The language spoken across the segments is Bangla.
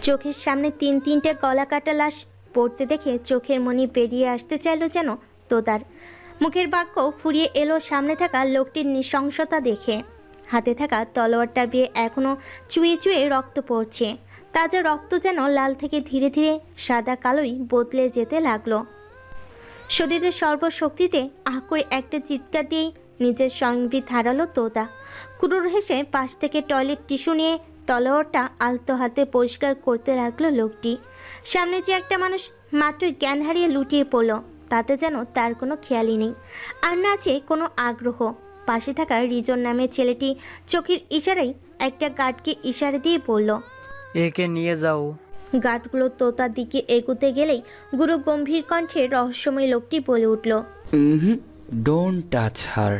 চোখের সামনে তিনটে গলা কাটা লাশ পড়তে দেখে চোখের মনি বেরিয়ে আসতে চাইল যেন তোতার। মুখের বাক্য ফুরিয়ে এলো সামনে থাকা লোকটির নৃশংসতা দেখে। হাতে থাকা তলোয়ারটা দিয়ে এখনও চুয়ে চুয়ে রক্ত পড়ছে। তাজা রক্ত যেন লাল থেকে ধীরে ধীরে সাদা কালোই বদলে যেতে লাগলো। শরীরের সর্বশক্তিতে আহ করে একটা চিৎকার দিয়েই নিজের সংবিত হারালো তোতা। ক্রুর হেসে পাশ থেকে টয়লেট টিস্যু নিয়ে তলোয়ারটা আলতো হাতে পরিষ্কার করতে লাগলো লোকটি। সামনে যে একটা মানুষ মাত্রই জ্ঞান হারিয়ে লুটিয়ে পড়ল, তাতে যেন তার কোনো খেয়ালই নেই, আর না আছে কোনো আগ্রহ। পাশে থাকা রিজন নামের ছেলেটি চোখের ইশারায় একটা গার্ডকে ইশারা দিয়ে বলল, একে নিয়ে যাও। গার্ডগুলো তোতার দিকে এগোতে গেলেই গুরু গম্ভীর কণ্ঠে রহস্যময় লোকটি বলে উঠল, ডোন্ট টাচ হার।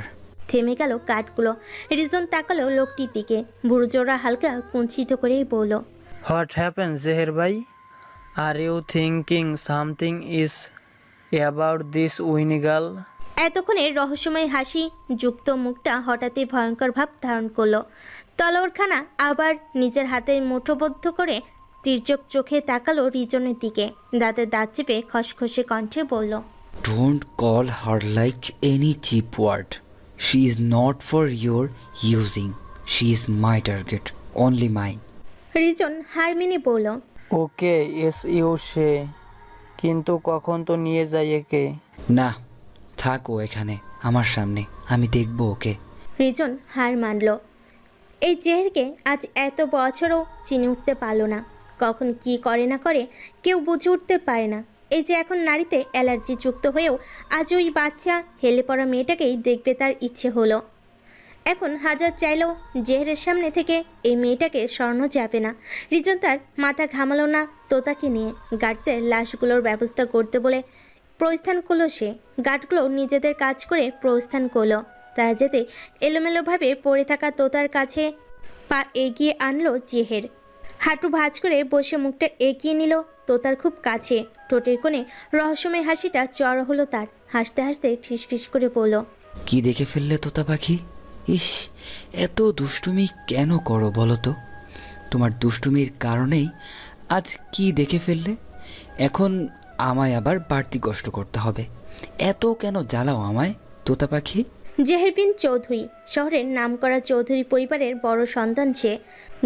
থেমে গেল গার্ডগুলো। রিজন তাকালো লোকটির দিকে, ভুরুজোড়া হালকা কুঞ্চিত করেই বলল, হোয়াট হ্যাপেন জেহের ভাই? Are you thinking something is about this weeny girl? এতক্ষণে রহস্যময় হাসি যুক্ত মুখটা হঠাৎই ভয়ঙ্কর ভাব ধারণ করলো। তলোয়ারখানা আবার নিজের হাতের মুঠোবদ্ধ করে তির্যক চোখে তাকালো রিজনের দিকে। দাঁতে দাঁত চেপে খসখসে কণ্ঠে বলল, don't call her like any cheap word. She is not for your using. She is my target, only my. Rijon হার মেনে বলল, ওকে এস ইউ সে, কিন্তু কখন তো নিয়ে যাই একে? না, থাকো এখানে আমার সামনে, আমি দেখব ওকে। রিজন হার মানল। এই জেহেরকে আজ এত বছরও চিনে উঠতে পারল না। কখন কি করে না করে কেউ বুঝে উঠতে পারে না। এই যে এখন নারীতে অ্যালার্জি যুক্ত হয়েও আজ ওই বাচ্চা হেলে পড়া মেয়েটাকেই দেখবে তার ইচ্ছে হলো। এখন হাজার চাইলেও জেহেরের সামনে থেকে এই মেয়েটাকে সরানো যাবে না। রিজন তার মাথা ঘামালো না তোতাকে নিয়ে গার্ডদের লাশগুলোর ব্যবস্থা করতে বলে প্রস্থান করলো সে। গার্ডগুলো নিজেদের কাজ করে প্রস্থান করলো। তারা যেতে এলোমেলোভাবে পড়ে থাকা তোতার কাছে পা এগিয়ে আনলো জেহের। হাঁটু ভাঁজ করে বসে মুখটা এগিয়ে নিল তোতার খুব কাছে। ঠোঁটের কোণে রহস্যময় হাসিটা চড়া হলো তার। হাসতে হাসতে ফিসফিস করে বলল, কি দেখে ফেললে তোতা পাখি? ইস, এত দুষ্টুমি কেন করো বলো তো? তোমার দুষ্টুমির কারণেই আজ কি দেখে ফেললে? এখন আমায় আবার বাড়তি কষ্ট করতে হবে। এত কেন জ্বালাও আমায় তোতা পাখি? জেহের বিন চৌধুরী শহরের নামকরা চৌধুরী পরিবারের বড় সন্তান সে।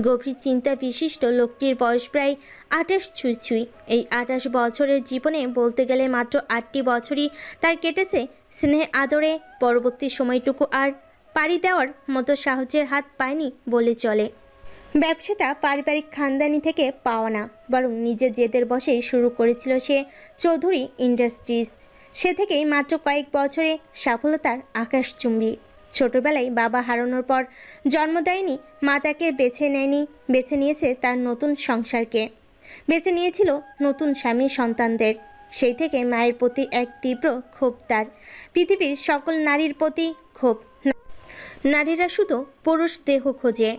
গভীর চিন্তা বিশিষ্ট লোকটির বয়স প্রায় 28 ছুঁই ছুঁই। এই 28 বছরের জীবনে বলতে গেলে মাত্র 8টি বছরই তার কেটেছে স্নেহ আদরে। পরবর্তী সময়টুকু আর পাড়ি দেওয়ার মতো সাহায্যের হাত পায়নি বলে চলে। ব্যবসাটা পারিবারিক খানদানি থেকে পাওয়া না, বরং নিজের জেদের বসেই শুরু করেছিল সে চৌধুরী ইন্ডাস্ট্রিজ। সে থেকেই মাত্র কয়েক বছরে সাফল্যতার আকাশচুম্বী। ছোটবেলায় বাবা হারানোর পর জন্ম দেয়নি মা, তাকে বেছে নেয়নি, বেছে নিয়েছে তার নতুন সংসারকে, বেছে নিয়েছিল নতুন স্বামী সন্তানদের। সেই থেকে মায়ের প্রতি এক তীব্র ক্ষোভ তার। পৃথিবীর সকল নারীর প্রতি ক্ষোভ। নারীরা শুধু পুরুষ দেহ খোঁজে,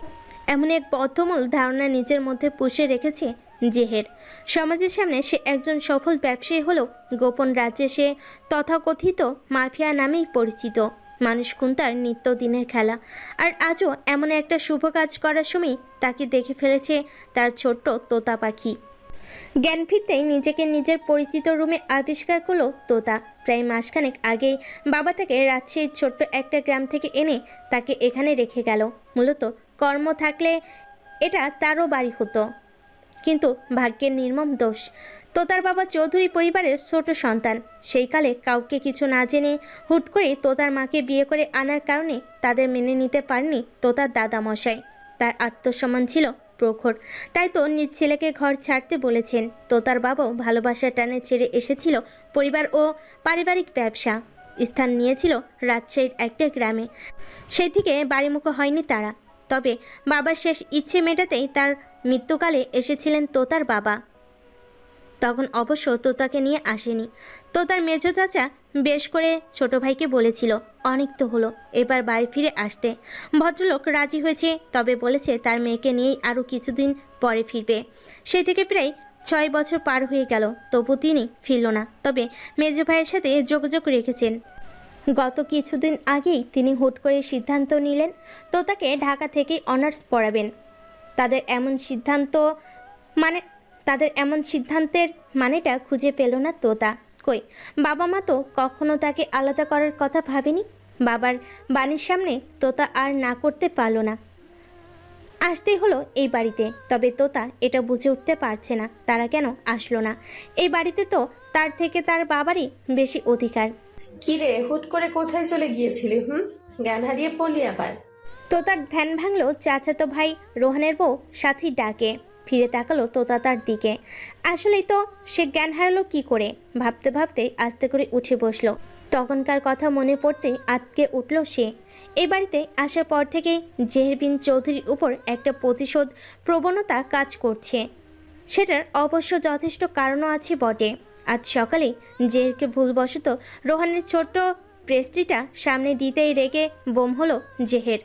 এমন এক বদ্ধমূল ধারণা নিজের মধ্যে পুষে রেখেছে জেহের। সমাজের সামনে সে একজন সফল ব্যবসায়ী হলেও গোপন রাজ্যে সে তথাকথিত মাফিয়া নামেই পরিচিত। মানুষ খুন তার নিত্যদিনের খেলা। আর আজও এমন একটা শুভ কাজ করার সময় তাকে দেখে ফেলেছে তার ছোট্ট তোতা পাখি। জ্ঞান ফিরতেই নিজেকে নিজের পরিচিত রুমে আবিষ্কার করলো তোতা। প্রায় মাসখানেক আগেই বাবা তাকে রাজশাহীর ছোট্ট একটা গ্রাম থেকে এনে তাকে এখানে রেখে গেল। মূলত কর্ম থাকলে এটা তারও বাড়ি হতো, কিন্তু ভাগ্যের নির্মম দোষ। তোতার বাবা চৌধুরী পরিবারের ছোট সন্তান। সেই কালে কাউকে কিছু না জেনে হুট করে তোতার মাকে বিয়ে করে আনার কারণে তাদের মেনে নিতে পারেনি তোতার দাদামশাই। তার আত্মসম্মান ছিল প্রখর, তাই তো নিজ ছেলেকে ঘর ছাড়তে বলেছেন। তোতার বাবাও ভালোবাসার টানে ছেড়ে এসেছিল পরিবার ও পারিবারিক ব্যবসা, স্থান নিয়েছিল রাজশাহীর একটা গ্রামে। সেই থেকে বাড়িমুখো হয়নি তারা। তবে বাবার শেষ ইচ্ছে মেটাতেই তার মৃত্যুকালে এসেছিলেন তোতার বাবা। তখন অবশ্য তোতাকে নিয়ে আসেনি। তোতার মেজ চাচা বেশ করে ছোট ভাইকে বলেছিল, অনেক তো হলো, এবার বাড়ি ফিরে আসতে। ভদ্রলোক রাজি হয়েছে, তবে বলেছে তার মেয়েকে নিয়েই আরও কিছুদিন পরে ফিরবে। সেই থেকে প্রায় 6 বছর পার হয়ে গেল, তবু তিনি ফিরল না। তবে মেজ ভাইয়ের সাথে যোগাযোগ রেখেছেন। গত কিছুদিন আগেই তিনি হুট করে সিদ্ধান্ত নিলেন তোতাকে ঢাকা থেকে অনার্স পড়াবেন। তাদের এমন সিদ্ধান্ত মানে তাদের এমন সিদ্ধান্তের মানেটা খুঁজে পেল না তোতা। কই, বাবা মা তো কখনো তাকে আলাদা করার কথা ভাবেনি। বাবার বাণীর সামনে তোতা আর না করতে পারল না, আসতেই হলো এই বাড়িতে। তবে তোতা এটা বুঝে উঠতে পারছে না তারা কেন আসলো না। এই বাড়িতে তো তার থেকে তার বাবারই বেশি অধিকার। কিরে, হুট করে কোথায় চলে গিয়েছিলি? জ্ঞান হারিয়ে পড়লি আবার? তোতার ধ্যান ভাঙলো চাচাতো ভাই রোহানের বউ সাথী ডাকে। ফিরে তাকালো তোতা তার দিকে। আসলেই তো সে জ্ঞান হারালো কি করে। ভাবতে ভাবতে আস্তে করে উঠে বসলো। তখনকার কথা মনে পড়তেই আটকে উঠল সে। এই বাড়িতে আসার পর থেকে জেহের বিন চৌধুরীর উপর একটা প্রতিশোধ প্রবণতা কাজ করছে। সেটার অবশ্য যথেষ্ট কারণও আছে বটে। আজ সকালে জেহেরকে ভুলবশত রোহানের ছোট্ট প্রেস্ট্রিটা সামনে দিতেই রেগে বোম হলো জেহের।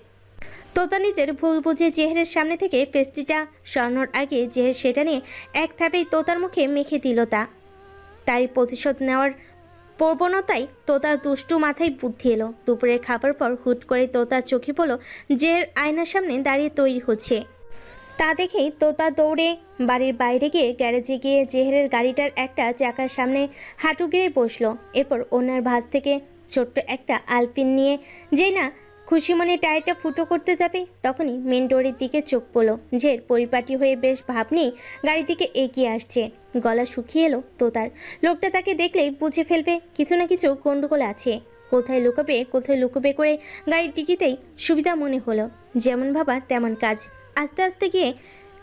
তোতা নিজের ভুল বুঝে জেহেরের সামনে থেকে পেস্ট্রিটা সরানোর আগে জেহের সেটা নিয়ে এক থাপেই তোতার মুখে মেখে দিল তারই প্রতিশোধ নেওয়ার প্রবণতাই তোতার দুষ্টু মাথায় বুদ্ধি এলো। দুপুরের খাবার পর হুট করে তোতার চোখে পড়লো জেহের আয়নার সামনে দাঁড়িয়ে তৈরি হচ্ছে। তা দেখেই তোতা দৌড়ে বাড়ির বাইরে গিয়ে গ্যারেজে গিয়ে জেহেরের গাড়িটার একটা চাকার সামনে হাঁটু গেড়ে বসলো। এরপর ওনার ভাঁজ থেকে ছোট্ট একটা আলপিন নিয়ে যেই না খুশি মনে টায়ারটা ফুটো করতে যাবে, তখনই মেন ডোরের দিকে চোখ পড়লো। জের পরিপাটি হয়ে বেশ ভাব নিয়ে গাড়ির দিকে এগিয়ে আসছে। গলা শুকিয়ে এলো তোতার। লোকটা তাকে দেখলেই বুঝে ফেলবে কিছু না কিছু গন্ডগোল আছে। কোথায় লুকোবে করে গাড়ির ডিকিতেই সুবিধা মনে হলো। যেমন ভাবা তেমন কাজ। আস্তে আস্তে গিয়ে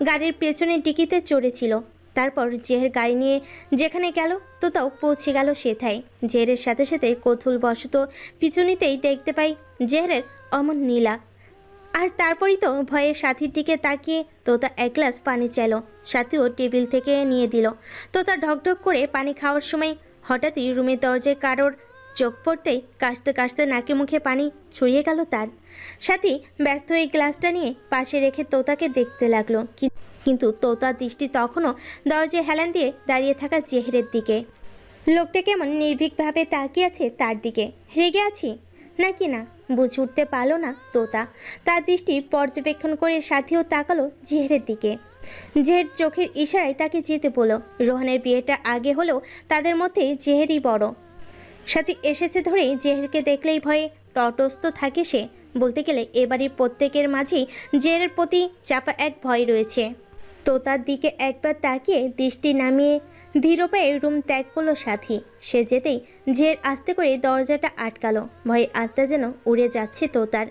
গাড়ির পেছনের ডিকিতে চড়েছিল। তারপর জেহের গাড়ি নিয়ে যেখানে গেল তোতাও পৌঁছে গেল সেথায়। জেহেরের সাথে সাথে কৌতূহলবশত পিছু নিতেই দেখতে পাই জেহেরের অমন নীলা। আর তারপরই তো ভয়ে সাথীর দিকে তাকিয়ে তোতা এক গ্লাস পানি চাইল। সাথীও টেবিল থেকে নিয়ে দিল। তোতা ঢকঢক করে পানি খাওয়ার সময় হঠাৎই রুমের দরজায় কারোর চোখ পড়তেই কাশতে কাশতে নাকে মুখে পানি ছড়িয়ে গেল তার। সাথী ব্যস্ত হয়ে গ্লাসটা নিয়ে পাশে রেখে তোতাকে দেখতে লাগলো। কিন্তু তোতার দৃষ্টি তখনও দরজায় হেলান দিয়ে দাঁড়িয়ে থাকা জেহেরের দিকে। লোকটা কেমন নির্ভীকভাবে তাকিয়ে আছে তার দিকে। রেগে আছি নাকি না বুঝে উঠতে পারলো না তোতা। তার দৃষ্টি পর্যবেক্ষণ করে সাথীও তাকালো জেহেরের দিকে। জেহের চোখের ইশারায় তাকে যেতে বলল। রোহানের বিয়েটা আগে হলেও তাদের মধ্যে জেহেরই বড়। সাথী এসেছে ধরেই জেহেরকে দেখলেই ভয়ে তটস্থ থাকে সে। বলতে গেলে এবারের প্রত্যেকের মাঝেই জেহেরের প্রতি চাপা এক ভয় রয়েছে। তোতার দিকে একবার তাকিয়ে দৃষ্টি নামিয়ে ধীর পায়ে রুম ত্যাগ করলো সাথী। সে যেতেই জেহের আস্তে করে দরজাটা আটকালো। ভয়ে আত্মা যেন উড়ে যাচ্ছে তোতার।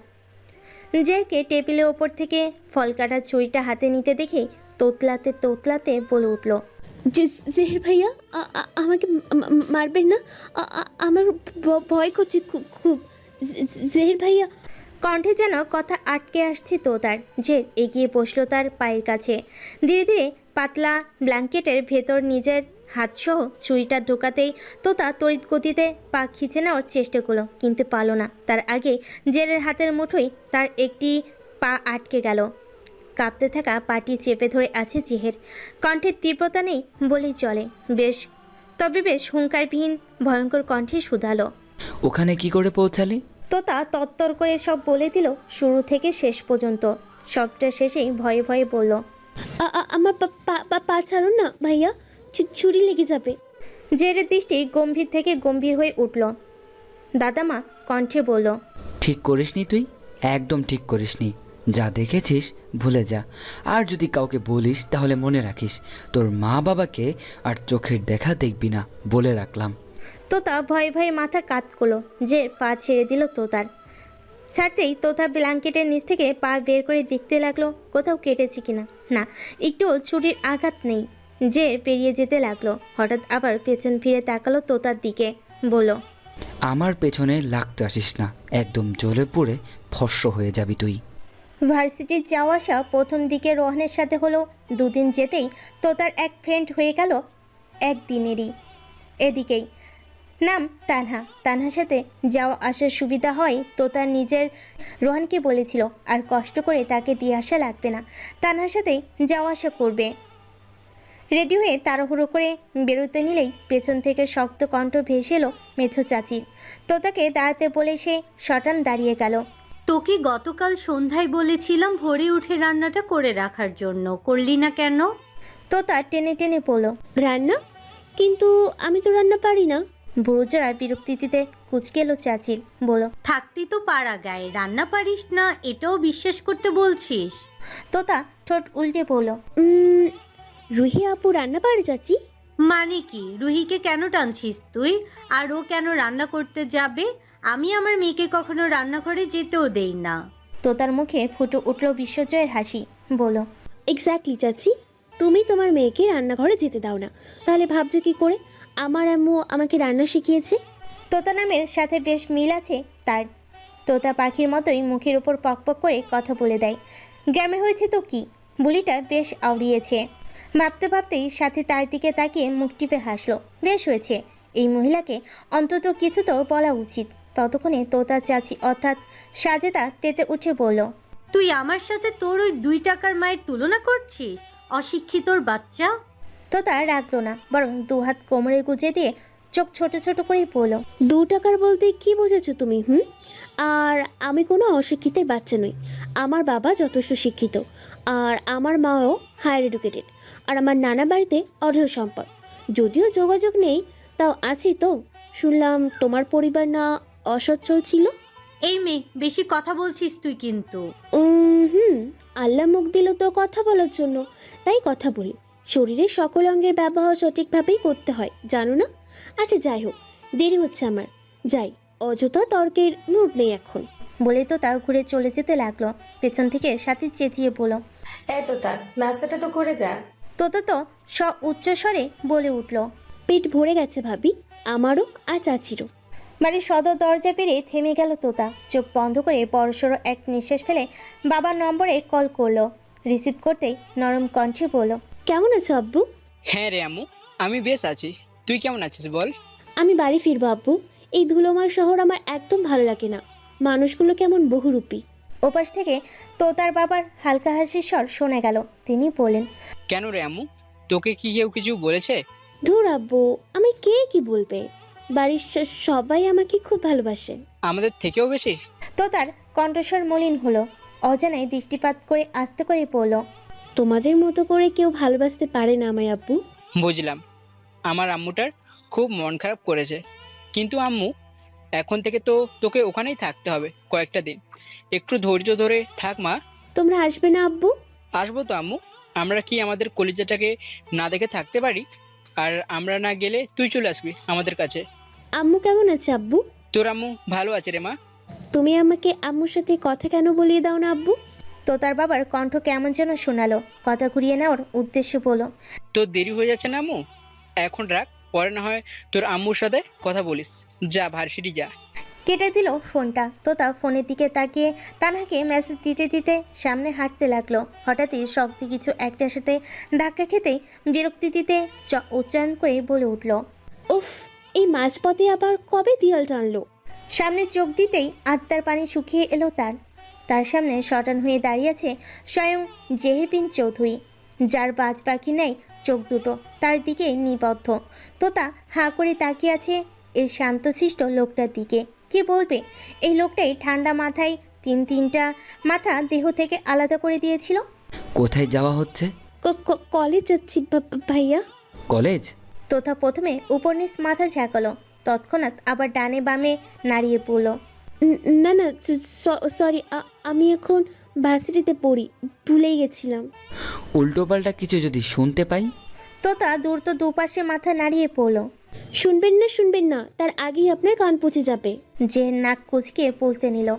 জেহেরকে টেবিলের ওপর থেকে ফল কাটার ছুরিটা হাতে নিতে দেখেই তোতলাতে বলে উঠল, জেহের ভাইয়া, আমাকে মারবেন না। আমার ভয় করছে খুব। জেহের ভাইয়া। কণ্ঠে যেন কথা আটকে আসছে তোতার। জেহের এগিয়ে বসলো তার পায়ের কাছে। ধীরে ধীরে পাতলা ব্ল্যাঙ্কেটের ভেতর নিজের হাতসহ ছুরিটা ঢোকাতেই তোতা তড়িৎ গতিতে পা খিঁচে নেওয়ার চেষ্টা করলো, কিন্তু পারল না। তার আগে জেহেরের হাতের মুঠোই তার একটি পা আটকে গেল। কাঁপতে থাকা পাটি চেপে ধরে আছে জেহের। কণ্ঠের তীব্রতা নেই বলেই চলে, তবে বেশ হুঙ্কারবিহীন ভয়ঙ্কর কণ্ঠে শুধালো, ওখানে কি করে পৌঁছালি? তোতা তত্তর করে সব বলে দিল শুরু থেকে শেষ পর্যন্ত। সবটা শেষেই ভয়ে ভয়ে বলল, আমার পা ছাড়ুন না ভাইয়া, ছুরি লেগে যাবে। জেহেরের দৃষ্টি গম্ভীর থেকে গম্ভীর হয়ে উঠল। দাদামা কণ্ঠে বলল, ঠিক করিসনি তুই, একদম ঠিক করিসনি। যা দেখেছিস ভুলে যা। আর যদি কাউকে বলিস তাহলে মনে রাখিস তোর মা বাবাকে আর চোখের দেখা দেখবি না, বলে রাখলাম। তোতা ভয়ে ভয়ে মাথা কাত করলো। যে পা ছেড়ে দিল তোতার। ছাড়তেই তোতা ব্ল্যাঙ্কেটের নিচ থেকে পা বের করে দেখতে লাগলো কোথাও কেটেছে কিনা। না, একটুও ছুরির আঘাত নেই। যে পেরিয়ে যেতে লাগলো। হঠাৎ আবার পেছন ফিরে তাকালো তোতার দিকে, বলল, আমার পেছনে লাগতে আসিস না, একদম জ্বলে পুড়ে ফস্য হয়ে যাবি তুই। ভার্সিটির যাওয়া আসা প্রথম দিকে রোহানের সাথে হলো। দুদিন যেতেই তোতার এক ফ্রেন্ড হয়ে গেল একদিনেরই। এদিকেই নাম তানহার সাথে যাওয়া আসার সুবিধা হয় তোতার নিজের রোহানকে বলেছিল আর কষ্ট করে তাকে দিয়ে আসা লাগবে না, তানহার সাথেই যাওয়া আসা করবে। রেডি হয়ে তাড়াহুড়ো করে বেরোতে নিলেই পেছন থেকে শক্ত কণ্ঠ ভেসে এলো মেছো চাচির। তোতাকে দাঁড়াতে বলে সে সটান দাঁড়িয়ে গেল। তোকে গতকাল সন্ধ্যায় বলেছিলাম ভোরে উঠে রান্নাটা করে রাখার জন্য, করলি না কেন? তোতা টেনে টেনে বলল। রান্না? কিন্তু আমি তো রান্না পারি না। বুড়োজোড়া বিরক্তিতে কুচকে এলো চাচির, বলল। থাকতি তো পাড়া গায়ে, রান্না পারিস না এটাও বিশ্বাস করতে বলছিস? তোতা ঠোঁট উল্টে বলল। রুহি আপু রান্না পারে চাচি? মানে কি? রুহিকে কেন টানছিস তুই? আর ও কেন রান্না করতে যাবে? আমি আমার মেয়েকে কখনো রান্নাঘরে যেতেও দেই না। তোতার মুখে ফুটে উঠল বিশ্বজয়ের হাসি, বলল। এক্স্যাক্টলি চাচি, তুমি তোমার মেয়েকে রান্নাঘরে যেতে দাও না, তাহলে ভাবছো কি করে আমার আম্মু আমাকে রান্না শিখিয়েছে? তোতা নামের সাথে বেশ মিল আছে তার। তোতা পাখির মতোই মুখের উপর পকপক করে কথা বলে দেয়। গ্রামে হয়েছে তো কি, বুলিটা বেশ আউড়িয়েছে। ভাবতে ভাবতেই সাথে তার দিকে তাকিয়ে মুখ টিপে হাসলো। বেশ হয়েছে, এই মহিলাকে অন্তত কিছু তো বলা উচিত। ততক্ষণে তোতার চাচি অর্থাৎ সাজেদা তেতে উঠে বলল। তুই আমার সাথে তোর ওই 2 টাকার মায়ের তুলনা করছিস? অশিক্ষিতর বাচ্চা। তোতা রাখলো না, বরং দুহাত কোমরে গুজে দিয়ে চোখ ছোট ছোট করেই বলল। 2 টাকার বলতে কি বোঝাচ্ছো তুমি? আর আমি কোনো অশিক্ষিতের বাচ্চা নই। আমার বাবা যথেষ্ট শিক্ষিত, আর আমার মাও হায়ার এডুকেটেড, আর আমার নানা বাড়িতে অঢেল সম্পদ। যদিও যোগাযোগ নেই, তাও আছি তো। শুনলাম তোমার পরিবার না অসচ্ছল ছিল? এই মেয়ে, বেশি কথা বলছিস তুই কিন্তু। আল্লাহ মুখ দিল তো কথা বলার জন্য, তাই কথা বলি। শরীরের সকল অঙ্গের ব্যবহার সঠিকভাবেই করতে হয়, জানো না? আচ্ছা যাই হোক, দেরি হচ্ছে আমার, যাই। অযথা তর্কের মুড নেই এখন। বলে তো তাও ঘুরে চলে যেতে লাগলো। পেছন থেকে সাথী চেঁচিয়ে বলল। এই তো তার নাস্তাটা তো করে যা। তোতা তো উচ্চস্বরে বলে উঠল। পেট ভরে গেছে ভাবি, আমারও আর চাচিরও। বাড়ির সদর দরজা পেরিয়ে থেমে গেল তোতা। চোখ বন্ধ করে বড়সড় এক নিঃশ্বাস ফেলে বাবার নম্বরে কল করলো। রিসিভ করতেই নরম কণ্ঠে বলল। কেমন আছো আব্বু? হ্যাঁ রে আম্মু, আমি বেশ আছি। তুই কেমন আছিস বল? আমি বাড়ি ফিরবো আব্বু। এই ধুলোময় শহর আমার একদম ভালো লাগে না। মানুষগুলো কেমন বহুরূপী। ওপাশ থেকে তোতার বাবার হালকা হাসির স্বর শোনা গেল। তিনি বললেন। কেন রে আম্মু, তোকে কি কেউ কিছু বলেছে? ধুর আব্বু, আমি কি বলবে? বাড়ির সবাই আমাকে খুব ভালোবাসে। আমাদের থেকেও বেশি? তোতার কণ্ঠস্বর মলিন হলো। অজানায় দৃষ্টিপাত করে আস্তে করে বলল। তোমাদের মতো করে কেউ ভালোবাসতে পারে না আমায় আব্বু। বুঝলাম, আমার আম্মুটার খুব মন খারাপ করেছে। কিন্তু আম্মু, এখন থেকে তো তোকে ওখানেই থাকতে হবে কয়েকটা দিন। একটু ধৈর্য ধরে থাক মা। তোমরা আসবে না আব্বু? আসবো তো আম্মু। আমরা কি আমাদের কলিজাটাকে না দেখে থাকতে পারি? আর আমরা না গেলে তুই চলে আসবি আমাদের কাছে। আম্মু কেমন আছে আব্বু? তোর আম্মু ভালো আছে রে মা। তুমি আমাকে আম্মুর সাথে কথা কেন বলিয়ে দাও না আব্বু? তোতার বাবার কণ্ঠ কেমন যেন শোনালো। কথা ঘুরিয়ে নেওয়ার উদ্দেশ্যে বলল। তোর দেরি হয়ে যাচ্ছে না আম্মু, এখন রাখ, পরে না হয় তোর আম্মুর সাথে কথা বলিস। যা ভার্সিটি যা। কেটে দিল ফোনটা। তোতা ফোনের দিকে তাকিয়ে তানহাকে মেসেজ দিতে দিতে সামনে হাঁটতে লাগলো। হঠাৎই শক্ত কিছু একটার সাথে ধাক্কা খেতেই বিরক্তি দিতে উচ্চারণ করে বলে উঠল। উফ, এই মাঝপথে আবার কবে দিয়াল টানলো? সামনে চোখ দিতেই আত্মার পানি শুকিয়ে এলো তার। তার সামনে শটান হয়ে দাঁড়িয়ে আছে স্বয়ং জেহের বিন চৌধুরী, যার বাজ পাখি নেই চোখ দুটো তার দিকে নিবদ্ধ। তোতা হাঁ করে তাকিয়ে আছে এই শান্তশিষ্ট লোকটার দিকে। কি বলবে? এই লোকটাই ঠান্ডা মাথায় তিনটা মাথা দেহ থেকে আলাদা করে দিয়েছিল। কোথায় যাওয়া হচ্ছে? কলেজ যাচ্ছি ভাইয়া। কলেজ? তোতা প্রথমে উপর নিচ মাথা ঝাঁকালো, তৎক্ষণাৎ আবার ডানে বামে নাড়িয়ে পড়ল। না না, সরি, আমি এখন ভার্সিটিতে পড়ি, ভুলেই গেছিলাম। উল্টোপাল্টা কিছু যদি শুনতে পাই? তোতা দ্রুত দুপাশে মাথা নাড়িয়ে পড়ল। শুনবেন না, তার আগেই আপনার কান পচে যাবে। যে নাক কুচকে বলতে নিল।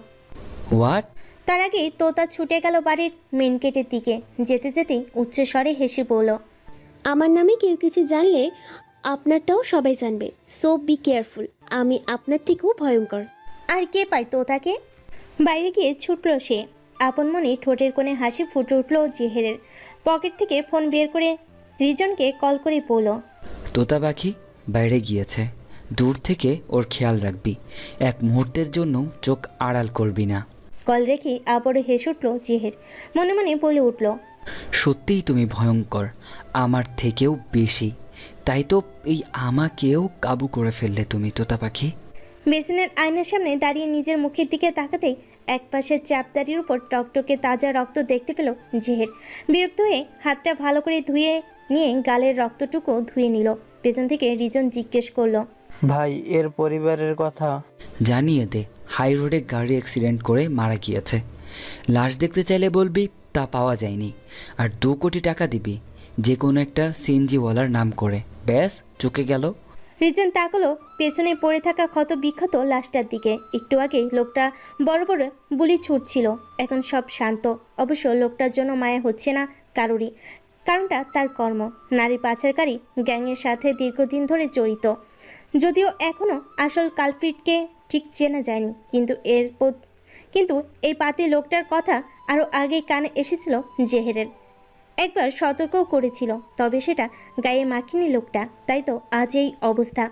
হোয়াট? তার আগেই তোতা ছুটে গেল বাড়ির মেন গেটের দিকে। যেতে যেতেই উচ্চস্বরে হেসে বলল। আমার নামে কেউ কিছু জানলে আপনারটাও সবাই জানবে, সো বি কেয়ারফুল। আমি আপনার থেকেও ভয়ঙ্কর। আর কে পায় তোতাকে? বাইরে গিয়ে ছুটল সে। আপন মনে ঠোঁটের কোণে হাসি ফুটে উঠল জেহেরের। পকেট থেকে ফোন বের করে রিজনকে কল করে বলল। তোতা পাখি বাইরে গিয়েছে, দূর থেকে ওর খেয়াল রাখবি, এক মুহূর্তের জন্য চোখ আড়াল করবি না। কল রেখে আবারও হেসে উঠল জেহের। মনে মনে বলে উঠল। সত্যিই তুমি ভয়ঙ্কর, আমার থেকেও বেশি। তাই তো এই আমাকেও কাবু করে ফেললে তুমি, তোতা পাখি। বেসিনের আয়নার সামনে দাঁড়িয়ে নিজের মুখের দিকে তাকাতেই একপাশের চাপদারির উপর টকটকে তাজা রক্ত দেখতে পেল জেহের। বিরক্ত হয়ে হাতটা ভালো করে ধুয়ে নিয়ে গালের রক্তটুকু ধুয়ে নিল। পেছন থেকে রিজন জিজ্ঞেস করলো, ভাই এর পরিবারের কথা? জানিয়ে দে, হাই রোডে গাড়ি অ্যাক্সিডেন্ট করে মারা গিয়েছে। লাশ দেখতে চাইলে বলবি তা পাওয়া যায়নি, আর 2 কোটি টাকা দিবি যে কোনো একটা সিএনজিওয়ালার নাম করে। ব্যাস, চুকে গেল। রিজন তাকালো পেছনে পড়ে থাকা ক্ষত বিক্ষত লাশটার দিকে। একটু আগেই লোকটা বড় বড় বুলি ছুটছিল, এখন সব শান্ত। অবশ্য লোকটার জন্য মায়া হচ্ছে না কারোরই, কারণটা তার কর্ম। নারী পাচারকারী গ্যাংয়ের সাথে দীর্ঘদিন ধরে জড়িত। যদিও এখনও আসল কালপিটকে ঠিক চেনা যায়নি, কিন্তু এই পাতি লোকটার কথা আরও আগে কানে এসেছিল জেহেরের। একবার সতর্কও করেছিল, তবে সেটা গায়ে মাখিনি লোকটা। তাই তো আজ এই অবস্থা।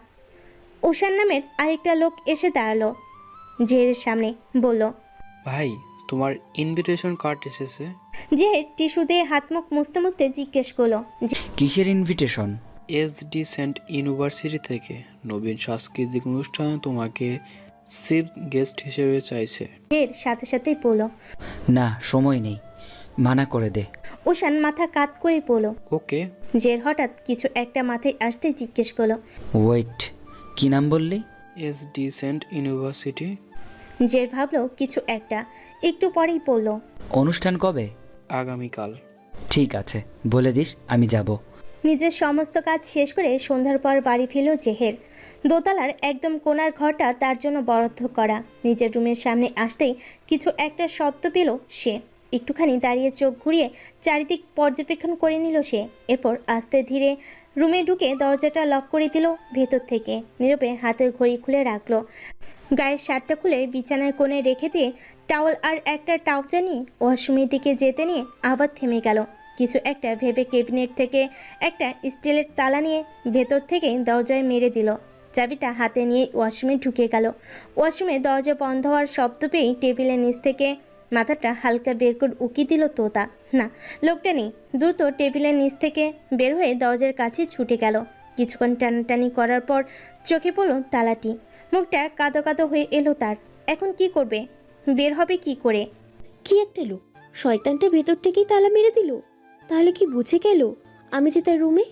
ওশান নামের আরেকটা লোক এসে দাঁড়ালো জেহেরের সামনে, বলল, ভাই তোমার ইনভিটেশন কার্ড এসেছে। জেহের টিস্যু দিয়ে হাত মুখ মুছতে মুছতে জিজ্ঞেস করলো, কিসের ইনভিটেশন? এসডি সেন্ট ইউনিভার্সিটি থেকে নবীন সাংস্কৃতিক অনুষ্ঠানে তোমাকে চিফ গেস্ট হিসেবে চাইছে। জেহের সাথে সাথেই বলল, না, সময় নেই, মানা করে দে। ওশান মাথা কাত করে বলল। ওকে। জেহের হঠাৎ কিছু একটা মাথায় আসতে জিজ্ঞেস করলো, ওয়েট, কি নাম বললি? SD Saint university. জেহের ভাবলো কিছু একটা, একটু পরেই বলল, অনুষ্ঠান কবে? আগামীকাল। ঠিক আছে, বলে দিস, আমি যাব। নিজের সমস্ত কাজ শেষ করে সন্ধ্যার পর বাড়ি ফিরল জেহের। দোতলার একদম কোণার ঘরটা তার জন্য বরাদ্দ করা। নিজের রুমের সামনে আসতেই কিছু একটা শব্দ পেল সে। একটুখানি দাঁড়িয়ে চোখ ঘুরিয়ে চারিদিক পর্যবেক্ষণ করে নিল সে। এরপর আস্তে ধীরে রুমে ঢুকে দরজাটা লক করে দিল ভেতর থেকে। নীরবে হাতের ঘড়ি খুলে রাখলো। গায়ের শার্টটা খুলে বিছানার কোণে রেখে দিয়ে টাওয়াল আর একটা টাউচা নিয়ে ওয়াশরুমের দিকে যেতে নিয়ে আবার থেমে গেল। কিছু একটা ভেবে ক্যাবিনেট থেকে একটা স্টিলের তালা নিয়ে ভেতর থেকে দরজায় মেরে দিল। চাবিটা হাতে নিয়ে ওয়াশরুমে ঢুকে গেল। ওয়াশরুমে দরজা বন্ধ হওয়ার শব্দ পেয়েই টেবিলের নিচ থেকে মাথাটা হালকা বের করে উকি দিল তোতা। না, লোকটা নেই। দ্রুত টেবিলের নিচ থেকে বের হয়ে দরজার কাছে ছুটে গেল। কিছুক্ষণ টানাটানি করার পর চোখে পড়ল তালাটি। মুখটা কাদো কাদো হয়ে এলো তার। এখন কি করবে? বের হবে কি করে? কি একটা লোক, শয়তানটা ভেতর থেকেই তালা মেরে দিল। তাহলে কি বুঝে গেল আমি যে তার রুমে?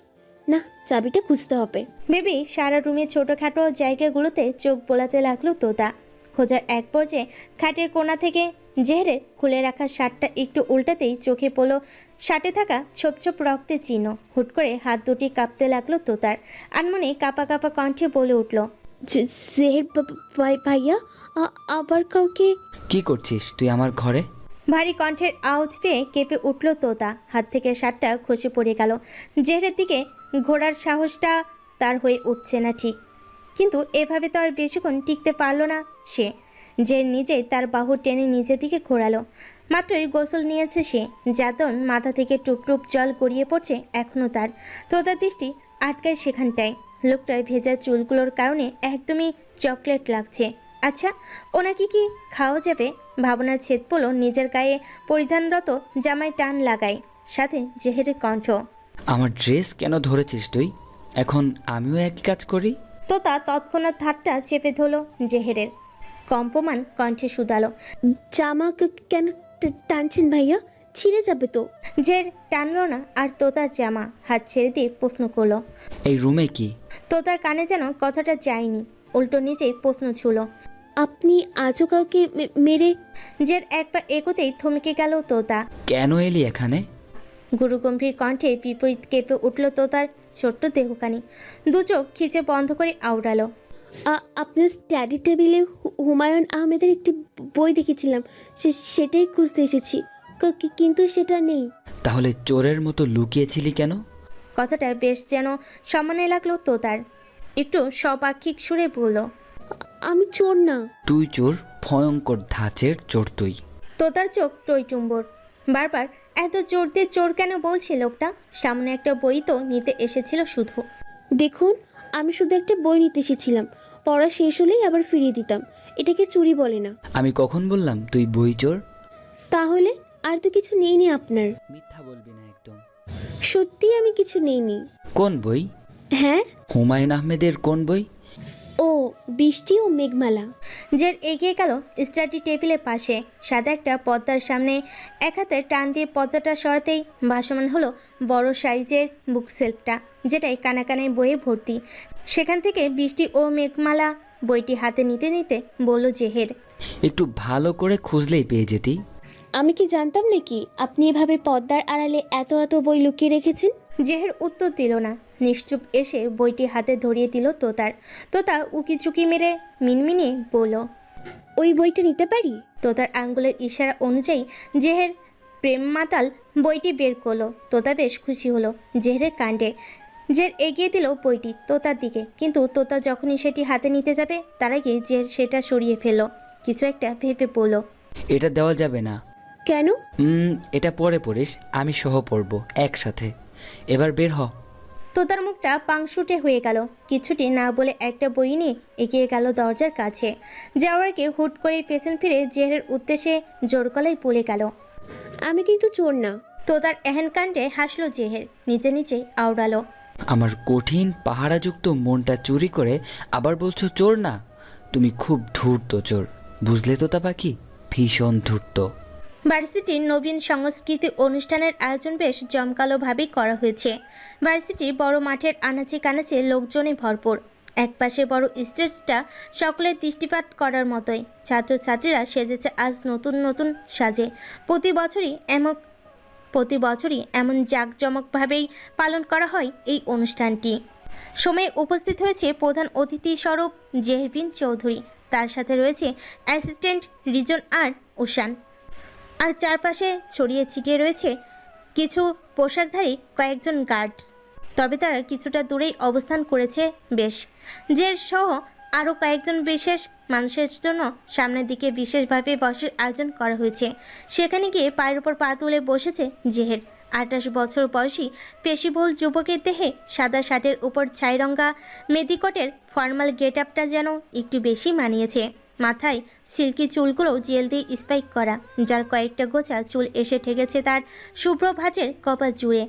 না, চাবিটা খুঁজতে হবে। ভেবে সারা রুমে ছোটোখাটো জায়গাগুলোতে চোখ বোলাতে লাগলো তোতা। খোঁজার এক পর্যায়ে খাটের কোণা থেকে জেহেরের খুলে রাখা শার্টটা একটু উল্টাতেই চোখে পড়ল শার্টে থাকা ছোপ ছোপ রক্তের চিহ্ন। হুট করে হাত দুটি কাঁপতে লাগলো তোতার। আনমনে কাঁপা কাঁপা কণ্ঠে বলে উঠল, জেহের ভাইয়া, আবার কাউকে? কি করছিস তুই আমার ঘরে? ভারী কণ্ঠের আওয়াজ পেয়ে কেঁপে উঠল তোতা। হাত থেকে শার্টটা খসে পড়ে গেল। জেহেরের দিকে ঘোরার সাহসটা তার হয়ে উঠছে না ঠিক, কিন্তু এভাবে তো আর বেশিক্ষণ টিকতে পারল না সে। যে নিজেই তার বাহু টেনে নিজের দিকে ঘোরালো। মাত্রই গোসল নিয়েছে সে, যাতন মাথা থেকে টুপ টুপ জল গড়িয়ে পড়ছে এখনও তার। তোতার দৃষ্টি আটকায় সেখানটায়। লোকটার ভেজা চুলগুলোর কারণে একদমই চকলেট লাগছে। আচ্ছা, ওনাকে কি খাওয়া যাবে? ভাবনা ছেদ পড়ল নিজের গায়ে পরিধানরত জামায় টান লাগায়। সাথে জেহেরের কণ্ঠ, আমার ড্রেস কেন ধরেছিস তুই? এখন আমিও একই কাজ করি। তোতা তৎক্ষণাৎ হাতটা চেপে ধরল জেহেরের। কম্পমান কণ্ঠে শুধালো, জামা কেন টানছেন ভাইয়া? ছিঁড়ে যাবে তো। জের টানলো না আর তোতার জামা হাত ছেড়ে দিয়ে প্রশ্ন করলো। এই রুমে কি? তোতার কানে যেন কথাটা যায়নি, উল্টো নিজেই প্রশ্ন ছুলো। আপনি আজও কাউকে মেরে? জের একবার এগোতেই থমকে গেল তোতা। কেন এলি এখানে? গুরুগম্ভীর কণ্ঠে বিপরীত কেঁপে উঠল তোতার ছোট্ট দেহখানি। দু চোখ খিচে বন্ধ করে আওড়ালো, আপনার স্টাডি টেবিলে হুমায়ুন আহমেদের একটি বই দেখেছিলাম, সেটাই খুঁজতে এসেছি, কিন্তু সেটা নেই। তাহলে চোরের মতো লুকিয়েছিলি কেন? কথাটা বেশ যেন সম্মানে লাগলো তোতার। একটু সপাক্ষিক সুরে বলল, আমি চোর না। তুই চোর, ভয়ঙ্কর ধাঁচের চোর তুই। তোতার চোখ টইটুম্বর। বারবার এত জোর দিয়ে চোর কেন বলছে লোকটা? সামনে একটা বই তো নিতে এসেছিল শুধু। দেখুন, আমি শুধু একটা বই নিতে এসেছিলাম, পড়া শেষ হলেই আবার ফিরিয়ে দিতাম। এটাকে চুরি বলে না। আমি কখন বললাম তুই বই চোর? তাহলে আর তো কিছু নেই আপনার। মিথ্যা বলবি না একদম। সত্যি আমি কিছু নেইনি। কোন বই? হ্যাঁ। হুমায়ুন আহমেদের কোন বই? ও, বৃষ্টি ও মেঘমালা। জের এগিয়ে গেল স্টাডি টেবিলের পাশে। সাদা একটা পর্দার সামনে এক হাতে টান দিয়ে পর্দাটা সরাতেই ভাসমান হলো বড় সাইজের বুক সেলফটা, যেটাই কানে বইয়ে ভর্তি। সেখান থেকে বৃষ্টি ও মেঘমালা বইটি হাতে নিতে নিতে বলল জেহের। একটু ভালো করে খুঁজলেই পেয়ে যেতি। আমি কি জানতাম নাকি আপনি এভাবে পর্দার আড়ালে এত এত বই লুকিয়ে রেখেছেন? জেহের উত্তর দিল না, নিশ্চুপ এসে বইটি হাতে ধরিয়ে দিল তোতার। তোতা উকি চুকি মেরে মিনমিনিয়ে বলল, ওই বইটা নিতে পারি? তোতার আঙ্গুলের ইশারা অনুযায়ী জেহের প্রেম মাতাল বইটি বের করলো। তোতা বেশ খুশি হলো জেহেরের কাণ্ডে। জের এগিয়ে দিল বইটি তোতার দিকে, কিন্তু তোতা যখনই সেটি হাতে নিতে যাবে তার আগে জের সেটা সরিয়ে ফেলল। কিছু একটা ভেবে বলল, এটা দেওয়া যাবে না। কেন? এটা পরে পড়িস, আমি সহ পড়ব একসাথে। এবার বের হ। তোতার মুখটা পাংশুটে হয়ে গেল। কিছুটি না বলে একটা বই নিয়ে এগিয়ে গেল দরজার কাছে। যাওয়ার আগে হুট করে পেছন ফিরে জেহের উদ্দেশ্যে জোর গলায় বলে গেল, আমি কিন্তু চোর না। তোতার এহেন কাণ্ডে হাসলো জেহের, নিজেই আওড়ালো, আমার কঠিন পাহারাযুক্ত মনটা চুরি করে আবার বলছো চোর না? তুমি খুব ধূর্ত চোর, বুঝলে তোতা পাখি? ভীষণ ধূর্ত। ভার্সিটির নবীন সংস্কৃতি অনুষ্ঠানের আয়োজন বেশ জমকালোভাবেই করা হয়েছে। ভার্সিটির বড় মাঠের আনাচে কানাচে লোকজনে ভরপুর। একপাশে বড় স্টেজটা সকলের দৃষ্টিপাত করার মতোই। ছাত্রছাত্রীরা সেজেছে আজ নতুন নতুন সাজে। প্রতি বছরই এমন জাঁকজমকভাবেই পালন করা হয় এই অনুষ্ঠানটি। সময়ে উপস্থিত হয়েছে প্রধান অতিথি স্বরূপ জেহরবিন চৌধুরী, তার সাথে রয়েছে অ্যাসিস্ট্যান্ট রিজন আর উশান, আর চারপাশে ছড়িয়ে ছিটিয়ে রয়েছে কিছু পোশাকধারী কয়েকজন গার্ডস। তবে তারা কিছুটা দূরেই অবস্থান করেছে বেশ। জের সহ আরও কয়েকজন বিশেষ মানুষের জন্য সামনের দিকে বিশেষভাবে বসার আয়োজন করা হয়েছে। সেখানে গিয়ে পায়ের ওপর পা তুলে বসেছে জেহের। 28 বছর বয়সী পেশিবহুল যুবকের দেহে সাদা শার্টের উপর ছাইরঙা মেদিকটের ফর্মাল গেট আপটা যেন একটু বেশি মানিয়েছে। মাথায় সিল্কি চুলগুলো জেল দিয়ে স্পাইক করা, যার কয়েকটা গোছা চুল এসে ঠেকেছে তার শুভ্র ভাঁজের কপাল জুড়ে।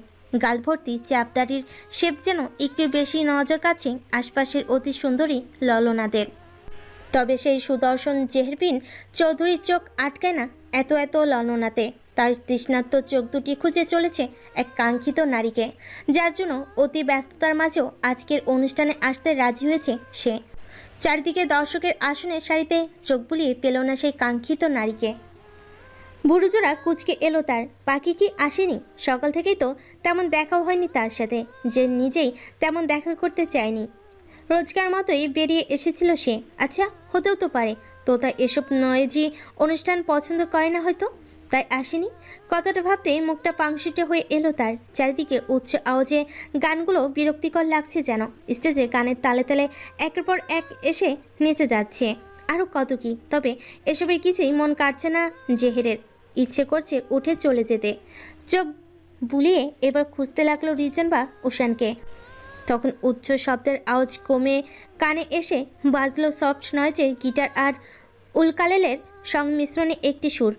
গাল ভর্তি চাপদাড়ির শেপ যেন একটু বেশি নজর কাছে আশপাশের অতি সুন্দরী ললনাদের। তবে সেই সুদর্শন জেহরবিন চৌধুরীর চোখ আটকায় না এত ললনাতে। তার তৃষ্ণার্ত চোখ দুটি খুঁজে চলেছে এক কাঙ্ক্ষিত নারীকে, যার জন্য অতি ব্যস্ততার মাঝেও আজকের অনুষ্ঠানে আসতে রাজি হয়েছে সে। চারিদিকে দর্শকের আসনের সারিতে চোখ বুলিয়ে পেল না সেই কাঙ্ক্ষিত নারীকে। বুড়োজোড়া কুচকে এলো তার। পাখি কি আসেনি? সকাল থেকেই তো তেমন দেখাও হয়নি তার সাথে, যে নিজেই তেমন দেখা করতে চায়নি। রোজকার মতোই বেরিয়ে এসেছিল সে। আচ্ছা, হতেও তো পারে তোতা এসব নয়েজি অনুষ্ঠান পছন্দ করে না হয়তো, তাই আসেনি। কথাটা ভাবতেই মুখটা পাংশুটে হয়ে এলো তার। চারিদিকে উচ্চ আওয়াজে গানগুলো বিরক্তিকর লাগছে যেন। স্টেজে গানের তালে তালে একের পর এক এসে নেচে যাচ্ছে আরও কত কি। তবে এসবের কিছুই মন কাটছে না জেহেরের। ইচ্ছে করছে উঠে চলে যেতে। চোখ বুলিয়ে এবার খুঁজতে লাগলো রিজন বা উশানকে। তখন উচ্চ শব্দের আওয়াজ কমে কানে এসে বাজলো সফট নয়েজের গিটার আর উলকালেলের সংমিশ্রণে একটি সুর।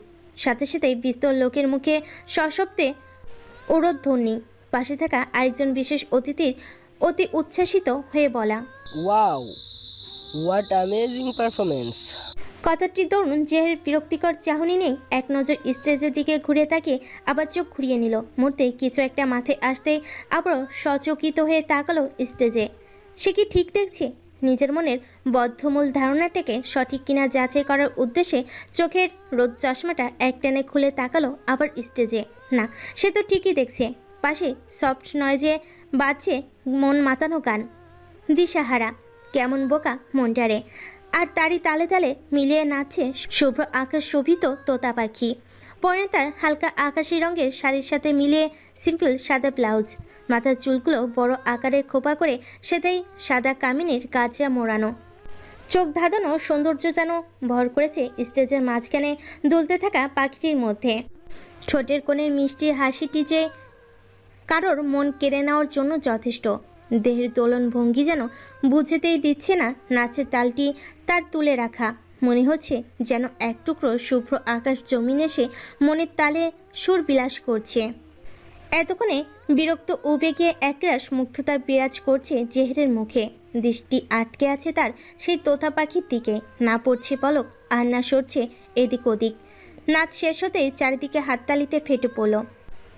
সাথে সাথেই বিস্তর লোকের মুখে সশব্দে উরধ্বনি। পাশে থাকা আরেকজন বিশেষ অতিথির অতি উচ্ছ্বাসিত হয়ে বলা, ওয়াও, হোয়াট অ্যামেজিং পারফরমেন্স। কথাটি দরুন জেহের বিরক্তিকর চাহনি নেই। এক নজর স্টেজের দিকে ঘুরে তাকিয়ে আবার চোখ ঘুরিয়ে নিল। মুহূর্তে কিছু একটা মাথায় আসতেই আবারও সচকিত হয়ে তাকালো স্টেজে। সে কি ঠিক দেখছে? নিজের মনের বদ্ধমূল ধারণাটাকে সঠিক কিনা যাচাই করার উদ্দেশ্যে চোখের রোদ চশমাটা একটানে খুলে তাকালো আবার স্টেজে। না, সে তো ঠিকই দেখছে। পাশে সফট নয়েজে বাজছে মন মাতানো গান। দিশাহারা কেমন বোকা মনটারে। আর তারই তালে তালে মিলিয়ে নাচছে শুভ্র আকাশ শোভিত তোতা পাখি। পরে তার হালকা আকাশি রঙের শাড়ির সাথে মিলিয়ে সিম্পল সাদা ব্লাউজ। মাথার চুলগুলো বড় আকারে খোপা করে সেটাই সাদা কামিনের গাছরা মোড়ানো। চোখ ধাঁধানো সৌন্দর্য যেন ভর করেছে স্টেজের মাঝখানে দুলতে থাকা পাখিটির মধ্যে। ঠোঁটের কোণের মিষ্টি হাসিটি যে কারোর মন কেড়ে নেওয়ার জন্য যথেষ্ট। দেহের দোলন ভঙ্গি যেন বুঝতেই দিচ্ছে না নাচের তালটি তার তুলে রাখা। মনে হচ্ছে যেন এক টুকরো শুভ্র আকাশ জমিন এসে মনের তালে সুর বিলাস করছে। এতক্ষণে বিরক্ত উবে গিয়ে একরাশ মুগ্ধতা বিরাজ করছে জেহেরের মুখে। দৃষ্টি আটকে আছে তার সেই তোতা পাখির দিকে। না পড়ছে পলক আর না সরছে এদিক ওদিক। নাচ শেষ হতেই চারিদিকে হাততালিতে ফেটে পড়ল।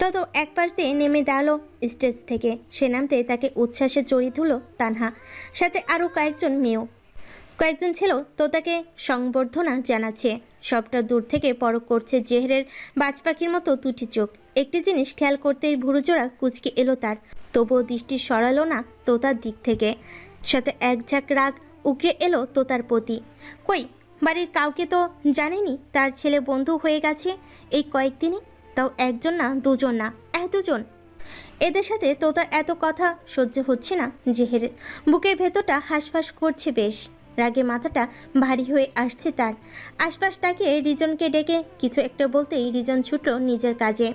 তত এক পাশ দিয়ে নেমে দাঁড়ালো স্টেজ থেকে। সে নামতে তাকে উচ্ছ্বাসে জড়িয়ে ধরল তানহা, সাথে আরও কয়েকজন মেয়েও। কয়েকজন ছেলেও তোতাকে সংবর্ধনা জানাচ্ছে। সবটা দূর থেকে পরখ করছে জেহেরের বাজ পাখির মতো দুটি চোখ। একটি জিনিস খেয়াল করতেই ভুরুজোড়া কুচকে এলো তার। তবুও দৃষ্টি সরালো না তোতার দিক থেকে। সাথে এক ঝাঁক রাগ উগরে এলো তোতার প্রতি। কই, বাড়ির কাউকে তো জানেনি তার ছেলে বন্ধু হয়ে গেছে এই কয়েকদিনে, তাও একজন না, দুজন না, এতজন। এদের সাথে তোতার এত কথা সহ্য হচ্ছে না জেহেরের। বুকের ভেতরটা হাঁসফাঁস করছে বেশ। রাগে মাথাটা ভারী হয়ে আসছে তার। আশপাশ তাকিয়ে রিজনকে ডেকে কিছু একটা বলতেই রিজন ছুটল নিজের কাজে।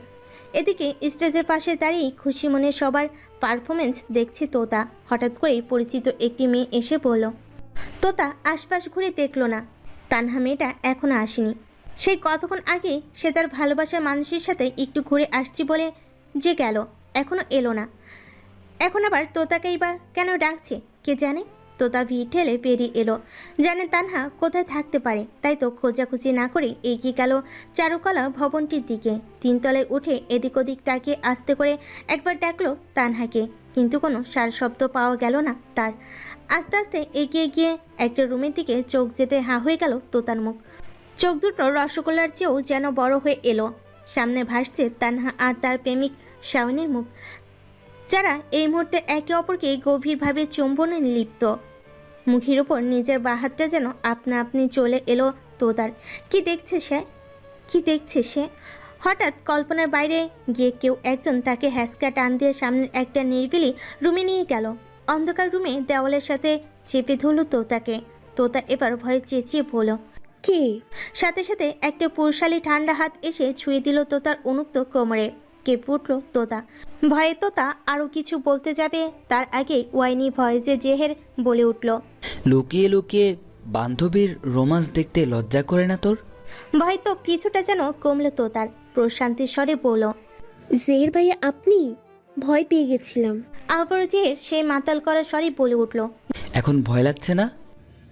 এদিকে স্টেজের পাশে দাঁড়িয়ে খুশি মনে সবার পারফরমেন্স দেখছে তোতা। হঠাৎ করেই পরিচিত একটি মেয়ে এসে বলল। তোতা আশপাশ ঘুরে দেখল না তানহা মেয়েটা এখনো আসেনি। সেই কতক্ষণ আগে সে তার ভালোবাসার মানুষের সাথে একটু ঘুরে আসছি বলে যে গেল, এখনো এলো না। এখন আবার তোতাকেই বা কেন ডাকছে কে জানে। তোতা ভিড় ঠেলে বেরিয়ে এলো। জানে তানহা কোথায় থাকতে পারে, তাই তো খোঁজাখুঁজি না করে এগিয়ে গেল চারুকলা ভবনটির দিকে। তিনতলায় উঠে এদিক ওদিক তাকিয়ে আস্তে করে একবার ডাকলো তানহাকে, কিন্তু কোনো সার শব্দ পাওয়া গেল না তার। আস্তে আস্তে এগিয়ে গিয়ে একটা রুমের দিকে চোখ যেতে হা হয়ে গেল তোতার মুখ। চোখ দুটো রসগোল্লার চেয়েও যেন বড় হয়ে এলো। সামনে ভাসছে তানহা আর তার প্রেমিক শাওনের মুখ, যারা এই মুহূর্তে একে অপরকে গভীরভাবে চুম্বনে লিপ্ত। মুখের উপর নিজের বাহাতটা যেন আপনা আপনি চলে এলো তোতার। কি দেখছে সে? হঠাৎ কল্পনার বাইরে গিয়ে কেউ একজন তাকে হ্যাসকা টান দিয়ে সামনের একটা নিরিবিলি রুমে নিয়ে গেল। অন্ধকার রুমে দেওয়ালের সাথে চেপে ধরল তোতাকে। তোতা এবার ভয়ে চেঁচিয়ে বলল, কে? সাথে সাথে একটা পুরুষালী ঠান্ডা হাত এসে ছুঁয়ে দিল তোতার উন্মুক্ত কোমরে। কেঁপে উঠল তোতা। ভয়ে তোতা আরও কিছু বলতে যাবে তার আগে ওয়াইনি ভয়েসে জেহের বলে উঠল, লুকিয়ে লুকিয়ে বান্ধবীর রোমান্স দেখতে লজ্জা করে না তোর? ভয় তো কিছুটা যেন কমল তোতার। প্রশান্তির স্বরে বলল, জেহের ভাইয়া আপনি? ভয় পেয়ে গেছিলাম। আবার জেহের সেই মাতাল করা স্বরে বলে উঠল, এখন ভয় লাগছে না?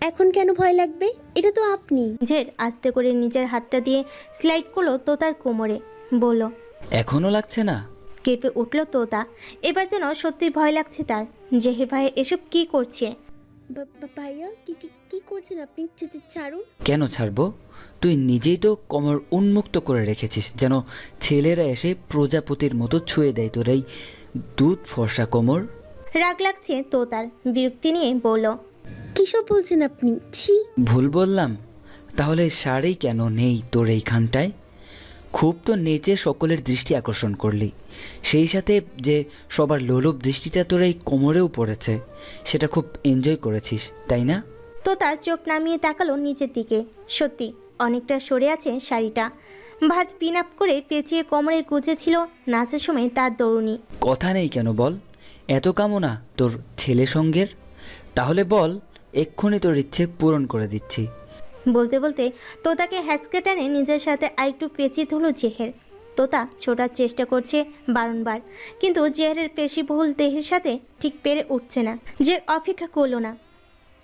এখন কেন ভয় লাগবে? এটা তো আপনি। জেহের আস্তে করে নিজের হাতটা দিয়ে স্লাইড করলো তোতার কোমরে, বলল, এখনো লাগছে না? কেঁপে উঠল তোতা। এবার যেন সত্যি ভয় লাগছে তার। জেহের ভাই এসব কি করছে? ভাইয়া কি করছেন আপনি? ছাড়ুন। কেন ছাড়বো? তুই নিজেই তো কোমর উন্মুক্ত করে রেখেছিস, যেন ছেলেরা এসে প্রজাপতির মতো ছুঁয়ে দেয় তোর এই দুধ ফর্সা কোমর। রাগ লাগছে তোতার, বিরক্তি নিয়ে বলল, কিসব বলছেন আপনি? ছি। ভুল বললাম? তাহলে শাড়ি কেন নেই তোর এইখানটায়? খুব তো নেচে সকলের দৃষ্টি আকর্ষণ করলি, সেই সাথে যে সবার লোলুপ দৃষ্টিটা তোর এই কোমরেও পড়েছে, সেটা খুব এনজয় করেছিস তাই না? তোতা চোখ নামিয়ে তাকালো নিচের দিকে। সত্যি অনেকটা সরে আছে শাড়িটা। ভাঁজ পিন আপ করে পেঁচিয়ে কোমরে গুজেছিল নাচের সময় তার দৌড়ুনি। কথা নেই কেন বল? এত কামনা তোর ছেলে সঙ্গের? তাহলে বল, এক্ষুনি তোর ইচ্ছে পূরণ করে দিচ্ছি। বলতে বলতে তোতাকে হ্যাঁচকে টানে নিজের সাথে আরেকটু পেঁচিয়ে ধরল জেহের। তোতা ছোটার চেষ্টা করছে বারংবার, কিন্তু জেহেরের পেশিবহুল দেহের সাথে ঠিক পেরে উঠছে না। জের অপেক্ষা করলো না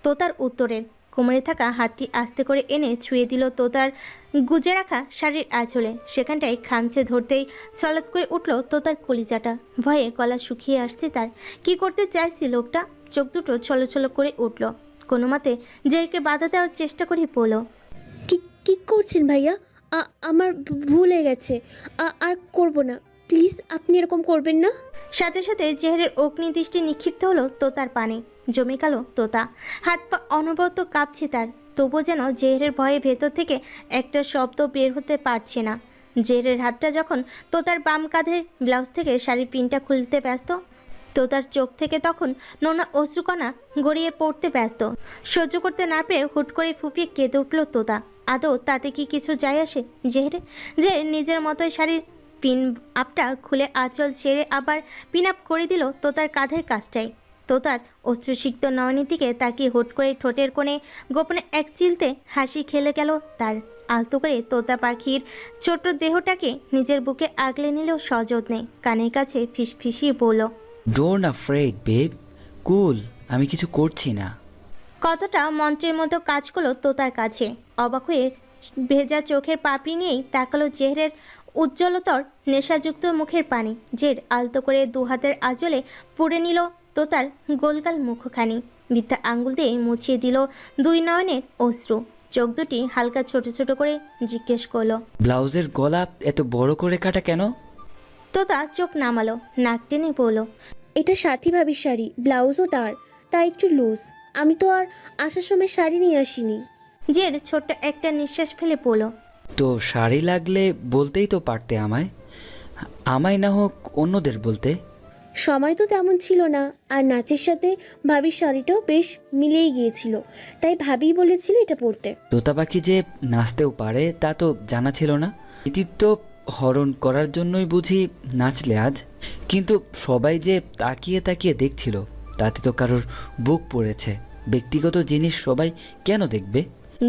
তোতার উত্তরের। কোমরে থাকা হাতটি আস্তে করে এনে ছুঁয়ে দিল তোতার গুজে রাখা শাড়ির আঁচলে। সেখানটায় খামচে ধরতেই ছলাৎ করে উঠল তোতার কলিজাটা। ভয়ে গলা শুকিয়ে আসছে তার। কি করতে চাইছে লোকটা? চোখ দুটো ছলছল করে উঠল। কোনো মতে জেরকে বাধা দেওয়ার চেষ্টা করে বলল, কি করছেন ভাইয়া? আমার ভুল হয়ে গেছে। আর করব না, প্লিজ আপনি এরকম করবেন না। সাথে সাথে জেহেরের অগ্নিদৃষ্টি নিক্ষিপ্ত হলো তোতার পানে। জমে গেল তোতা। হাত পা অনবরত কাঁপছে তার। তবুও যেন জেহেরের ভয়ে ভেতর থেকে একটা শব্দ বের হতে পারছে না। জেহেরের হাতটা যখন তোতার বাম কাঁধের ব্লাউজ থেকে শাড়ির পিনটা খুলতে ব্যস্ত, তোতার চোখ থেকে তখন নোনা অশ্রুকণা গড়িয়ে পড়তে ব্যস্ত। সহ্য করতে না পেরে হুট করে ফুপিয়ে কেঁদে উঠল তোতা। আদৌ তাতে কি কিছু যায় আসে জেহের? যে নিজের মতোই শাড়ির পিন আপটা খুলে আঁচল ছেড়ে আবার পিন আপ করে দিল তোতার কাঁধের কাছটায়। তোতার অশ্রুসিক্ত নয়নের দিকে তাকিয়ে হুট করে ঠোঁটের কোণে গোপনে এক চিলতে হাসি খেলে গেল তার। আলতো করে তোতা পাখির ছোট্ট দেহটাকে নিজের বুকে আগলে নিল সযত্নে, কানের কাছে ফিসফিসিয়ে বলল, ডোন্ট আফ্রেড বেব, কুল, আমি কিছু করছি না। কথাটা মন্ত্রের মতো কাজ করলো তোতার কাছে। অবাক হয়ে ভেজা চোখের পাপড়ি নিয়েই তাকালো জেহরের উজ্জ্বলতর নেশাযুক্ত মুখের পানি। জের আলতো করে দুহাতের আঁচলে পুড়ে নিল তোতার গোলগাল মুখখানি, বৃদ্ধা আঙ্গুল দিয়ে মুছিয়ে দিল দুই নয়নের অশ্রু। চোখ দুটি হালকা ছোট ছোট করে জিজ্ঞেস করলো, ব্লাউজের গলা এত বড় করে কাটা কেন? তোতা চোখ নামালো, নাক টেনে বলল, এটা সাথী ভাবির শাড়ি, ব্লাউজও তাই একটু লুজ। আমি তো আর আসার সময় শাড়ি নিয়ে আসিনি। জের ছোট্ট একটা নিঃশ্বাস ফেলে পড়ল, তো শাড়ি লাগলে বলতেই তো পারতে আমায় না হোক অন্যদের বলতে। সময় তো তেমন ছিল না, আর নাচের সাথে ভাবির শাড়িটাও বেশ মিলেই গিয়েছিল, তাই ভাবি বলেছিল এটা পরতে। তোতা পাখি যে নাচতেও পারে তা তো জানা ছিল না। কৃতিত্ব হরণ করার জন্যই বুঝি নাচলে আজ। কিন্তু সবাই যে তাকিয়ে তাকিয়ে দেখছিল, তাতে তো কারোর বুক পড়েছে। ব্যক্তিগত জিনিস সবাই কেন দেখবে?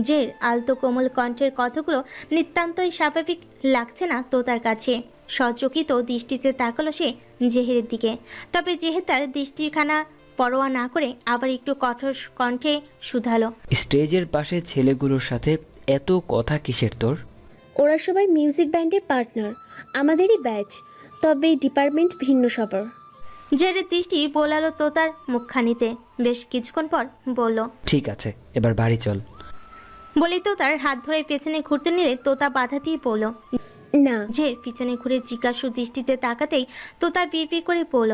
জের আলতো কোমল কণ্ঠের কথাগুলো নিতান্তই স্বাভাবিক লাগছে না তোতার কাছে। সচকিত দৃষ্টিতে তাকালো সে জেহেরের দিকে, তবে জেহের তার দৃষ্টিখানা পরোয়া না করে আবার একটু কঠোর কণ্ঠে শুধালো, স্টেজের পাশে ছেলেগুলোর সাথে এত কথা কিসের তোর? ওরা সবাই মিউজিক ব্যান্ডের পার্টনার, আমাদেরই ব্যাচ, তবে ডিপার্টমেন্ট ভিন্ন সবার। জেহেরের দৃষ্টি বোলালো তোতার মুখখানিতে। বেশ কিছুক্ষণ পর বলল, ঠিক আছে, এবার বাড়ি চল। বলেই তোতার হাত ধরে পেছনে ঘুরতে নিলে তোতা বাধা দিয়ে বলল, না, জের পিছনে ঘুরে জিজ্ঞাসু দৃষ্টিতে তাকাতেই তোতা বিড়বিড় করে বলল,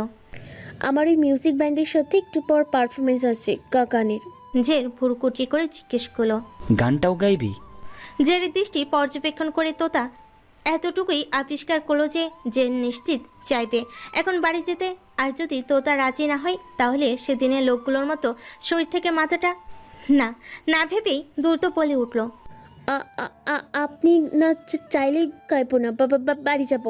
আমার ওই মিউজিক ব্যান্ডের সাথে একটু পর পারফরমেন্স আছে গানের। জের ভুরুকুটি করে জিজ্ঞেস করলো, গানটাও গাইবি? জেরের দৃষ্টি পর্যবেক্ষণ করে তোতা এতটুকুই আবিষ্কার করলো যে জের নিশ্চিত চাইবে এখন বাড়ি যেতে। আর যদি তোতা রাজি না হয় তাহলে সেদিনের লোকগুলোর মতো শরীর থেকে মাথাটা না ভেবেই দ্রুত বলে উঠল, আপনি না চাইলেই গাইবো না, বাড়ি যাব।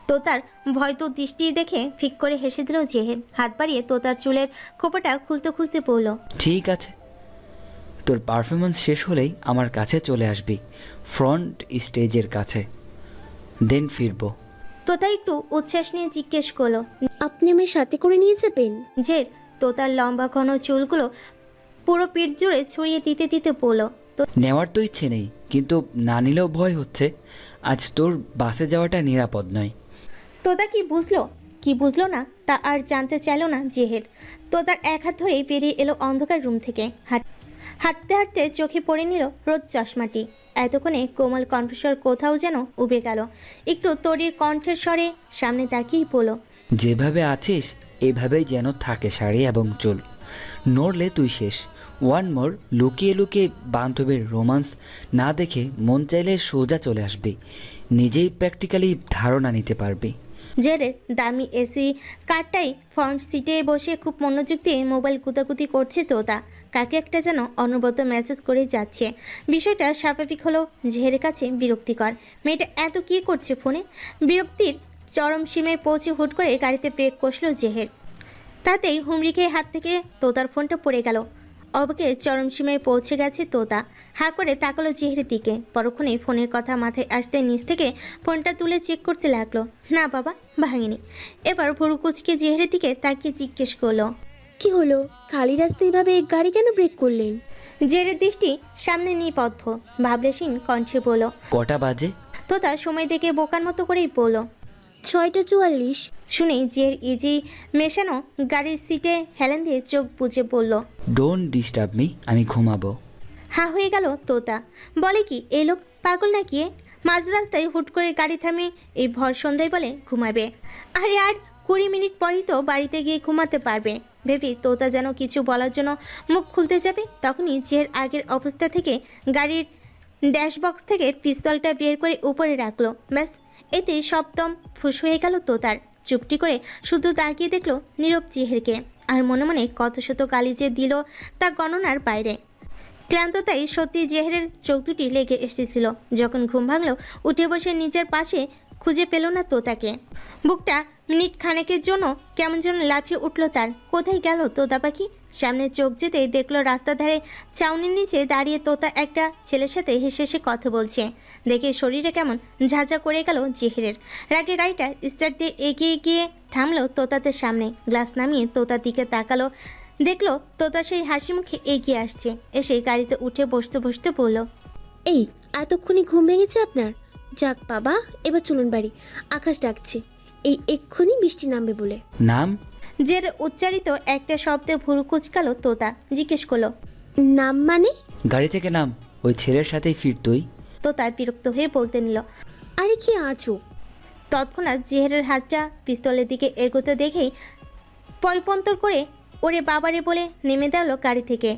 তোতার ভয়তো দৃষ্টি দেখে ফিক করে হেসে দিল জেহের। হাত বাড়িয়ে তোতার চুলের খোপাটা খুলতে খুলতে বলল, ঠিক আছে, তোর পারফরমেন্স শেষ হলেই আমার কাছে চলে আসবি, ফ্রন্ট স্টেজের কাছে, দেন ফিরবো। তোতা একটু উচ্ছ্বাস নিয়ে জিজ্ঞেস করলো, আপনি আমার সাথে করে নিয়ে যাবেন? জের তোতার লম্বা ঘন চুলগুলো পুরো পিঠ জুড়ে ছড়িয়ে দিতে দিতে বলল, নেওয়ার তো ইচ্ছে নেই, কিন্তু না নিলেও ভয় হচ্ছে। আজ তোর বাসে যাওয়াটা নিরাপদ নয়। তোতা কি বুঝলো না তা আর জানতে চাইল না জেহের। তোতার এক হাত ধরেই বেরিয়ে এলো অন্ধকার রুম থেকে। হাঁটতে হাঁটতে চোখে পড়ে নিল রোদ চশমাটি। এতক্ষণে কোমল কণ্ঠস্বর কোথাও যেন উবে গেল। একটু তরির কণ্ঠের স্বরে সামনে তাকিয়ে বলল, যেভাবে আছিস এভাবেই যেন থাকে শাড়ি এবং চুল, নড়লে তুই শেষ। ওয়ান মোর, লুকিয়ে লুকিয়ে বান্ধবীর রোমান্স না দেখে মন চাইলে সোজা চলে আসবি, নিজেই প্র্যাকটিক্যালি ধারণা নিতে পারবি। জেরের দামি এসি কারটাই ফ্রন্ট সিটে বসে খুব মনোযোগ দিয়ে মোবাইল কুতাকুতি করছে তোতা। কাকে একটা যেন অনবরত মেসেজ করে যাচ্ছে। বিষয়টা স্বাভাবিক হলেও জেহেরের কাছে বিরক্তিকর। মেয়েটা এত কী করছে ফোনে? বিরক্তির চরম সীমায় পৌঁছে হুট করে গাড়িতে ব্রেক কষল জেহের। তাতেই হুমড়ি খেয়ে হাত থেকে তোতার ফোনটা পড়ে গেল। অবাকে চরম সীমায় পৌঁছে গেছে তোতা। হাঁ করে তাকালো জেহেরের দিকে। পরক্ষণে ফোনের কথা মাথায় আসতে নিচ থেকে ফোনটা তুলে চেক করতে লাগলো। না বাবা, ভাঙেনি। এবার ভুরু কুচকে জেহেরের দিকে তাকিয়ে জিজ্ঞেস করলো, কি হলো? খালি রাস্তায় এভাবে গাড়ি কেন ব্রেক করলেন? জেহেরের দৃষ্টি সামনে নিবদ্ধ, ভাবলেশীন কণ্ঠে বলল, কটা বাজে? তোতা সময় দেখে বোকার মতো করেই বলল, 6:44। শুনেই জের ইজি মেশানো গাড়ির সিটে হেলান দিয়ে চোখ বুজে বলল, ডোন্ট ডিস্টার্ব মি, আমি ঘুমাবো। হা হয়ে গেল তোতা। বলে কি এই লোক পাগল নাকি? মাঝ রাস্তায় হুট করে গাড়ি থামিয়ে এই ভর সন্ধ্যায় বলে ঘুমাবে। আরে আর 20 মিনিট পরই তো বাড়িতে গিয়ে ঘুমাতে পারবে। ভেবে তোতা যেন কিছু বলার জন্য মুখ খুলতে যাবে, তখনই জের আগের অবস্থা থেকে গাড়ির ড্যাশবক্স থেকে পিস্তলটা বের করে উপরে রাখলো। ব্যাস, এতে সপ্তম ফুস হয়ে গেল তোতার। চুপটি করে শুধু তাকিয়ে দেখলো নীরব জেহেরকে। আর মনে মনে কত শত গালি যে দিল তা গণনার বাইরে। ক্লান্ততাই সত্যি জেহেরের চোখ দুটি লেগে এসেছিল। যখন ঘুম ভাঙলো উঠে বসে নিজের পাশে খুঁজে পেল না তোতাকে। বুকটা মিনিট খানেকের জন্য কেমন যেন লাফিয়ে উঠল তার। কোথায় গেল তোতা পাখি? সামনে চোখ যেতেই দেখলো রাস্তার ধারে ছাউনির নিচে দাঁড়িয়ে তোতা একটা ছেলের সাথে হেসে হেসে কথা বলছে। দেখে শরীরে কেমন ঝাঁঝা করে গেল জেহেরের। রাগে গাড়িটা স্টার্ট দিয়ে এগিয়ে গিয়ে থামলো তোতাদের সামনে। গ্লাস নামিয়ে তোতার দিকে তাকালো, দেখলো তোতা সেই হাসি মুখে এগিয়ে আসছে। এসে গাড়িতে উঠে বসতে বসতে বলল, এই এতক্ষণে ঘুম ভেঙেছে আপনার? যাক বাবা, এবার চলুন বাড়ি, আকাশ ডাকছে, এই এক্ষুনি বৃষ্টি নামবে বলে। নাম? জের উচ্চারিত একটা শব্দে ভুরু কুচকালো তোতা। জিজ্ঞেস করলো, নাম মানে? গাড়ি থেকে নাম, ওই ছেলের সাথেই ফির তুই। তোতা বিরক্ত হয়ে বলতে নিল। আরে কি আছো? তৎক্ষণাৎ জেহেরের হাতটা পিস্তলের দিকে এগোতে দেখেই পয়পন্তর করে ওরে বাবারে বলে নেমে দাঁড়ালো গাড়ি থেকে।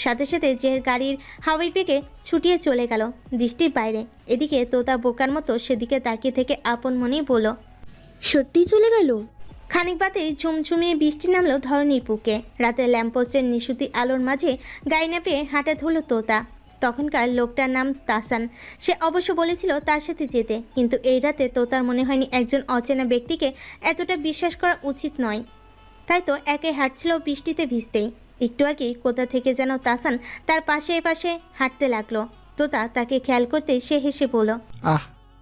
সাথে সাথে জেহের গাড়ির হাওয়াই বেগে ছুটিয়ে চলে গেল দৃষ্টির বাইরে। এদিকে তোতা বোকার মতো সেদিকে তাকিয়ে থেকে আপন মনেই বলল, সত্যিই চলে গেল? খানিক বাদেই ঝুমঝুমিয়ে বৃষ্টি নামলো ধরণীর বুকে। রাতে ল্যাম্পপোস্টের নিশুতি আলোর মাঝে গায়ে না পেয়ে হাঁটা ধরল তোতা। তখনকার লোকটার নাম তাসান। সে অবশ্য বলেছিল তার সাথে যেতে, কিন্তু এই রাতে তোতার মনে হয়নি একজন অচেনা ব্যক্তিকে এতটা বিশ্বাস করা উচিত নয়। তাই তো একে হাঁটছিল বৃষ্টিতে ভিজতেই। একটু আগেই কোথা থেকে যেন তাসান তার পাশে পাশে হাঁটতে লাগলো। তোতা তাকে খেয়াল করতে সে হেসে বলল,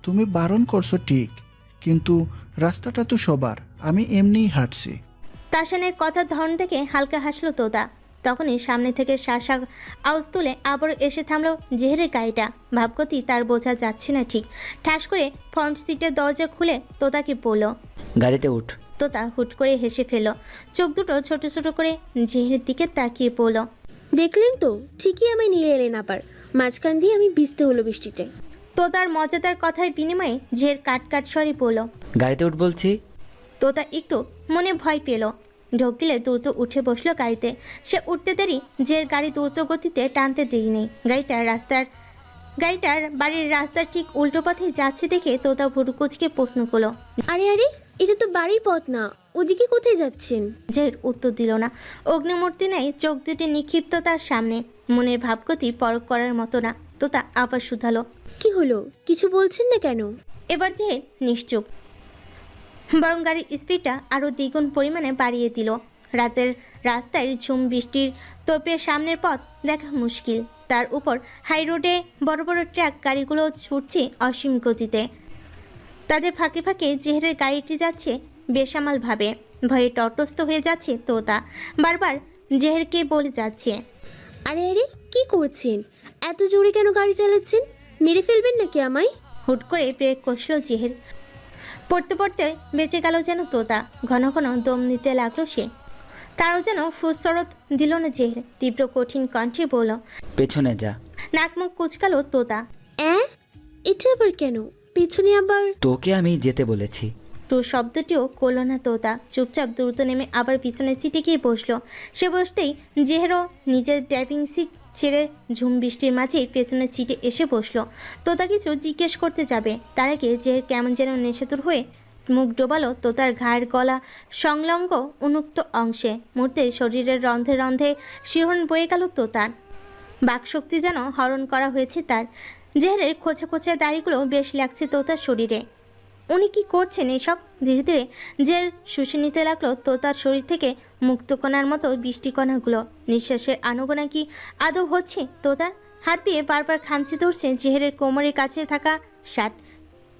তুমি বারণ করছো ঠিক, কিন্তু রাস্তাটা তো সবার, আমি এমনিই হাঁটছি। তাসানের কথার ধরন থেকে হালকা হাসলো তোতা। তখনই সামনে থেকে শাসা আওয়াজ তুলে আবারও এসে থামলো জেহেরের গাড়িটা। ভাবগতি তার বোঝা যাচ্ছে না ঠিক। ঠাস করে ফ্রন্ট সিটের দরজা খুলে তোতাকে বলল, গাড়িতে উঠ। তোতা হুট করে হেসে ফেল। চোখ দুটো ছোট ছোট করে জেহেরের দিকে তাকিয়ে পড়ল। দেখলেন তো, ঠিকই আমায় নিয়ে এলেন আবার, মাঝখান দিয়ে আমি ভিজতে হলো বৃষ্টিতে। তোতার মজাদার কথার বিনিময়ে জেহের কাট কাট স্বরে বলল, গাড়িতে উঠ বলছি। তোতা একটু মনে ভয় পেল। ঢোক গিলে দ্রুত উঠে বসলো গাড়িতে। সে উঠতে দেরি জের গাড়ি দ্রুত গতিতে টানতে দেরি নেই। গাড়িটার বাড়ির রাস্তার ঠিক উল্টো পথে যাচ্ছে দেখে তোতা ভুরু কুচকে প্রশ্ন করলো, আরে আরে, এটা তো বাড়ির পথ না, ওদিকে কোথায় যাচ্ছেন? জের উত্তর দিল না। অগ্নিমূর্তি নাই চোখ দুটি নিক্ষিপ্ত তার সামনে। মনের ভাবগতি পরখ করার মতো না। তোতা আবার শুধালো, কি হলো, কিছু বলছেন না কেন? এবার জের নিশ্চুপ, বরং গাড়ির স্পিডটা আরও দ্বিগুণ পরিমাণে বাড়িয়ে দিল। রাতের রাস্তায় ঝুম বৃষ্টির তোপে সামনের পথ দেখা মুশকিল। তার উপর হাই রোডে বড় বড় ট্রাক গাড়িগুলো ছুটছে অসীম গতিতে। তাদের ফাঁকে ফাঁকে জেহেরের গাড়িটি যাচ্ছে বেসামালভাবে। ভয়ে তটস্থ হয়ে যাচ্ছে তোতা। বারবার জেহেরকে বলে যাচ্ছে, আরে আরে, কি করছেন? এত জোরে কেন গাড়ি চালাচ্ছেন? মেরে ফেলবেন নাকি আমায়? হুট করে ব্রেক কষল জেহের। পড়তে পড়তে বেঁচে গেল যেন তোতা। ঘন ঘন দম নিতে লাগলো সে। তারও যেন ফুসরত দিল না জেহের। তীব্র কঠিন কণ্ঠে বলল, পেছনে যা। নাক মুখ কুচকালো তোতা। এটা আবার কেন? পেছনে আবার? তোকে আমি যেতে বলেছি। টু শব্দটিও করল না তোতা। চুপচাপ দ্রুত নেমে আবার পিছনের সিটে গিয়ে বসলো। সে বসতেই জেহেরও নিজের ড্রাইভিং সিট ছেড়ে ঝুম বৃষ্টির মাঝেই পেছনের সিটে এসে বসলো। তোতা কিছু জিজ্ঞেস করতে যাবে, তার আগে জেহের কেমন যেন নেশাতুর হয়ে মুখ ডোবালো তোতার ঘাড় গলা সংলগ্ন উন্মুক্ত অংশে। মুহূর্তে শরীরের রন্ধে রন্ধে শিহরণ বয়ে গেল তোতার। বাকশক্তি যেন হরণ করা হয়েছে তার। জেহেরের খোঁচা খোঁচা দাড়িগুলো বেশ লাগছে তোতার শরীরে। উনি কি করছেন এসব? ধীরে ধীরে জেল শুষে নিতে লাগলো তোতার শরীর থেকে মুক্তকণার মতো বৃষ্টিকণাগুলো। নিঃশ্বাসের আনাগোনা কি আদৌ হচ্ছে তোতার? হাত দিয়ে বারবার খামচি ধরছে জেহেরের কোমরের কাছে থাকা শার্ট।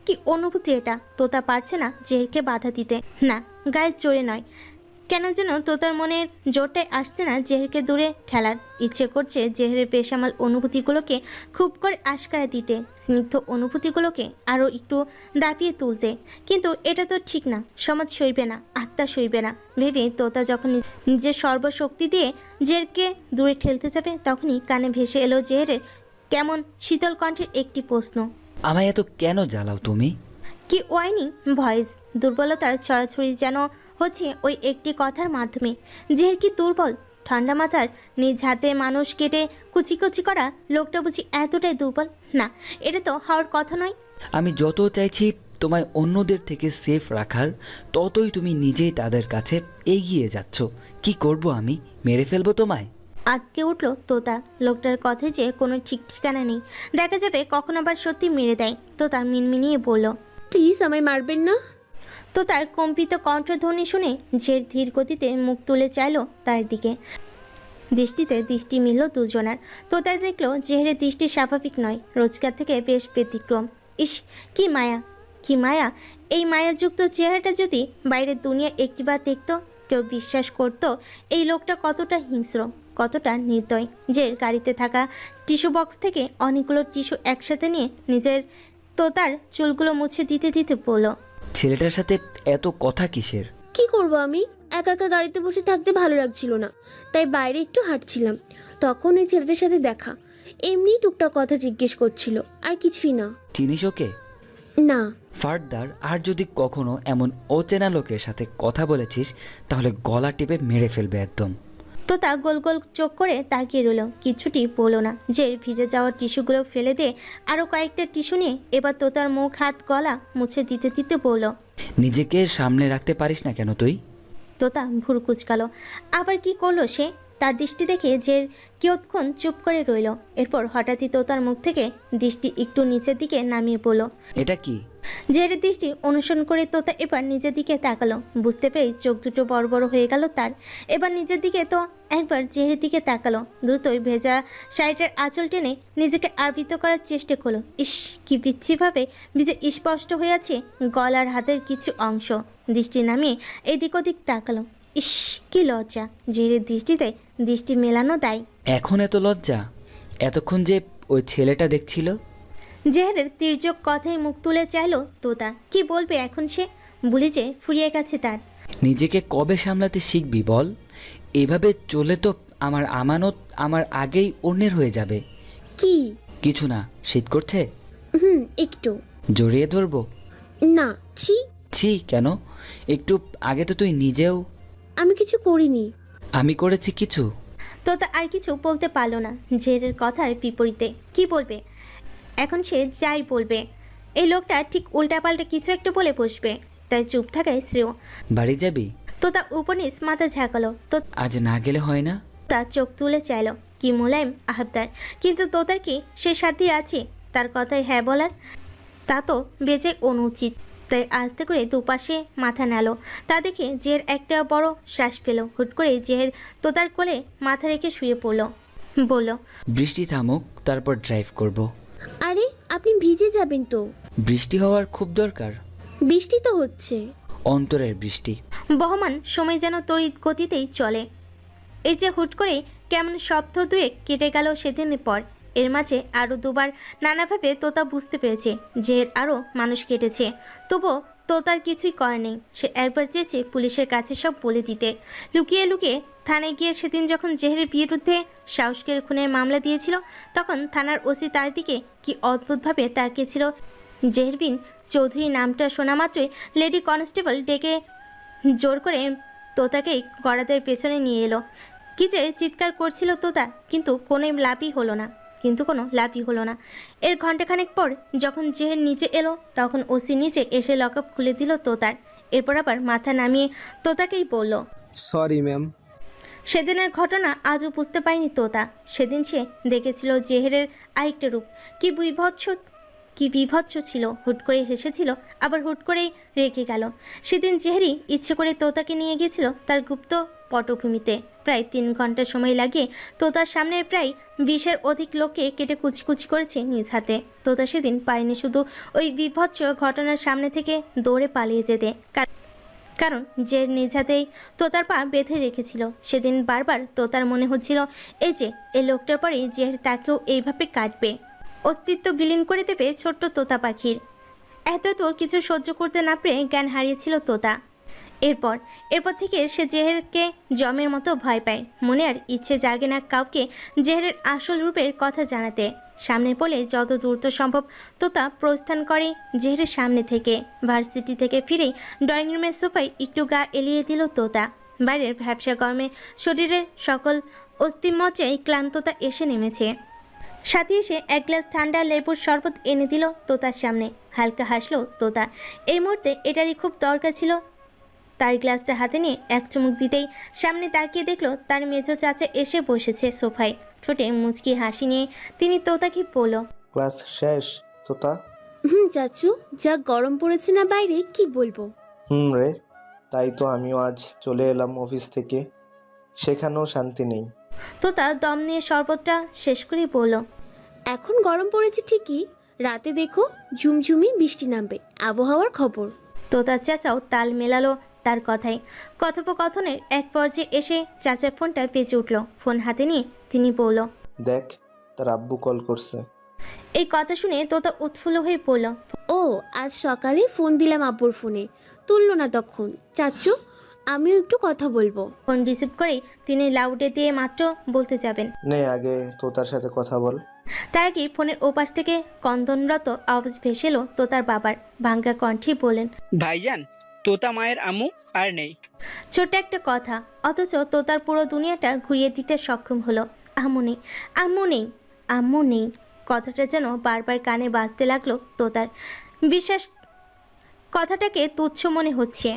কি অনুভূতি এটা! তোতা পারছে না জেহেরকে বাধা দিতে। না, গায়ের জোরে নয়, কেন যেন তোতার মনের জোরটাই আসছে না জেহেরকে দূরে ঠেলার। ইচ্ছে করছে জেহেরের বেসামাল অনুভূতিগুলোকে খুব করে আশকারা দিতে, স্নিগ্ধ অনুভূতিগুলোকে আরও একটু দাপিয়ে তুলতে। কিন্তু এটা তো ঠিক না, সমাজ সইবে না, আত্মা সইবে না ভেবে তোতা যখন নিজের সর্বশক্তি দিয়ে জেহেরকে দূরে ঠেলতে যাবে, তখনই কানে ভেসে এলো জেহেরের কেমন শীতল কণ্ঠের একটি প্রশ্ন, আমায় এত কেন জ্বালাও তুমি? কি ওয়াইনি ভয়েস। দুর্বলতার ছড়াছড়ি যেন হচ্ছে ওই একটি কথার মাধ্যমে। জেহের কি দুর্বল? ঠান্ডা মাথার নিজ হাতে মানুষ কেটে কুচি কুচি করা লোকটা বুঝি এতটাই দুর্বল? না, এটা তো হওয়ার কথা নয়। আমি যত চাইছি তোমায় অন্যদের থেকে সেফ রাখার, ততই তুমি নিজেই তাদের কাছে এগিয়ে যাচ্ছ। কি করব আমি? মেরে ফেলবো তোমায়? আটকে উঠল তোতা। লোকটার কথায় যে কোনো ঠিক ঠিকানা নেই, দেখা যাবে কখন আবার সত্যি মেরে দেয়। তোতা মিনমিনিয়ে বলল, প্লিজ আমায় মারবেন না। তোতার কম্পিত কণ্ঠধ্বনি শুনে ঝেড় ধীর গতিতে মুখ তুলে চাইল তার দিকে। দৃষ্টিতে দৃষ্টি মিলল দুজনার। তোতা দেখলো জেহেরের দৃষ্টি স্বাভাবিক নয়, রোজগার থেকে বেশ ব্যতিক্রম। ইস, কি মায়া, কি মায়া! এই মায়াযুক্ত চেহারাটা যদি বাইরের দুনিয়া একটিবার দেখত, কেউ বিশ্বাস করত এই লোকটা কতটা হিংস্র, কতটা নির্দয়। যে গাড়িতে থাকা টিস্যু বক্স থেকে অনেকগুলো টিস্যু একসাথে নিয়ে নিজের তোতার চুলগুলো মুছে দিতে দিতে বলল, ছেলেটার সাথে এত কথা কিসের? কি করব আমি? একা একা গাড়িতে বসে থাকতে ভালো লাগছিল না, তাই বাইরে একটু হাঁটছিলাম। তখন এই ছেলেটার সাথে দেখা। এমনি টুকটাক কথা জিজ্ঞেস করছিল, আর কিছুই না। চিনিস ওকে? না। ফার্দার আর যদি কখনো এমন অচেনা লোকের সাথে কথা বলেছিস তাহলে গলা টিপে মেরে ফেলবে একদম। তোতা গোল গোল চোখ করে তাকিয়ে রইল, কিছুটি বলল না। যে ভিজে যাওয়া টিস্যুগুলো ফেলে দিয়ে আরও কয়েকটা টিস্যু নিয়ে এবার তোতার মুখ হাত গলা মুছে দিতে দিতে বলল, নিজেকে সামনে রাখতে পারিস না কেন তুই? তোতা ভুরু কুচকালো। আবার কি করলো সে? তার দৃষ্টি দেখে যে কিয়ৎক্ষণ চুপ করে রইল। এরপর হঠাৎই তোতার মুখ থেকে দৃষ্টি একটু নিচের দিকে নামিয়ে পড়ল। এটা কি? জেহেরের দৃষ্টি অনুসরণ করে তোতা এবার নিজের দিকে তাকালো। বুঝতে পেরে চোখ দুটো বড় বড় হয়ে গেল তার। এবার নিজের দিকে তো একবার জেহেরের দিকে তাকালো। দ্রুতই ভেজা শাড়িটার আঁচল টেনে নিজেকে আবৃত করার চেষ্টা করলো। ইস, কি বিচ্ছিভাবে ভিজে স্পষ্ট হয়ে আছে গলার হাতের কিছু অংশ। দৃষ্টি নামিয়ে এদিক ওদিক তাকালো। ইস, কি লজ্জা! জেহেরের দৃষ্টিতে দৃষ্টি মেলানো দায়। এখন এত লজ্জা? এতক্ষণ যে ওই ছেলেটা দেখছিল। জেহেরের তির্যক কথায় মুখ তুলে চাইল তোতা। কি বলবে এখন সে? বুলি যে ফুরিয়ে গেছে তার। নিজেকে কবে সামলাতে শিখবি বল? এভাবে চলে তো আমার আমানত আমার আগেই অন্যের হয়ে যাবে। কি? কিছু না। শীত করছে? একটু। জড়িয়ে ধরবো? না। ছি। ছি কেন? একটু আগে তো তুই নিজেও। আমি কিছু করিনি। আমি করেছি কিছু? তোতা আর কিছু বলতে পারল না জেহেরের কথার বিপরীতে। কি বলবে এখন সে? যাই বলবে এই লোকটা ঠিক উল্টাপাল্টা কিছু একটা বলে বসবে, তাই চুপ থাকায় শ্রেয়। বাড়ি যাবি? তোতা উপনিস মাথা ঝাঁকালো। আজ না গেলে হয় না? তার চোখ তুলে চাইল। কি মোলায়েম আহ্বদার! কিন্তু তোতার কি সে সাথে আছে তার কথায় হ্যাঁ বলার? তা তো বেজে অনুচিত। তাই আস্তে করে দুপাশে মাথা নাড়ল। তা দেখে জেহের একটা বড় শ্বাস পেল। হুট করে জেহের তোতার কোলে মাথা রেখে শুয়ে পড়ল। বলল, বৃষ্টি থামুক তারপর ড্রাইভ করব। আরে আপনি ভিজে যাবেন তো। বৃষ্টি হওয়ার খুব দরকার। বৃষ্টি তো হচ্ছে। অন্তরের বৃষ্টি। বহমান সময় যেন তড়িৎ গতিতেই চলে। এই যে হুট করে কেমন শব্দ দুয়েক কেটে গেল সেদিনের পর। এর মাঝে আরও দুবার নানাভাবে তোতা বুঝতে পেরেছে জেহের আরও মানুষ কেটেছে। তবুও তোতার কিছুই করার নেই। সে একবার চেয়েছে পুলিশের কাছে সব বলে দিতে। লুকিয়ে লুকিয়ে থানায় গিয়ে সেদিন যখন জেহেরের বিরুদ্ধে সাহসকের খুনের মামলা দিয়েছিল, তখন থানার ওসি তার দিকে কি অদ্ভুতভাবে তাকিয়েছিল। জেহের বিন চৌধুরী নামটা শোনা মাত্রই লেডি কনস্টেবল ডেকে জোর করে তোতাকেই গড়াদের পেছনে নিয়ে এলো। কি যে চিৎকার করছিল তোতা, কিন্তু কোনো লাভই হলো না। এর ঘণ্টাখানেক পর যখন জেহের নিচে এলো, তখন ওসি নিচে এসে লকআপ খুলে দিল তোতার। এরপর আবার মাথা নামিয়ে তোতাকেই বলল, সরি ম্যাম। সেদিনের ঘটনা আজও বুঝতে পারেনি তোতা। সেদিন সে দেখেছিল জেহেরের আরেকটা রূপ। কি বিভৎস ছিল। হুট করে হেসেছিল, আবার হুট করেই রেগে গেল। সেদিন জেহেরি ইচ্ছে করে তোতাকে নিয়ে গিয়েছিল তার গুপ্ত পটভূমিতে। প্রায় 3 ঘন্টা সময় লাগিয়ে তোতার সামনে প্রায় 20-এর অধিক লোককে কেটে কুচি করেছে নিজ হাতে। তোতা সেদিন পায়নি শুধু ওই বিভৎস ঘটনার সামনে থেকে দৌড়ে পালিয়ে যেতে, কারণ যে নিজ হাতেই তোতার পা বেঁধে রেখেছিল। সেদিন বারবার তোতার মনে হচ্ছিল এই যে এই লোকটার পরে যে তাকেও এইভাবে কাটবে, অস্তিত্ব বিলীন করে দেবে ছোট্ট তোতা পাখির। এত কিছু সহ্য করতে না পেরে জ্ঞান হারিয়েছিল তোতা। এরপর থেকে সে জেহেরকে জমের মতো ভয় পায়। মনে আর ইচ্ছে জাগে না কাউকে জেহেরের আসল রূপের কথা জানাতে। সামনে পড়লে যত দ্রুত সম্ভব তোতা প্রস্থান করে জেহেরের সামনে থেকে। ভার্সিটি থেকে ফিরেই ড্রয়িং রুমের সোফায় একটু গা এলিয়ে দিল তোতা। বাইরের ভ্যাবসা গরমে শরীরের সকল অস্থিমজ্জায় ক্লান্ততা এসে নেমেছে। সাথে এসে এক গ্লাস ঠান্ডা লেবুর শরবত এনে দিল তোতার সামনে। হালকা হাসলো তোতা। এই মুহূর্তে এটারই খুব দরকার ছিল। তার গ্লাসটা হাতে নিয়ে এক চুমুক দিতেই সামনে তাকিয়ে দেখলো তার মেজো চাচা এসে বসেছে সোফায়। ঠোঁটে মুচকি হাসি নিয়ে তিনি তোতাকে বলল, ক্লাস শেষ তোতা? চাচু, যা গরম পড়েছে না বাইরে, কি বলবো। রে, তাই তো আমিও আজ চলে এলাম অফিস থেকে, সেখানেও শান্তি নেই। তোতা দম নিয়ে শরবতটা শেষ করে বলল, এখন গরম পড়েছে ঠিকই, রাতে দেখো ঝুমঝুমি বৃষ্টি নামবে, আবহাওয়ার খবর। তোতার চাচাও তাল মেলালো তার কথায়। কথোপকথনের এক পর্যায়ে এসে চাচার ফোনটা বেজে উঠল। ফোন হাতে নিয়ে তিনি বলল, দেখ, তার আব্বু কল করছে। এই কথা শুনে তোতা উৎফুল্ল হয়ে পড়ল। ও, আজ সকালে ফোন দিলাম আব্বুর ফোনে, তুললো না তখন। চাচু, আমিও একটু কথা বলবো। ফোন রিসিভ করে তিনি লাউডে দিয়ে মাত্র বলতে যাবেন, নে আগে তোতার সাথে কথা বল। তার আগে ফোনের ওপাশ থেকে কন্দনরত আওয়াজ ভেসে এলো তোতার বাবার। ভাঙ্গা কণ্ঠে বলেন, ভাইজান, তোতা মায়ের আম্মু আর নেই। ছোট্ট একটা কথা, অথচ তোতার পুরো দুনিয়াটা ঘুরিয়ে দিতে সক্ষম হলো। আম্মু নেই, আম্মু নেই, আম্মু নেই। কথাটা যেন বারবার কানে বাজতে লাগলো তোতার। বিশ্বাস কথাটাকে তুচ্ছ মনে হচ্ছে।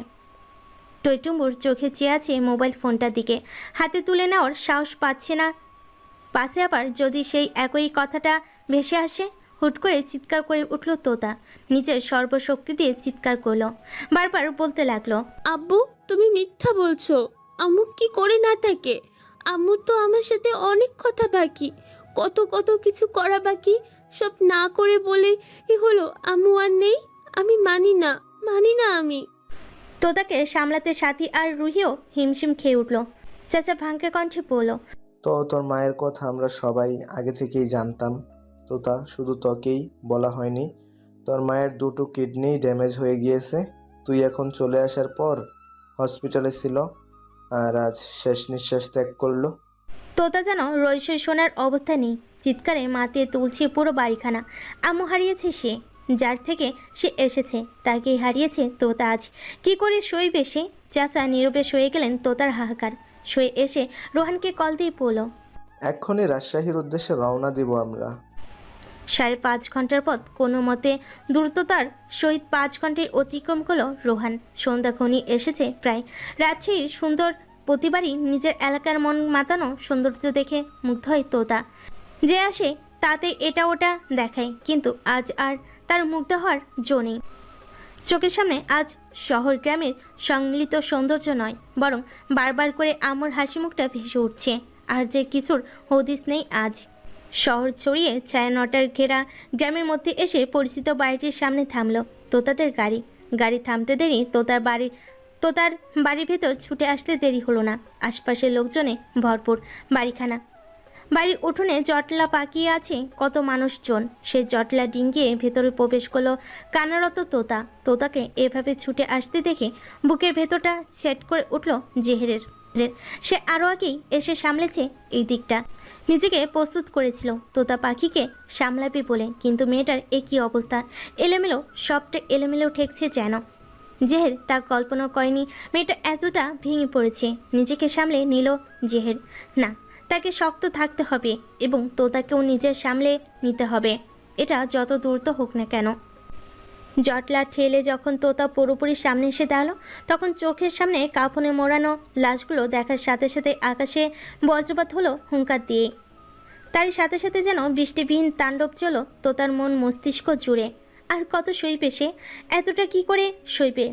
টইটুম্বুর চোখে চেয়ে আছে মোবাইল ফোনটার দিকে, হাতে তুলে নেওয়ার সাহস পাচ্ছে না। পাশে আবার যদি সেই একই কথাটা ভেসে আসে। হুট করে চিৎকার করে উঠল তোতা, নিজের সর্বশক্তি দিয়ে চিৎকার করলো, বারবার বলতে লাগলো, আব্বু, তুমি মিথ্যা বলছো। আম্মু কি করে না থাকে? আম্মুর তো আমার সাথে অনেক কথা বাকি, কত কত কিছু করা বাকি, সব না করে বলে হলো আম্মু আর নেই। আমি মানি না, মানি না আমি। তোতাকে সামলাতে সাথী আর রুহিও হিমশিম খেয়ে উঠল। চাচা ভাঙ্গা কণ্ঠে বলল, তো তোর মায়ের কথা আমরা সবাই আগে থেকেই জানতাম তোতা, শুধু তোকেই বলা হয়নি। তোর মায়ের দুটো কিডনি ড্যামেজ হয়ে গিয়েছে, তুই এখন চলে আসার পর হসপিটালে ছিল, আর আজ শেষ নিঃশ্বাস ত্যাগ করলো। তোতা যেন রইসই শোনার অবস্থা নেই, চিৎকারে মাতিয়ে তুলছে পুরো বাড়িখানা। আম্মু হারিয়েছে সে, যার থেকে সে এসেছে তাকেই হারিয়েছে তোতা আজ। কি করে সইবে সে? চাচা নীরবে সয়ে গেলেন তোতার হাহাকার। সয়ে এসে রোহানকে কল দিয়ে বলল, এক্ষুনি রাজশাহীর উদ্দেশ্যে রওনা দিব আমরা। 5.5 ঘন্টার পথ কোনো মতে দ্রুততার সহিত 5 ঘন্টায় অতিক্রম করলো রোহান। সন্ধ্যা ঘনিয়ে এসেছে প্রায়। রাজশাহীর সুন্দর প্রতিবারই নিজের এলাকার মন মাতানো সৌন্দর্য দেখে মুগ্ধ হয় তোতা। যে আসে তাতে এটা ওটা দেখায়, কিন্তু আজ আর তার মুগ্ধ হওয়ার জো নেই। চোখের সামনে আজ শহর গ্রামের সম্মিলিত সৌন্দর্য নয়, বরং বারবার করে আম্মুর হাসি মুখটা ভেসে উঠছে। আর যে কিছুর হদিস নেই আজ। শহর ছড়িয়ে 9:30 ঘেরা গ্রামের মধ্যে এসে পরিচিত বাড়িটির সামনে থামলো তোতাদের গাড়ি। গাড়ি থামতে দেরি তোতার বাড়ির ভেতর ছুটে আসতে দেরি হলো না। আশপাশের লোকজনে ভরপুর বাড়িখানা। বাড়ির উঠোনে জটলা পাকিয়ে আছে কত মানুষজন। সে জটলা ডিঙ্গিয়ে ভেতরে প্রবেশ করলো কান্নারত তোতা। তোতাকে এভাবে ছুটে আসতে দেখে বুকের ভেতরটা সেট করে উঠল জেহেরের। সে আরও আগেই এসে সামলেছে এই দিকটা, নিজেকে প্রস্তুত করেছিল তোতা পাখিকে সামলাবে বলে, কিন্তু মেয়েটার একই অবস্থা, এলোমেলো, সবটা এলোমেলো ঠেকছে যেন। জেহের তা কল্পনা করেনি মেয়েটা এতটা ভেঙে পড়েছে। নিজেকে সামলে নিল জেহের। না, তাকে শক্ত থাকতে হবে এবং তোতাকেও নিজের সামলে নিতে হবে, এটা যত দ্রুত হোক না কেন। জটলা ঠেলে যখন তোতা পুরোপুরি সামনে এসে দাঁড়ালো, তখন চোখের সামনে কাফনে মোড়ানো লাশগুলো দেখার সাথে সাথে আকাশে বজ্রপাত হলো হুঙ্কার দিয়ে। তারই সাথে সাথে যেন বৃষ্টিবিহীন তাণ্ডব চলো তোতার মন মস্তিষ্ক জুড়ে। আর কত সইবে সে? এতটা কি করে সইবে?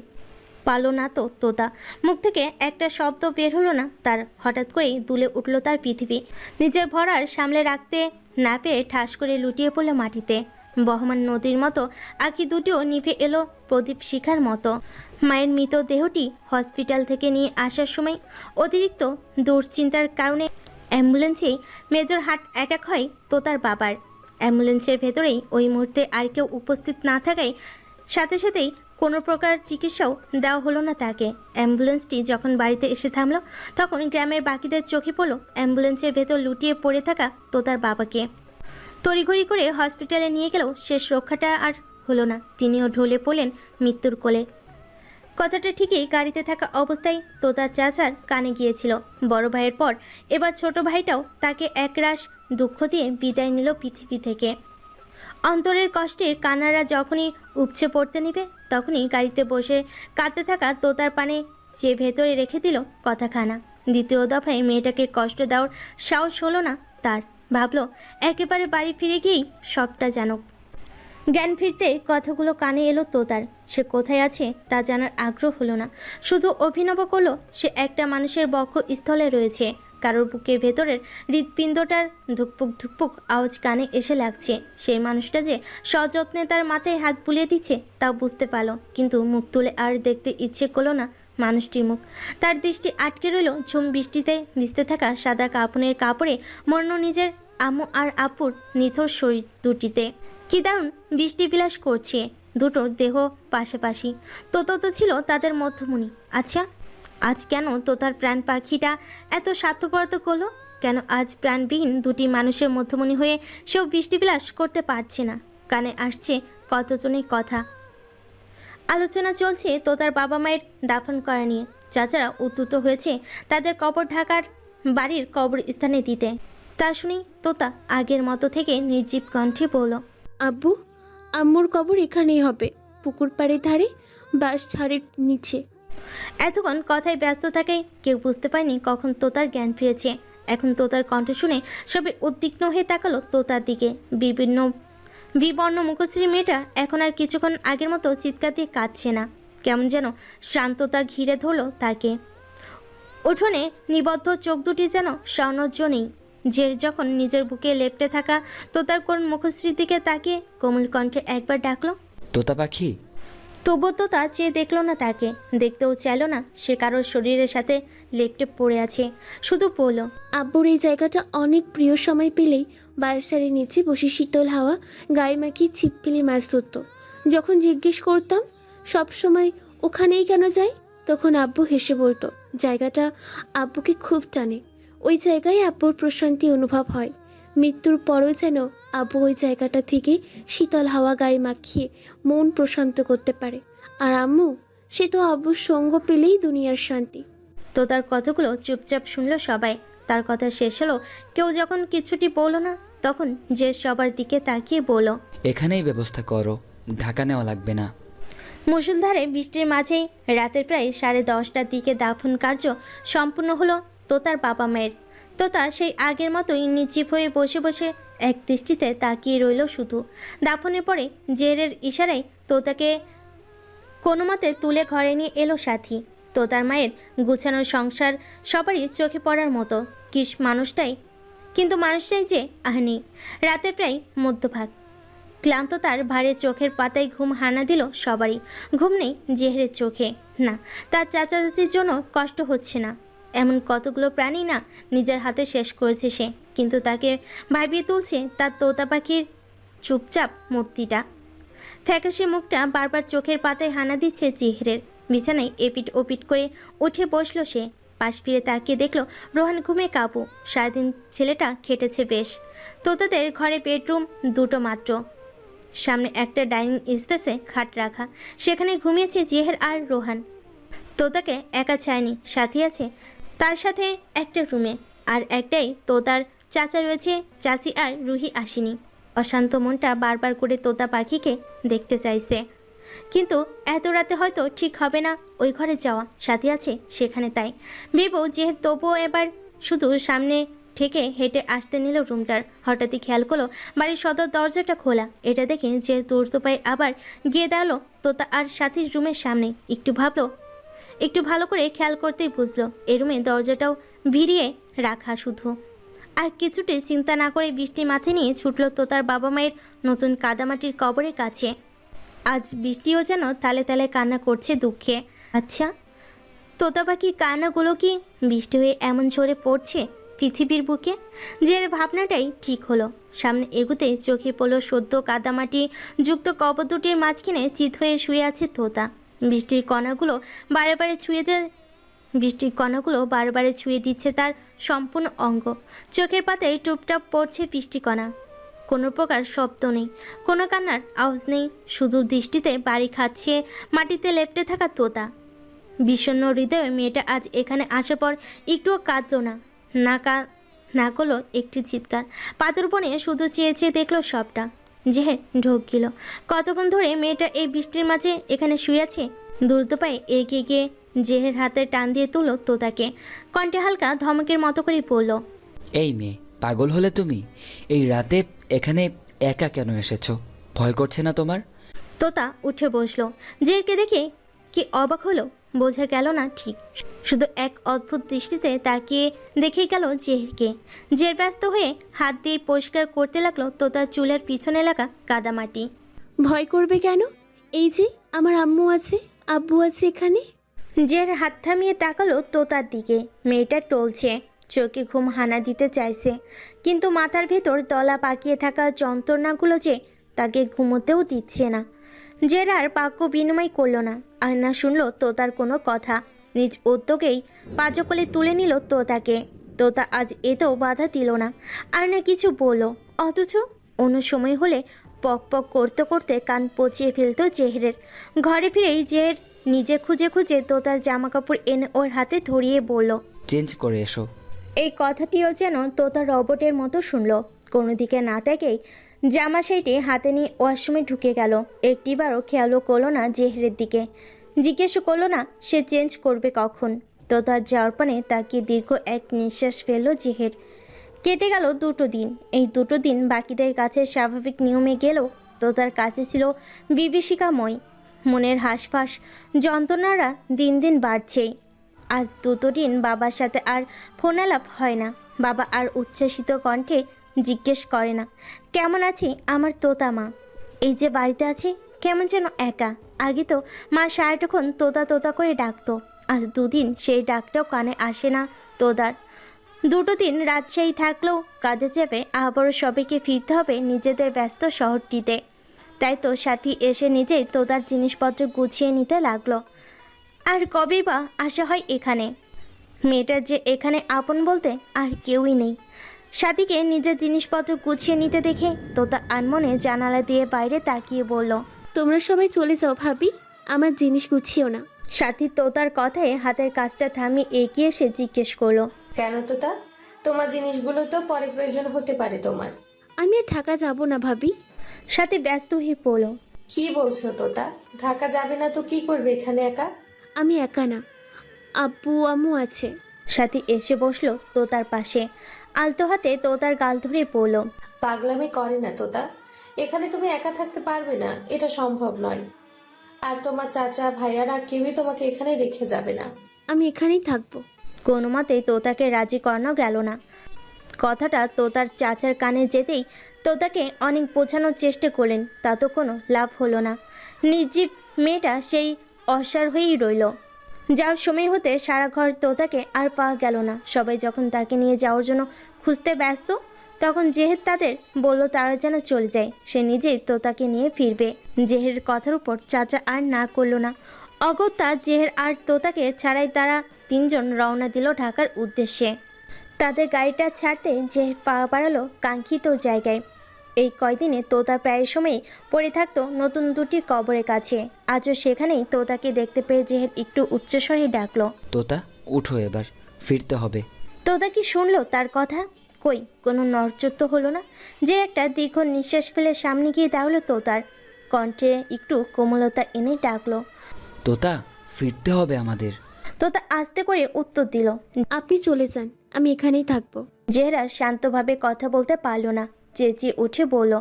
পালো না তো তোতা। মুখ থেকে একটা শব্দ বের হলো না তার। হঠাৎ করেই দুলে উঠল তার পৃথিবী। নিজের ভরার সামলে রাখতে না পেয়ে ঠাস করে লুটিয়ে পড়ল মাটিতে। বহমান নদীর মতো আঁখি দুটিও নিভে এলো প্রদীপ শিখার মতো। মায়ের মৃতদেহটি হসপিটাল থেকে নিয়ে আসার সময় অতিরিক্ত দুশ্চিন্তার কারণে অ্যাম্বুলেন্সেই মেজর হার্ট অ্যাটাক হয় তোতার বাবার। অ্যাম্বুলেন্সের ভেতরেই ওই মুহূর্তে আর কেউ উপস্থিত না থাকায় সাথে সাথেই কোনো প্রকার চিকিৎসাও দেওয়া হলো না তাকে। অ্যাম্বুলেন্সটি যখন বাড়িতে এসে থামলো, তখন গ্রামের বাকিদের চোখে পড়ল অ্যাম্বুলেন্সের ভেতর লুটিয়ে পড়ে থাকা তোতার বাবাকে। তড়িঘড়ি করে হসপিটালে নিয়ে গেলেও শেষ রক্ষাটা আর হলো না। তিনিও ঢলে পড়লেন মৃত্যুর কোলে। কথাটা ঠিকই গাড়িতে থাকা অবস্থায় তোতার চাচার কানে গিয়েছিল। বড় ভাইয়ের পর এবার ছোট ভাইটাও তাকে একরাশ দুঃখ দিয়ে বিদায় নিল পৃথিবী থেকে। অন্তরের কষ্টে কান্নারা যখনই উপচে পড়তে নিবে, তখনই গাড়িতে বসে কাঁদতে থাকা তোতার পানে যে ভেতরে রেখে দিল কথাখানা। দ্বিতীয় দফায় মেয়েটাকে কষ্ট দেওয়ার সাহস হলো না তার। ভাবলো একেবারে বাড়ি ফিরে গিয়েই সবটা জানুক। জ্ঞান ফিরতে কথাগুলো কানে এলো তোতার। সে কোথায় আছে তা জানার আগ্রহ হলো না, শুধু অভিনব করলো সে একটা মানুষের বক্ষস্থলে রয়েছে। কারোর বুকের ভেতরের হৃৎপিণ্ডটার ধুকপুক ধুকপুক আওয়াজ কানে এসে লাগছে। সেই মানুষটা যে সযত্নে তার মাথায় হাত বুলিয়ে দিচ্ছে তা বুঝতে পারল, কিন্তু মুখ তুলে আর দেখতে ইচ্ছে করলো না মানুষটির মুখ। তার দৃষ্টি আটকে রইল ঝুম বৃষ্টিতে ভিজতে থাকা সাদা কাপড়ে মর্ণ নিজের আম্মু আর আপুর নিথর শরীর দুটিতে। কি দারুণ বৃষ্টি বিলাস করছে দুটোর দেহ পাশাপাশি। তোতা তো ছিল তাদের মধ্যমণি। আচ্ছা, আজ কেন তোতার প্রাণ পাখিটা এত স্বার্থপরতা করলো? কেন আজ প্রাণবিহীন দুটি মানুষের মধ্যমণি হয়ে সেও বৃষ্টি বিলাস করতে পারছে না? কানে আসছে কতজনের কথা। আলোচনা চলছে তোতার বাবা মায়ের দাফন করা নিয়ে। চাচারা উদ্যত হয়েছে তাদের কবর ঢাকার বাড়ির কবরস্থানে দিতে। তা শুনি তোতা আগের মতো থেকে নির্জীব কণ্ঠে বলল, আব্বু, আম্মুর কবর এখানেই হবে, পুকুর পাড়ের ধারে, বাস ঝাড়ের নিচে। এতক্ষণ কথায় ব্যস্ত থাকে কেউ বুঝতে পারেনি কখন তোতার জ্ঞান ফিরেছে। এখন তোতার কণ্ঠ শুনে সবাই উদ্বিগ্ন হয়ে তাকালো তোতার দিকে। বিবর্ণ মুখশ্রী মেয়েটা এখন আর কিছুক্ষণ আগের মতো চিৎকার দিয়ে কাঁদছে না। কেমন যেন শান্ততা ঘিরে ধরলো তাকে। উঠোনে নিবদ্ধ চোখ দুটি যেন সৌন্দর্য নেই। জের যখন নিজের বুকে লেপ্টে থাকা তোতার কোন মুখশ্রীর দিকে তাকিয়ে কোমল কণ্ঠে একবার ডাকলো, তোতা পাখি। তবুও তোতা চেয়ে দেখলো না তাকে, দেখতেও চাইলো না সে কারোর শরীরের সাথে লেপ্টে পড়ে আছে। শুধু বলল, আব্বুর এই জায়গাটা অনেক প্রিয়। সময় পেলেই বাঁশঝাড়ের নিচে বসে শীতল হাওয়া গায়ে মাখিয়ে ছিপ ফেলে মাছ ধরত। যখন জিজ্ঞেস করতাম সব সময় ওখানেই কেন যাই, তখন আব্বু হেসে বলতো জায়গাটা আব্বুকে খুব টানে। ওই জায়গায় আব্বুর প্রশান্তি অনুভব হয়। মৃত্যুর পরও যেন আব্বু ওই জায়গাটা থেকে শীতল হাওয়া গায়ে মাখিয়ে মন প্রশান্ত করতে পারে। আর আম্মু, সে তো আব্বুর সঙ্গ পেলেই দুনিয়ার শান্তি। তোতার কথাগুলো চুপচাপ শুনলো সবাই। তার কথা শেষ হলো, কেউ যখন কিছুটি বলল না তখন যে সবার দিকে তাকিয়ে বলল, এখানেই ব্যবস্থা করো, ঢাকা নেওয়া লাগবে না। মুষলধারে বৃষ্টির মাঝেই রাতের প্রায় 10:30টার দিকে দাফন কার্য সম্পূর্ণ হলো তোতার বাবা মায়ের। তোতা সেই আগের মতোই নির্জীব হয়ে বসে বসে এক দৃষ্টিতে তাকিয়ে রইল শুধু। দাফনের পরে জেরের ইশারায় তোতাকে কোনো মতে তুলে ঘরে নিয়ে এলো সাথী। তোতার মায়ের গুছানো সংসার সবারই চোখে পড়ার মতো। কিন্তু মানুষটাই যে আহনি। রাতের প্রায় মধ্যভাগ, ক্লান্ত তার ভারে চোখের পাতায় ঘুম হানা দিল সবারই। ঘুম নেই জেহেরের চোখে। না, তার চাচা চাচির জন্য কষ্ট হচ্ছে না। এমন কতগুলো প্রাণী না নিজের হাতে শেষ করেছে সে, কিন্তু তাকে ভাবিয়ে তুলছে তার তোতা পাখির চুপচাপ মূর্তিটা। ফ্যাকাশে মুখটা বারবার চোখের পাতায় হানা দিচ্ছে জেহেরের। বিছানায় এপিট ওপিট করে উঠে বসলো সে। পাশ ফিরে তাকিয়ে দেখলো রোহান ঘুমে কাবু। সারাদিন ছেলেটা খেটেছে বেশ। তোতাদের ঘরে বেডরুম দুটো মাত্র, সামনে একটা ডাইনিং স্পেসে খাট রাখা, সেখানে ঘুমিয়েছে জেহের আর রোহান। তোতাকে একা চায়নি, সাথী আছে তার সাথে একটা রুমে। আর একটাই তোতার চাচা রয়েছে, চাচি আর রুহি আসেনি। অশান্ত মনটা বারবার করে তোতা পাখিকে দেখতে চাইছে, কিন্তু এত রাতে হয়তো ঠিক হবে না ওই ঘরে যাওয়া। সাথী আছে সেখানে, তাই ভেবো জেহের তবুও এবার শুধু সামনে থেকে হেঁটে আসতে নিল রুমটার। হঠাৎই খেয়াল করলো বাড়ির সদর দরজাটা খোলা। এটা দেখে যে দ্রুত পায়ে আবার গিয়ে দাঁড়ালো তোতা আর সাথীর রুমের সামনে। একটু ভালো করে খেয়াল করতেই বুঝলো এই রুমে দরজাটাও ভিড়িয়ে রাখা শুধু। আর কিছুতে চিন্তা না করে বৃষ্টি মাথায় নিয়ে ছুটলো তোতার বাবা মায়ের নতুন কাদামাটির কবরের কাছে। আজ বৃষ্টিও যেন তালে তালে কান্না করছে দুঃখে। আচ্ছা, তোতা পাখির কান্নাগুলো কি বৃষ্টি হয়ে এমন ঝরে পড়ছে পৃথিবীর বুকে? যে ভাবনাটাই ঠিক হলো। সামনে এগুতে চোখে পড়লো সদ্য কাদামাটি যুক্ত কবর দুটির মাঝখানে চিত হয়ে শুয়ে আছে তোতা। বৃষ্টির কণাগুলো বারে বারে ছুঁয়ে দিচ্ছে তার সম্পূর্ণ অঙ্গ। চোখের পাতায় টুপটাপ পড়ছে বৃষ্টিকণা। কোনো প্রকার শব্দ নেই, কোনো কান্নার আওয়াজ নেই, শুধু দৃষ্টিতে বাড়ি খাচ্ছে মাটিতে লেপ্টে থাকা তোতা। বিষণ্ণ হৃদয়ে মেয়েটা আজ এখানে আসার পর একটুও কাঁদল না করলো একটি চিৎকার। পাথর বনে শুধু চেয়ে চেয়ে দেখলো সবটা। জেহের ঢোক গেল। কতক্ষণ ধরে মেয়েটা এই বৃষ্টির মাঝে এখানে শুয়ে আছে। দ্রুত পায়ে এগিয়ে গিয়ে জেহের হাতে টান দিয়ে তুলল তোতাকে। কণ্ঠে হালকা ধমকের মতো করে বলল, এই মেয়ে, পাগল হলে তুমি? এই রাতে এখানে একা কেন এসেছো? ভয় করছে না তোমার? তোতা উঠে বসলো। জেরকে দেখে কি অবাক হলো বোঝা গেল না ঠিক, শুধু এক অদ্ভুত দৃষ্টিতে তাকিয়ে দেখেই গেল জেরকে। জের ব্যস্ত হয়ে হাত দিয়ে পরিষ্কার করতে লাগলো তোতার চুলের পিছনে লাগা কাদামাটি। ভয় করবে কেন? এই যে আমার আম্মু আছে, আব্বু আছে এখানে। জের হাত থামিয়ে তাকালো তোতার দিকে। মেয়েটা টলছে, চোখে ঘুম হানা দিতে চাইছে, কিন্তু মাথার ভেতর দলা পাকিয়ে থাকা যন্ত্রণাগুলো যে তাকে ঘুমোতেও দিচ্ছে না। জের আর বাক্য বিনিময় করলো না, আর না শুনলো তোতার কোনো কথা। নিজ উদ্যোগেই পাজকলে তুলে নিল তোতাকে। তোতা আজ এতেও বাধা দিল না, আর না কিছু বলল। অথচ অন্য সময় হলে পক পক করতে করতে কান পচিয়ে ফেলতো জেহেরের। ঘরে ফিরেই জেহের নিজে খুঁজে খুঁজে তোতার জামা কাপড় এনে ওর হাতে ধরিয়ে বলল, চেঞ্জ করে এসো। এই কথাটিও যেন তোতা রবটের মতো শুনল। কোনো দিকে না তাকেই জামা সেইটি হাতে নিয়ে ওয়াশরুমে ঢুকে গেল। একটিবারও খেয়ালও করলো না জেহেরের দিকে, জিজ্ঞেসও করলো না সে চেঞ্জ করবে কখন। তোতার যাওয়ার পানে তাকিয়ে দীর্ঘ এক নিঃশ্বাস ফেলল জেহের। কেটে গেল 2টো দিন। এই 2টো দিন বাকিদের কাছে স্বাভাবিক নিয়মে গেলেও তোতার কাছে ছিল বিভীষিকাময়। মনের হাঁসফাঁস যন্ত্রণারা দিন দিন বাড়ছেই। আজ 2টো দিন বাবার সাথে আর ফোন আলাপ হয় না। বাবা আর উচ্ছ্বাসিত কণ্ঠে জিজ্ঞেস করে না, কেমন আছি আমার তোতা মা? এই যে বাড়িতে আছে কেমন যেন একা। আগে তো মা সারাটুক্ষণ তোতা তোতা করে ডাকতো, আজ 2 দিন সেই ডাকটাও কানে আসে না তোতার। 2টো দিন রাজশাহী থাকলেও কাজে যাবে, আবারও সবাইকে ফিরতে হবে নিজেদের ব্যস্ত শহরটিতে। তাই তো সাথী এসে নিজেই তোতার জিনিসপত্র গুছিয়ে নিতে লাগলো। আর কবেই বা আসা হয় এখানে। মেয়েটার যে এখানে আপন বলতে আর কেউই নেই। সাথীকে নিজের জিনিসপত্র গুছিয়ে নিতে দেখে তোতা আনমনে জানালা দিয়ে বাইরে তাকিয়ে বলল, তোমরা সবাই চলে যাও ভাবি, আমার জিনিস গুছিও না। সাথী তোতার কথায় হাতের কাজটা থামিয়ে এগিয়ে এসে জিজ্ঞেস করলো, কেন তোতা? তোমার জিনিসগুলো তো পরে প্রয়োজন হতে পারে তোমার। আমি আর ঢাকা যাব না ভাবি। সাথী ব্যস্ত হয়ে পড়ল, কি বলছো তোতা? ঢাকা যাবে না তো কি করবে এখানে একা? আমি একা না, আব্বু আম্মু আছে। সাথী এসে বসলো তোতার পাশে, আলতো হাতে তোতার গাল ধরে পড়ল, পাগলামি করে না তোতা, এখানে তুমি একা থাকতে পারবে না, এটা সম্ভব নয়। আর তোমার চাচা ভাইয়ারা কেউই তোমাকে এখানে রেখে যাবে না। আমি এখানেই থাকবো। কোনো মতেই তোতাকে রাজি করানো গেল না। কথাটা তোতার চাচার কানে যেতেই তোতাকে অনেক বোঝানোর চেষ্টা করলেন, তা তো কোনো লাভ হলো না। নির্জীব মেয়েটা সেই অসাড় হয়েই রইল। যাওয়ার সময় হতে সারা ঘর তোতাকে আর পাওয়া গেল না। সবাই যখন তাকে নিয়ে যাওয়ার জন্য খুঁজতে ব্যস্ত, তখন জেহের তাদের বলল তারা যেন চলে যায়, সে নিজেই তোতাকে নিয়ে ফিরবে। জেহের কথার উপর চাচা আর না করলো না। অগত্যা জেহের আর তোতাকে ছাড়াই তারা 3 জন রওনা দিল ঢাকার উদ্দেশ্যে। তাদের গাড়িটা ছাড়তে জেহের পা বাড়ালো কাঙ্ক্ষিত জায়গায়। এই কয়দিনে তোতা প্রায় সময়ই পড়ে থাকতো নতুন 2টি কবরের কাছে। আজও সেখানেই তোতাকে দেখতে পেয়ে জেহের একটু উচ্চস্বরে ডাকলো, তোতা উঠো, এবার ফিরতে হবে। তোতা কি শুনলো তার কথা? কই, কোনো নড়চড় তো হলো না। যে একটা দীর্ঘ নিঃশ্বাস ফেলে সামনে গিয়ে দাঁড়ালো তোতার। কণ্ঠে একটু কোমলতা এনে ডাকলো, তোতা ফিরতে হবে আমাদের। তোতা আস্তে করে উত্তর দিল, আপনি চলে যান, আমি এখানেই থাকবো। জেহেরা শান্তভাবে কথা বলতে পারল না, চেঁচিয়ে উঠে বলল,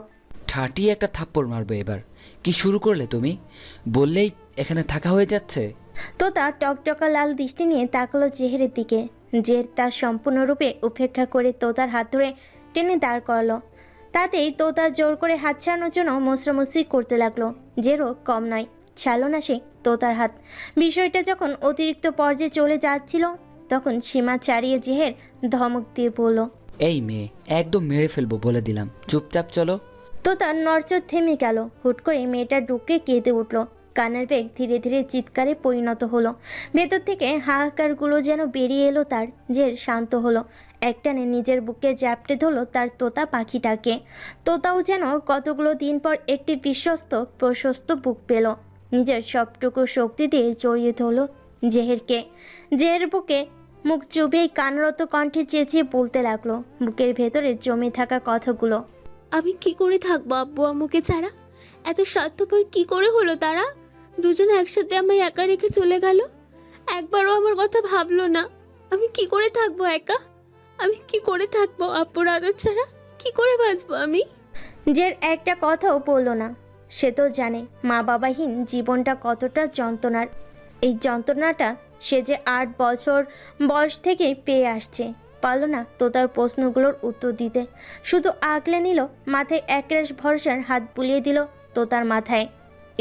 ঠাটিয়ে একটা থাপ্পড় মারবে এবার। কি শুরু করলে তুমি? বললেই এখানে থাকা হয়ে যাচ্ছে। তোতা টকটকা লাল দৃষ্টি নিয়ে তাকালো জেহেরের দিকে। জেহের তার সম্পূর্ণরূপে উপেক্ষা করে তোতার হাত ধরে টেনে দাঁড় করালো। তাতেই তোতা জোর করে হাত ছাড়ানোর জন্য মশরামশরি করতে লাগলো। জেরও কম নয়, ছাড়লো না সে তোতার হাত। বিষয়টা যখন অতিরিক্ত পর্যায়ে চলে যাচ্ছিল, তখন সীমা ছাড়িয়ে জেহের ধমক দিয়ে বলল, এই মেয়ে একদম মেরে ফেলবো বলে দিলাম, চুপচাপ চলো। তোতার নড়চড় থেমে গেল। হুট করে মেয়েটা ডুকরে কেঁদে উঠল। কান্নার বেগ ধীরে ধীরে চিৎকারে পরিণত হলো। ভেতর থেকে হাহাকারগুলো যেন বেরিয়ে এলো তার। জের শান্ত হলো, একটানে নিজের বুকে জ্যাপটে ধরলো তার তোতা পাখিটাকে। তোতাও যেন কতগুলো দিন পর একটি বিশ্বস্ত প্রশস্ত বুক পেল। নিজের সবটুকু শক্তি দিয়ে জড়িয়ে ধরলো জেহেরকে। জেহের বুকে মুখ চুবিয়ে কানরত কণ্ঠে চেঁচিয়ে বলতে লাগলো বুকের ভেতরে জমে থাকা কথাগুলো, আমি কি করে থাকবো আব্বু আম্মুকে ছাড়া? এত স্বার্থপর কি করে হলো তারা? দুজনে একসাথে আমায় একা রেখে চলে গেল, একবারও আমার কথা ভাবলো না। আমি কি করে থাকবো একা? আমি কি করে থাকবো আব্বুর আদর ছাড়া? কি করে বাঁচবো আমি? জের একটা কথাও বলল না। সে তো জানে মা বাবাহীন জীবনটা কতটা যন্ত্রণার। এই যন্ত্রণাটা সে যে 8 বছর বয়স থেকেই পেয়ে আসছে। পারল না তোতার প্রশ্নগুলোর উত্তর দিতে, শুধু আগলে নিল, মাথায় একরাশ ভরসার হাত বুলিয়ে দিল তোতার মাথায়।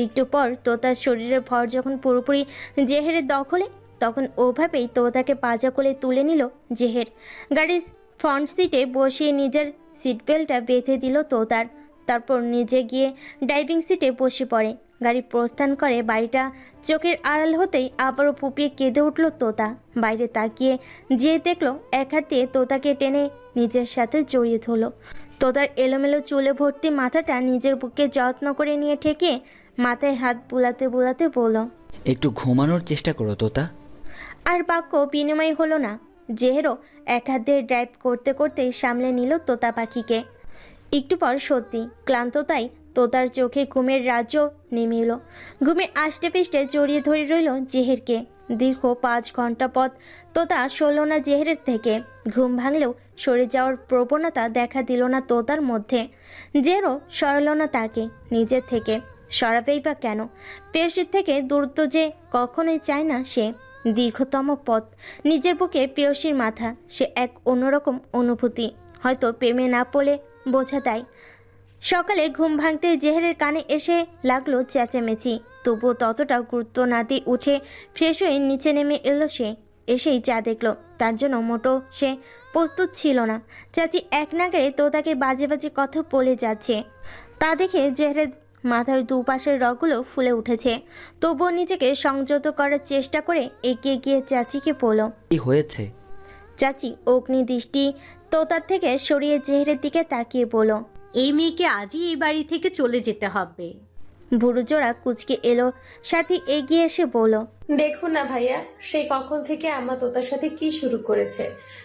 একটু পর তোতার শরীরের ভর যখন পুরোপুরি জেহেরের দখলে, তখন ওভাবেই তোতাকে পাজা কোলে তুলে নিল জেহের। গাড়ির ফ্রন্ট সিটে বসিয়ে নিজের সিট বেল্টটা বেঁধে দিল তোতার। তারপর নিজে গিয়ে ড্রাইভিং সিটে বসে পড়ে। গাড়ি প্রস্থান করে। বাড়িটা চোখের আড়াল হতেই আবারও ফুপিয়ে কেঁদে উঠল তোতা। বাইরে তাকিয়ে যে দেখলো এক হাত দিয়ে তোতাকে টেনে নিজের সাথে জড়িয়ে ধরল। তোতার এলোমেলো চুলে ভর্তি মাথাটা নিজের বুকে যত্ন করে নিয়ে ঠেকে মাথায় হাত বুলাতে বুলাতে বলল, একটু ঘুমানোর চেষ্টা করো তোতা। আর বাক্য বিনিময় হলো না। জেহেরও এক হাত দিয়ে ড্রাইভ করতে করতে সামলে নিল তোতা পাখিকে। একটু পর সত্যি ক্লান্ততায় তোতার চোখে ঘুমের রাজ্য নেমে এলো। ঘুমে আষ্টে পিষ্টে জড়িয়ে ধরে রইল জেহেরকে। দীর্ঘ 5 ঘন্টা পথ তোতা সরল না জেহেরের থেকে। ঘুম ভাঙলেও সরে যাওয়ার প্রবণতা দেখা দিল না তোতার মধ্যে। জেহেরও সরাল না তাকে নিজের থেকে। সরাবেই বা কেন? পেশির থেকে দূরত্ব যে কখনোই চায় না সে। দীর্ঘতম পথ, নিজের বুকে পেয়সীর মাথা, সে এক অন্যরকম অনুভূতি। হয়তো প্রেমে না পড়লে বোঝা দেয়। সকালে ঘুম ভাঙতে জেহেরের কানে এসে লাগলো চেঁচামেচি, তবুও ততটা গুরুত্ব না দিয়ে উঠে ফ্রেশ হয়ে নিচে নেমে এলো সে। এসেই যা দেখলো তার জন্য মোটো সে প্রস্তুত ছিল না। চাচি এক নাগারে তোতাকে বাজে বাজে কথা বলে যাচ্ছে, তা দেখে জেহেরের মাথার দুপাশের রগগুলো ফুলে উঠেছে। তবুও নিজেকে সংযত করার চেষ্টা করে এগিয়ে গিয়ে চাচিকে বলল, কি হয়েছে? চাচি অগ্নি দৃষ্টি তোতার থেকে সরিয়ে জেহেরের দিকে তাকিয়ে বলল, এই মেয়েকে আজই এই বাড়ি থেকে চলে যেতে হবে। ভুরুজোড়া কুচকে এলো। সাথী এগিয়ে এসে বলল, দেখুন না ভাইয়া, সেই কখন থেকে আম্মা তোতার সাথে কি শুরু করেছে।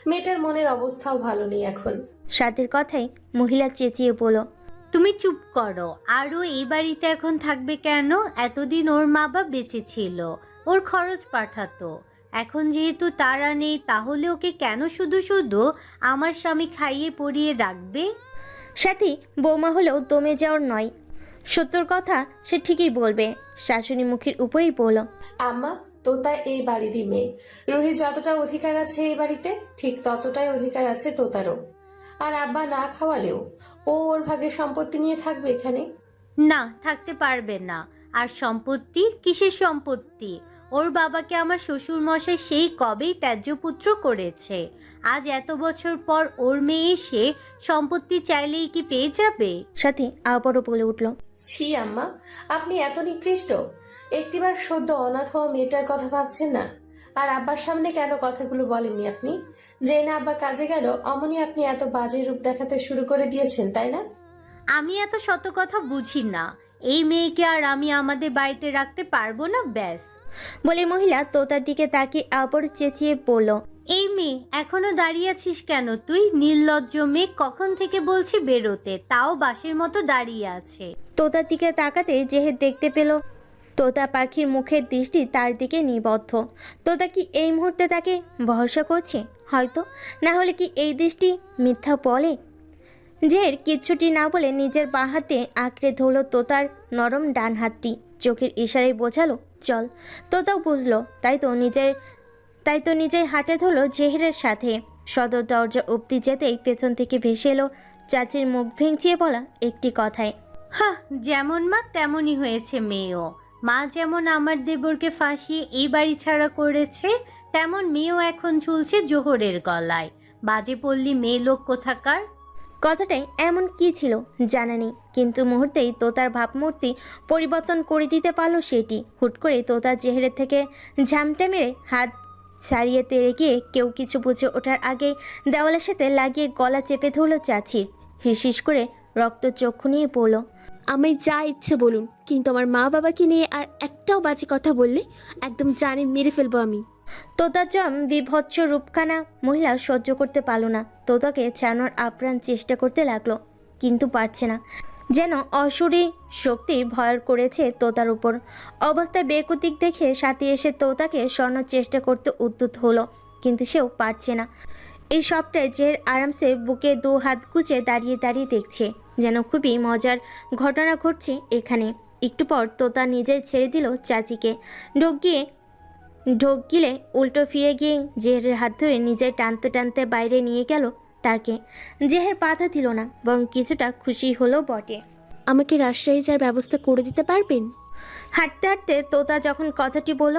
মেয়েটার মনের অবস্থাও ভালো নেই এখন। সাথীর কথাই মহিলা চেঁচিয়ে বলল, তুমি চুপ করো। আরও এই বাড়িতে এখন থাকবে কেন? এতদিন ওর মা বাবা বেঁচে ছিল, ওর খরচ পাঠাতো। এখন যেহেতু তারা নেই, তাহলে ওকে কেন শুধু শুধু আমার স্বামী খাইয়ে পরিয়ে রাখবে? সাথী বৌমা হলেও দমে যাওয়ার নয়, সত্যর কথা সে ঠিকই বলবে। শাশুড়ি মুখের উপরেই বলল, আম্মা, তোতা এই বাড়িরই মেয়ে। রুহি যতটা অধিকার আছে এই বাড়িতে, ঠিক ততটাই অধিকার আছে তোতারও। আর আব্বা না খাওয়ালেও ও ওর ভাগের সম্পত্তি নিয়ে থাকবে এখানে। না, থাকতে পারবে না। আর সম্পত্তি? কিসের সম্পত্তি? ওর বাবাকে আমার শ্বশুর মশাই সেই কবেই ত্যায্যপুত্র করেছে। আজ এত বছর পর ওর মেয়ে এসে সম্পত্তি চাইলেই কি পেয়ে যাবে? সাথী আবারও বলে উঠল, ছি আম্মা, আপনি এত নিকৃষ্ট। একটিবার সদ্য অনাথ হওয়া মেয়েটার কথা ভাবছেন না? আর আব্বার সামনে কেন কথাগুলো বলেননি আপনি? যে না আব্বা কাজে গেল, অমনি আপনি এত বাজে রূপ দেখাতে শুরু করে দিয়েছেন, তাই না? আমি এত শত কথা বুঝি না। এই মেয়েকে আর আমি আমাদের বাড়িতে রাখতে পারবো না, ব্যাস। বলে মহিলা তোতার দিকে তাকিয়ে আবার চেঁচিয়ে বলল, এই মেয়ে, এখনো দাঁড়িয়ে আছিস কেন তুই? নির্লজ্জ মেয়ে, কখন থেকে বলছি বেরোতে, তাও বাঁশের মতো দাঁড়িয়ে আছে। তোতার দিকে তাকাতে জেহের দেখতে পেল তোতা পাখির মুখের দৃষ্টি তার দিকে নিবদ্ধ। তোতা কি এই মুহূর্তে তাকে ভরসা করছে? হয়তো, না হলে কি এই দৃষ্টি মিথ্যা বলে? জেহের কিচ্ছুটি না বলে নিজের বাঁ হাতে আঁকড়ে ধরল তোতার নরম ডান হাতটি। চোখের ইশারায় বোঝালো চল। তোতাও বুঝলো, তাই তো নিজের হাতে ধরলো জেহেরের সাথে। সদর দরজা অবধি যেতেই পেছন থেকে ভেসে এলো চাচির মুখ ভেঙচিয়ে বলা একটি কথায়, হ্যাঁ, যেমন মা তেমনই হয়েছে মেয়েও। মা যেমন আমার দেবরকে ফাঁসিয়ে এই বাড়ি ছাড়া করেছে, তেমন মেয়েও এখন ঝুলছে জোহরের গলায়। বাজে পল্লী মেয়ে লোক কোথাকার। কথাটাই এমন কি ছিল জানা নেই, কিন্তু মুহূর্তেই তোতার ভাবমূর্তি পরিবর্তন করে দিতে পারলো সেটি। হুট করে তোতা জেহেরের থেকে ঝামটা মেরে হাত ছাড়িয়ে তেড়ে গিয়ে কেউ কিছু বুঝে ওঠার আগে দেওয়ালের সাথে লাগিয়ে গলা চেপে ধরলো চাচির। হিসহিস করে রক্ত চক্ষু নিয়ে বলল, আমি যা ইচ্ছে বলুন, কিন্তু আমার মা বাবাকে নিয়ে আর একটাও বাজে কথা বললে একদম জানে মেরে ফেলবো আমি। তোতার জম বিভৎস রূপখানা মহিলা সহ্য করতে পারল না। তোতাকে ছাড়ানোর আপ্রাণ চেষ্টা করতে লাগলো, কিন্তু পারছে না। যেন অসুরী শক্তি ভর করেছে তোতার উপর। অবস্থায় বেকুতিক দেখে সাথী এসে তোতাকে সরানোর চেষ্টা করতে উদ্যত হলো, কিন্তু সেও পারছে না। এই সবটাই জেহের আরামসে বুকে 2 হাত গুজে দাঁড়িয়ে দাঁড়িয়ে দেখছে, যেন খুবই মজার ঘটনা ঘটছে এখানে। একটু পর তোতা নিজেই ছেড়ে দিল চাচিকে। ঢোক গিলে উল্টো ফিরে গিয়ে জেহেরের হাত ধরে নিজে টানতে টানতে বাইরে নিয়ে গেল তাকে। জেহের বাধা দিল না, বরং কিছুটা খুশি হলো বটে। আমাকে রাজশাহী যাওয়ার ব্যবস্থা করে দিতে পারবেন? হাঁটতে হাঁটতে তোতা যখন কথাটি বলল,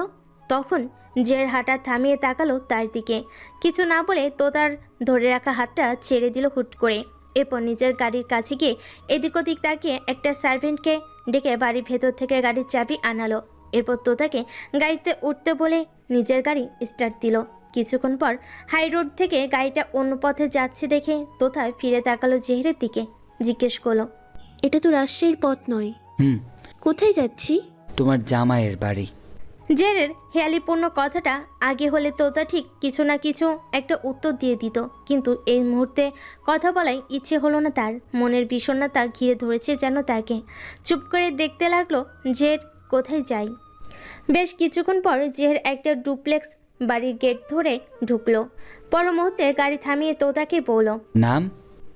তখন জেহের হাঁটা থামিয়ে তাকালো তার দিকে। কিছু না বলে তোতার ধরে রাখা হাতটা ছেড়ে দিল হুট করে। এরপর নিজের গাড়ির কাছে গিয়ে এদিক ওদিক তাকিয়ে একটা সার্ভেন্টকে ডেকে বাড়ির ভেতর থেকে গাড়ির চাবি আনালো। এরপর তোতাকে গাড়িতে উঠতে বলে নিজের গাড়ি স্টার্ট দিল। কিছুক্ষণ পর হাই রোড থেকে গাড়িটা অন্য পথে যাচ্ছে দেখে তোতা ফিরে তাকালো জেহেরের দিকে, জিজ্ঞেস করলো, এটা তো রাজশাহীর পথ নয়। হুম, কোথায় যাচ্ছি? তোমার জামাইয়ের বাড়ি। জেহেরের হেয়ালিপূর্ণ কথাটা আগে হলে তোতা ঠিক কিছু না কিছু একটা উত্তর দিয়ে দিত, কিন্তু এই মুহূর্তে কথা বলাই ইচ্ছে হলো না তার। মনের বিষণ্ণতা ঘিরে ধরেছে যেন তাকে। চুপ করে দেখতে লাগলো জেহের কোথায় যায়। বেশ কিছুক্ষণ পর জেহের একটা ডুপ্লেক্স বাড়ির গেট ধরে ঢুকলো। পর মুহূর্তে গাড়ি থামিয়ে তোতাকে বলল। নাম?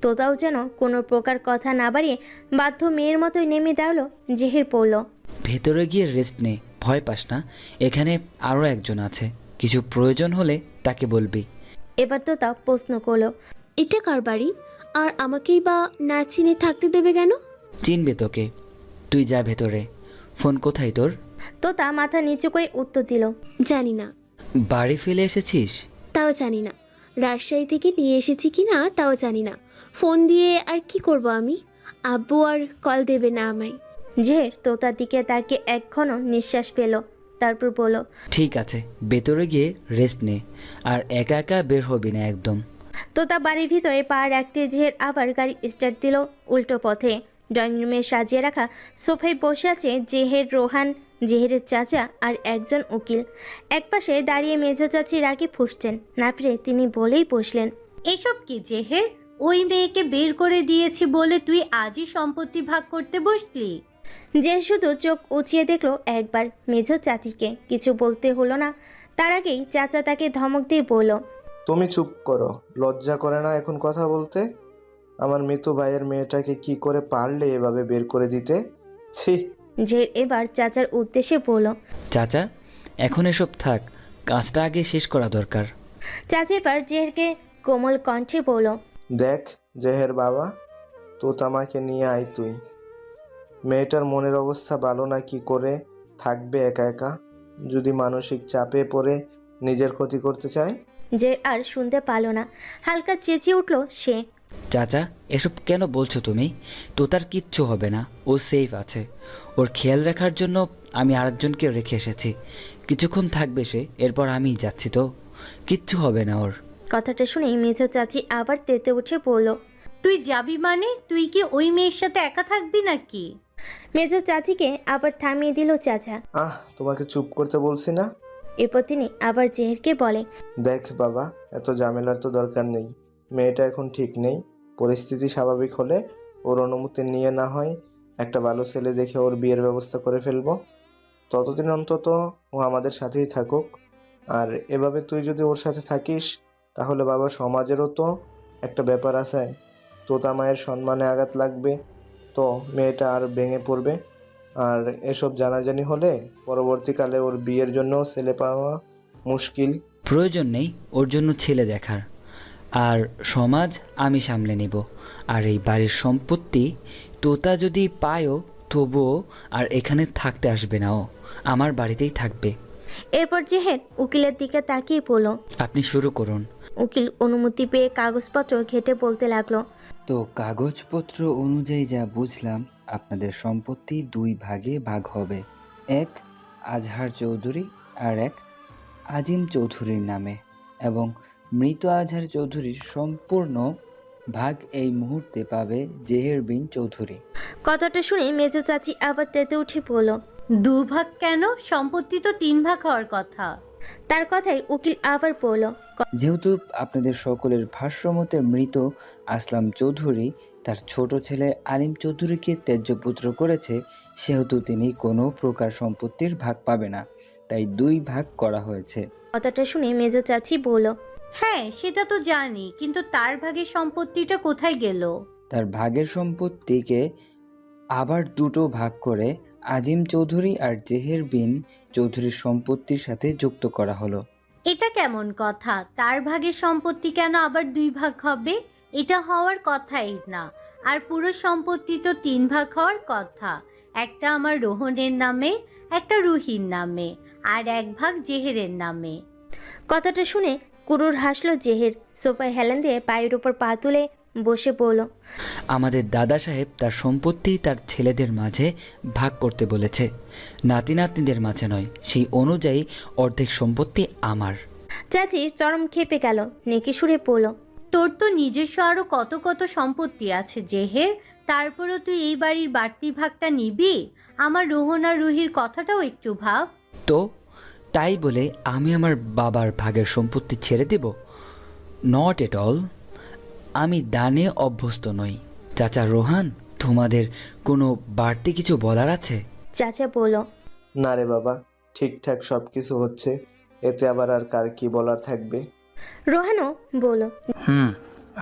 তোতাও যেন কোনো প্রকার কথা না বাড়িয়ে বাধ্য মেয়ের মতোই নেমে দাঁড়ালো। জেহের বলল, ভেতরে গিয়ে রেস্ট নে, ভয় পাস না। এখানে আরও একজন আছে, কিছু প্রয়োজন হলে তাকে বলবি। এবার তোতা প্রশ্ন করলো, এটা কার বাড়ি? আর আমাকেই বা না চিনে থাকতে দেবে কেন? চিনবে তোকে, তুই যা ভেতরে। ফোন কোথায় তোর? তোতা মাথা নিচু করে উত্তর দিল, জানি না। বাড়ি ফেলে এসেছিস? তাও জানি না। রাজশাহী থেকে নিয়ে এসেছি কি না তাও জানি না। ফোন দিয়ে আর কি করব আমি? আব্বু আর কল দেবে না আমায়। জেহের তোতার দিকে তাকে এক ঘন নিঃশ্বাস পেল, তারপর বলল, ঠিক আছে, ভেতরে গিয়ে রেস্ট নে, আর একা একা বের হবি না একদম। তোতা বাড়ির ভিতরে পা রাখতে জেহের আবার গাড়ি স্টার্ট দিল উল্টো পথে। ড্রয়িং রুমে সাজিয়ে রাখা সোফায় বসে আছে জেহের, রোহান, জেহেরের চাচা আর একজন উকিল। একপাশে দাঁড়িয়ে মেজো চাচি রাগে ফুঁসছেন। না ফিরে তিনি বলেই বসলেন, এসব কি জেহের? ওই মেয়েকে বের করে দিয়েছি বলে তুই আজই সম্পত্তি ভাগ করতে বসলি? যে শুধু চোখ উঁচিয়ে দেখলো একবার মেজো চাচিকে, কিছু বলতে হলো না। তার আগেই চাচা তাকে ধমক দিয়ে বলল, তুমি চুপ করো, লজ্জা করে না এখন কথা বলতে? আমার মৃত ভাইয়ের মেয়েটাকে কি করে পারলে এভাবে বের করে দিতে? ছি! যে এবার চাচার উদ্দেশ্যে বলল, চাচা, এখন এসব থাক, কাজটা আগে শেষ করা দরকার। চাচা এবার জেহেরকে কোমল কণ্ঠে বলল, দেখ জেহের বাবা, তোতামাকে নিয়ে আয় তুই। মেয়েটার মনের অবস্থা ভালো না, কি করে থাকবে একা একা? যদি মানসিক চাপে পড়ে নিজের ক্ষতি করতে চায়? যে আর শুনতে পারল না, হালকা চেঁচিয়ে উঠল সে। চাচা, এসব কেন বলছো তুমি? তো তার কিচ্ছু হবে না, ও সেফ আছে। ওর খেয়াল রাখার জন্য আমি আরেকজনকে রেখে এসেছি। কিছুক্ষণ থাকবে সে, এরপর আমিই যাচ্ছি, তো কিচ্ছু হবে না ওর। কথাটা শুনেই মেজো চাচি আবার তেতে উঠে বলল, তুই যাবি মানে? তুই কি ওই মেয়ের সাথে একা থাকবি নাকি? মেজো চাচিকে আবার থামিয়ে দিল চাচা। তোমাকে চুপ করতে বলছি না? এরপর তিনি আবার জেহেরকে বলে, দেখ বাবা, এত ঝামেলার তো দরকার নেই। মেয়েটা এখন ঠিক নেই। পরিস্থিতি স্বাভাবিক হলে ওর অনুমতি নিয়ে না হয় একটা ভালো ছেলে দেখে ওর বিয়ের ব্যবস্থা করে ফেলবো। ততদিন অন্তত ও আমাদের সাথেই থাকুক। আর এভাবে তুই যদি ওর সাথে থাকিস, তাহলে বাবা সমাজেরও তো একটা ব্যাপার আছে। তোতা মায়ের সম্মানে আঘাত লাগবে, তো মেয়েটা আর ভেঙে পড়বে। আর এসব জানাজানি হলে পরবর্তীকালে ওর বিয়ের জন্য ছেলে পাওয়া মুশকিল। প্রয়োজন নেই ওর জন্য ছেলে দেখার, আর সমাজ আমি সামলে নেব। আর এই বাড়ির সম্পত্তি তোতা যদি পায়ও, তবুও আর এখানে থাকতে আসবে না, ও আমার বাড়িতেই থাকবে। এরপর জেহের উকিলের দিকে তাকিয়ে বলল, আপনি শুরু করুন। উকিল অনুমতি পেয়ে কাগজপত্র ঘেটে বলতে লাগলো, তো কাগজপত্র অনুযায়ী যা বুঝলাম, আপনাদের সম্পত্তি 2 ভাগে ভাগ হবে। এক আজহার চৌধুরী আর এক আজিম চৌধুরীর নামে, এবং মৃত আজহার চৌধুরীর সম্পূর্ণ ভাগ এই মুহূর্তে পাবে জেহের বিন চৌধুরী। কথাটা শুনে মেজো চাচি আবার তেতে উঠে বলল, 2 ভাগ কেন? সম্পত্তি তো 3 ভাগ হওয়ার কথা। তার কথাই উকিল আবার বলল, যেহেতু আপনাদের সকলের ভাষ্যমতে মৃত আসলাম চৌধুরী তার ছোট ছেলে আলিম চৌধুরীকে ত্যায্যপুত্র করেছে, সেহেতু তিনি কোনো প্রকার সম্পত্তির ভাগ পাবে না, তাই 2 ভাগ করা হয়েছে। কথাটা শুনে মেজো চাচি বলল, হ্যাঁ সেটা তো জানি, কিন্তু তার ভাগের সম্পত্তিটা কোথায় গেল? তার ভাগের সম্পত্তিকে আবার দুটো ভাগ করে আজিম চৌধুরী আর জেহের বিন চৌধুরীর সম্পত্তির সাথে যুক্ত করা হলো। এটা কেমন কথা? তার ভাগের সম্পত্তি কেন আবার 2 ভাগ হবে? এটা হওয়ার কথাই না। আর পুরো সম্পত্তি তো 3 ভাগ হওয়ার কথা। একটা আমার রোহনের নামে, একটা রুহির নামে, আর 1 ভাগ জেহেরের নামে। কথাটা শুনে কুরুর হাসলো জেহের। সোফায় হেলান দিয়ে পায়ের উপর পা তুলে বসে বলল, আমাদের দাদা সাহেব তার সম্পত্তি তার ছেলেদের মাঝে ভাগ করতে বলেছে, নাতি নাতনিদের মাঝে নয়। সেই অনুযায়ী অর্ধেক সম্পত্তি আমার। চাচি চরম খেপে গেল, নেকি সুরে বলল, তোর তো নিজস্ব আরো কত কত সম্পত্তি আছে জেহের, তারপরও তুই এই বাড়ির বাড়তি ভাগটা নিবি? আমার রোহন আর রুহির কথাটাও একটু ভাব। তো তাই বলে আমি আমার বাবার ভাগের সম্পত্তি ছেড়ে দেব? Not at all. আমি দানে অভ্যস্ত নই। চাচা রোহান, তোমাদের কোনো বাড়তি কিছু বলার আছে? চাচা বলল, না রে বাবা, ঠিকঠাক সব কিছু হচ্ছে, এতে আবার আর কার কি বলার থাকবে। রোহানও বলল,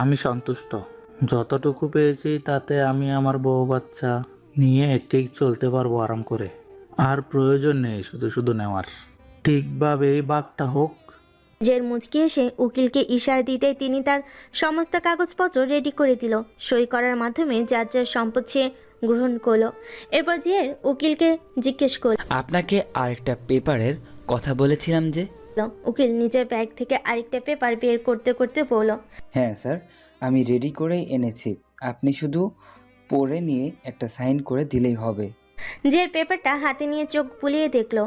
আমি সন্তুষ্ট। যতটুকু পেয়েছি তাতে আমি আমার বউ বাচ্চা নিয়ে ঠিক চলতে পারবো আরাম করে। আর প্রয়োজন নেই শুধু শুধু নেওয়ার। ঠিকভাবে এই ভাগটা হোক। জের মুচকি এসে উকিলকে ইশারা দিতে তিনি তার সমস্ত কাগজপত্র রেডি করে দিল। সই করার মাধ্যমে যার যার সম্পদ সে গ্রহণ করলো। এরপর জের উকিলকে জিজ্ঞেস করল, আপনাকে আরেকটা পেপারের কথা বলেছিলাম যে। উকিল নিজের ব্যাগ থেকে আরেকটা পেপার বের করতে করতে বলল, হ্যাঁ স্যার, আমি রেডি করেই এনেছি, আপনি শুধু পড়ে নিয়ে একটা সাইন করে দিলেই হবে। জের পেপারটা হাতে নিয়ে চোখ বুলিয়ে দেখলো।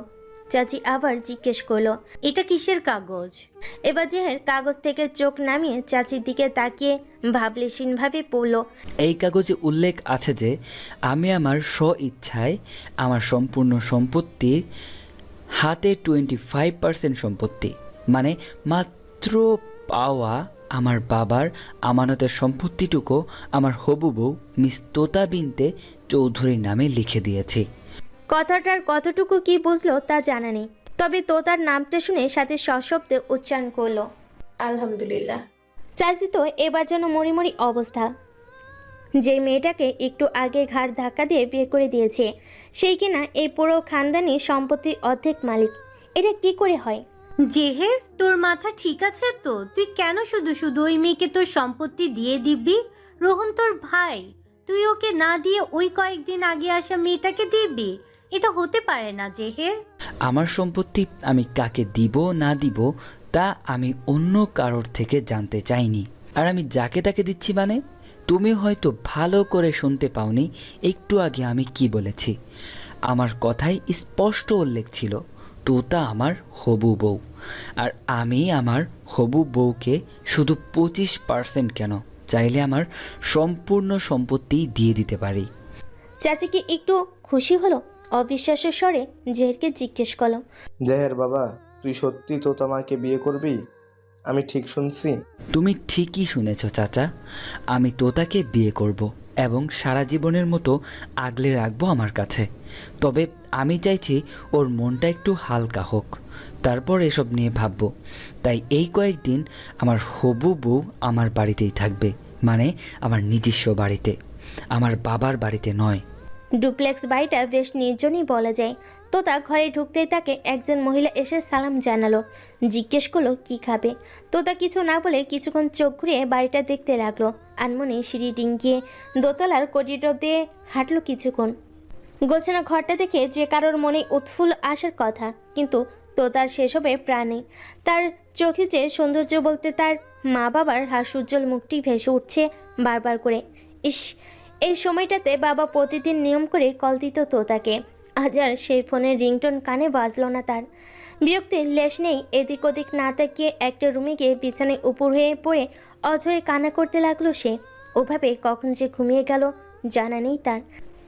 চাচি আবার জিজ্ঞেস করলো, এটা কিসের কাগজ? এবার জেহের কাগজ থেকে চোখ নামিয়ে চাচির দিকে তাকিয়ে ভাবলেশীনভাবে পড়ল, এই কাগজে উল্লেখ আছে যে আমি আমার স্ব ইচ্ছায় আমার সম্পূর্ণ সম্পত্তির হাতে 25% সম্পত্তি, মানে মাত্র পাওয়া আমার বাবার আমানতের সম্পত্তিটুকু আমার হবু বউ মিস তোতা বিনতে চৌধুরীর নামে লিখে দিয়েছি। কথাটার কতটুকু কি বুঝলো তা জানা নেই, তবে তোতার নামটা শুনে সাথে সশব্দে উচ্চারণ করলো, আলহামদুলিল্লাহ। চাচি তো এবার যেন মরিমরি অবস্থা। যে মেয়েটাকে একটু আগে ঘাড় ধাক্কা দিয়ে বের করে দিয়েছে সেই কিনা এই পুরো খানদানি সম্পত্তির অর্ধেক মালিক। এটা কি করে হয়? জেহের, তোর মাথা ঠিক আছে তো? তুই কেন শুধু শুধু ওই মেয়েকে তোর সম্পত্তি দিয়ে দিবি? রোহন তোর ভাই, তুই ওকে না দিয়ে ওই কয়েকদিন আগে আসা মেয়েটাকে দিবি? এটা হতে পারে না জেহের। আমার সম্পত্তি আমি কাকে দিব না দিব তা আমি অন্য কারোর থেকে জানতে চাইনি। আর আমি যাকে তাকে দিচ্ছি মানে? তুমি হয়তো ভালো করে শুনতে পাওনি একটু আগে আমি কি বলেছি। আমার কথায় স্পষ্ট উল্লেখ ছিল তোতা আমার হবু বউ, আর আমি আমার হবু বউকে শুধু 25% কেন, চাইলে আমার সম্পূর্ণ সম্পত্তি দিয়ে দিতে পারি। চাচি কি একটু খুশি হলো? অবিশ্বাসের স্বরে জেহেরকে জিজ্ঞেস করলো, জেহের বাবা, তুই সত্যি তোতা মাকে বিয়ে করবি? আমি ঠিক শুনছি? তুমি ঠিকই শুনেছ চাচা, আমি তোতাকে বিয়ে করব এবং সারা জীবনের মতো আগলে রাখবো আমার কাছে। তবে আমি চাইছি ওর মনটা একটু হালকা হোক, তারপর এসব নিয়ে ভাববো। তাই এই কয়েকদিন আমার হবু বউ আমার বাড়িতেই থাকবে, মানে আমার নিজস্ব বাড়িতে, আমার বাবার বাড়িতে নয়। ডুপ্লেক্স বাড়িটা বেশ নির্জনই বলা যায়। তোতা ঘরে ঢুকতেই তাকে একজন মহিলা এসে সালাম জানালো, জিজ্ঞেস করলো কি খাবে। তোতা কিছু না বলে কিছুক্ষণ চোখ ঘুরিয়ে বাড়িটা দেখতে লাগলো। আনমনে সিঁড়ি ডিঙ্গিয়ে দোতলার করিডোর দিয়ে হাঁটলো কিছুক্ষণ। গোছানো ঘরটা দেখে যে কারোর মনে উৎফুল্ল আসার কথা, কিন্তু তোতার সেসবে প্রাণ নেই। তার চোখে যে সৌন্দর্য বলতে তার মা বাবার হাস্যোজ্জ্বল মুখটি ভেসে উঠছে বারবার করে। ইস, এই সময়টাতে বাবা প্রতিদিন নিয়ম করে কল দিত তোতাকে। আজ আর সেই ফোনের রিংটোন কানে বাজলো না তার। বিরক্তির লেশ নেই, এদিক ওদিক না তাকিয়ে একটা রুমে গিয়ে বিছানায় উপর হয়ে পড়ে অঝরে কান্না করতে লাগলো সে। ওভাবে কখন যে ঘুমিয়ে গেল জানা নেই তার।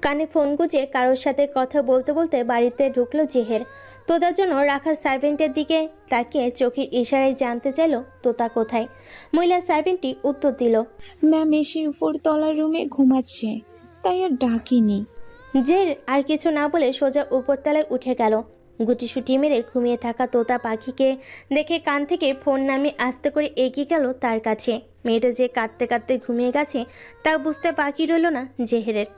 কানে ফোন গুঁজে কারোর সাথে কথা বলতে বলতে বাড়িতে ঢুকলো জেহের। তোতার জন্য রাখা সার্ভেন্টের দিকে তাকিয়ে চোখের ইশারায় জানতে চাইল তোতা কোথায়। মহিলা সার্ভেন্টটি উত্তর দিল, ম্যাম এসে উপরতলার রুমে ঘুমাচ্ছে, তাই আর ডাকিনি। জের আর কিছু না বলে সোজা উপরতলায় উঠে গেল। গুটিসুটি মেরে ঘুমিয়ে থাকা তোতা পাখিকে দেখে কান থেকে ফোন নামিয়ে আস্তে করে এগিয়ে গেল তার কাছে। মেয়েটা যে কাঁদতে কাঁদতে ঘুমিয়ে গেছে তা বুঝতে বাকি রইল না জেহেরের।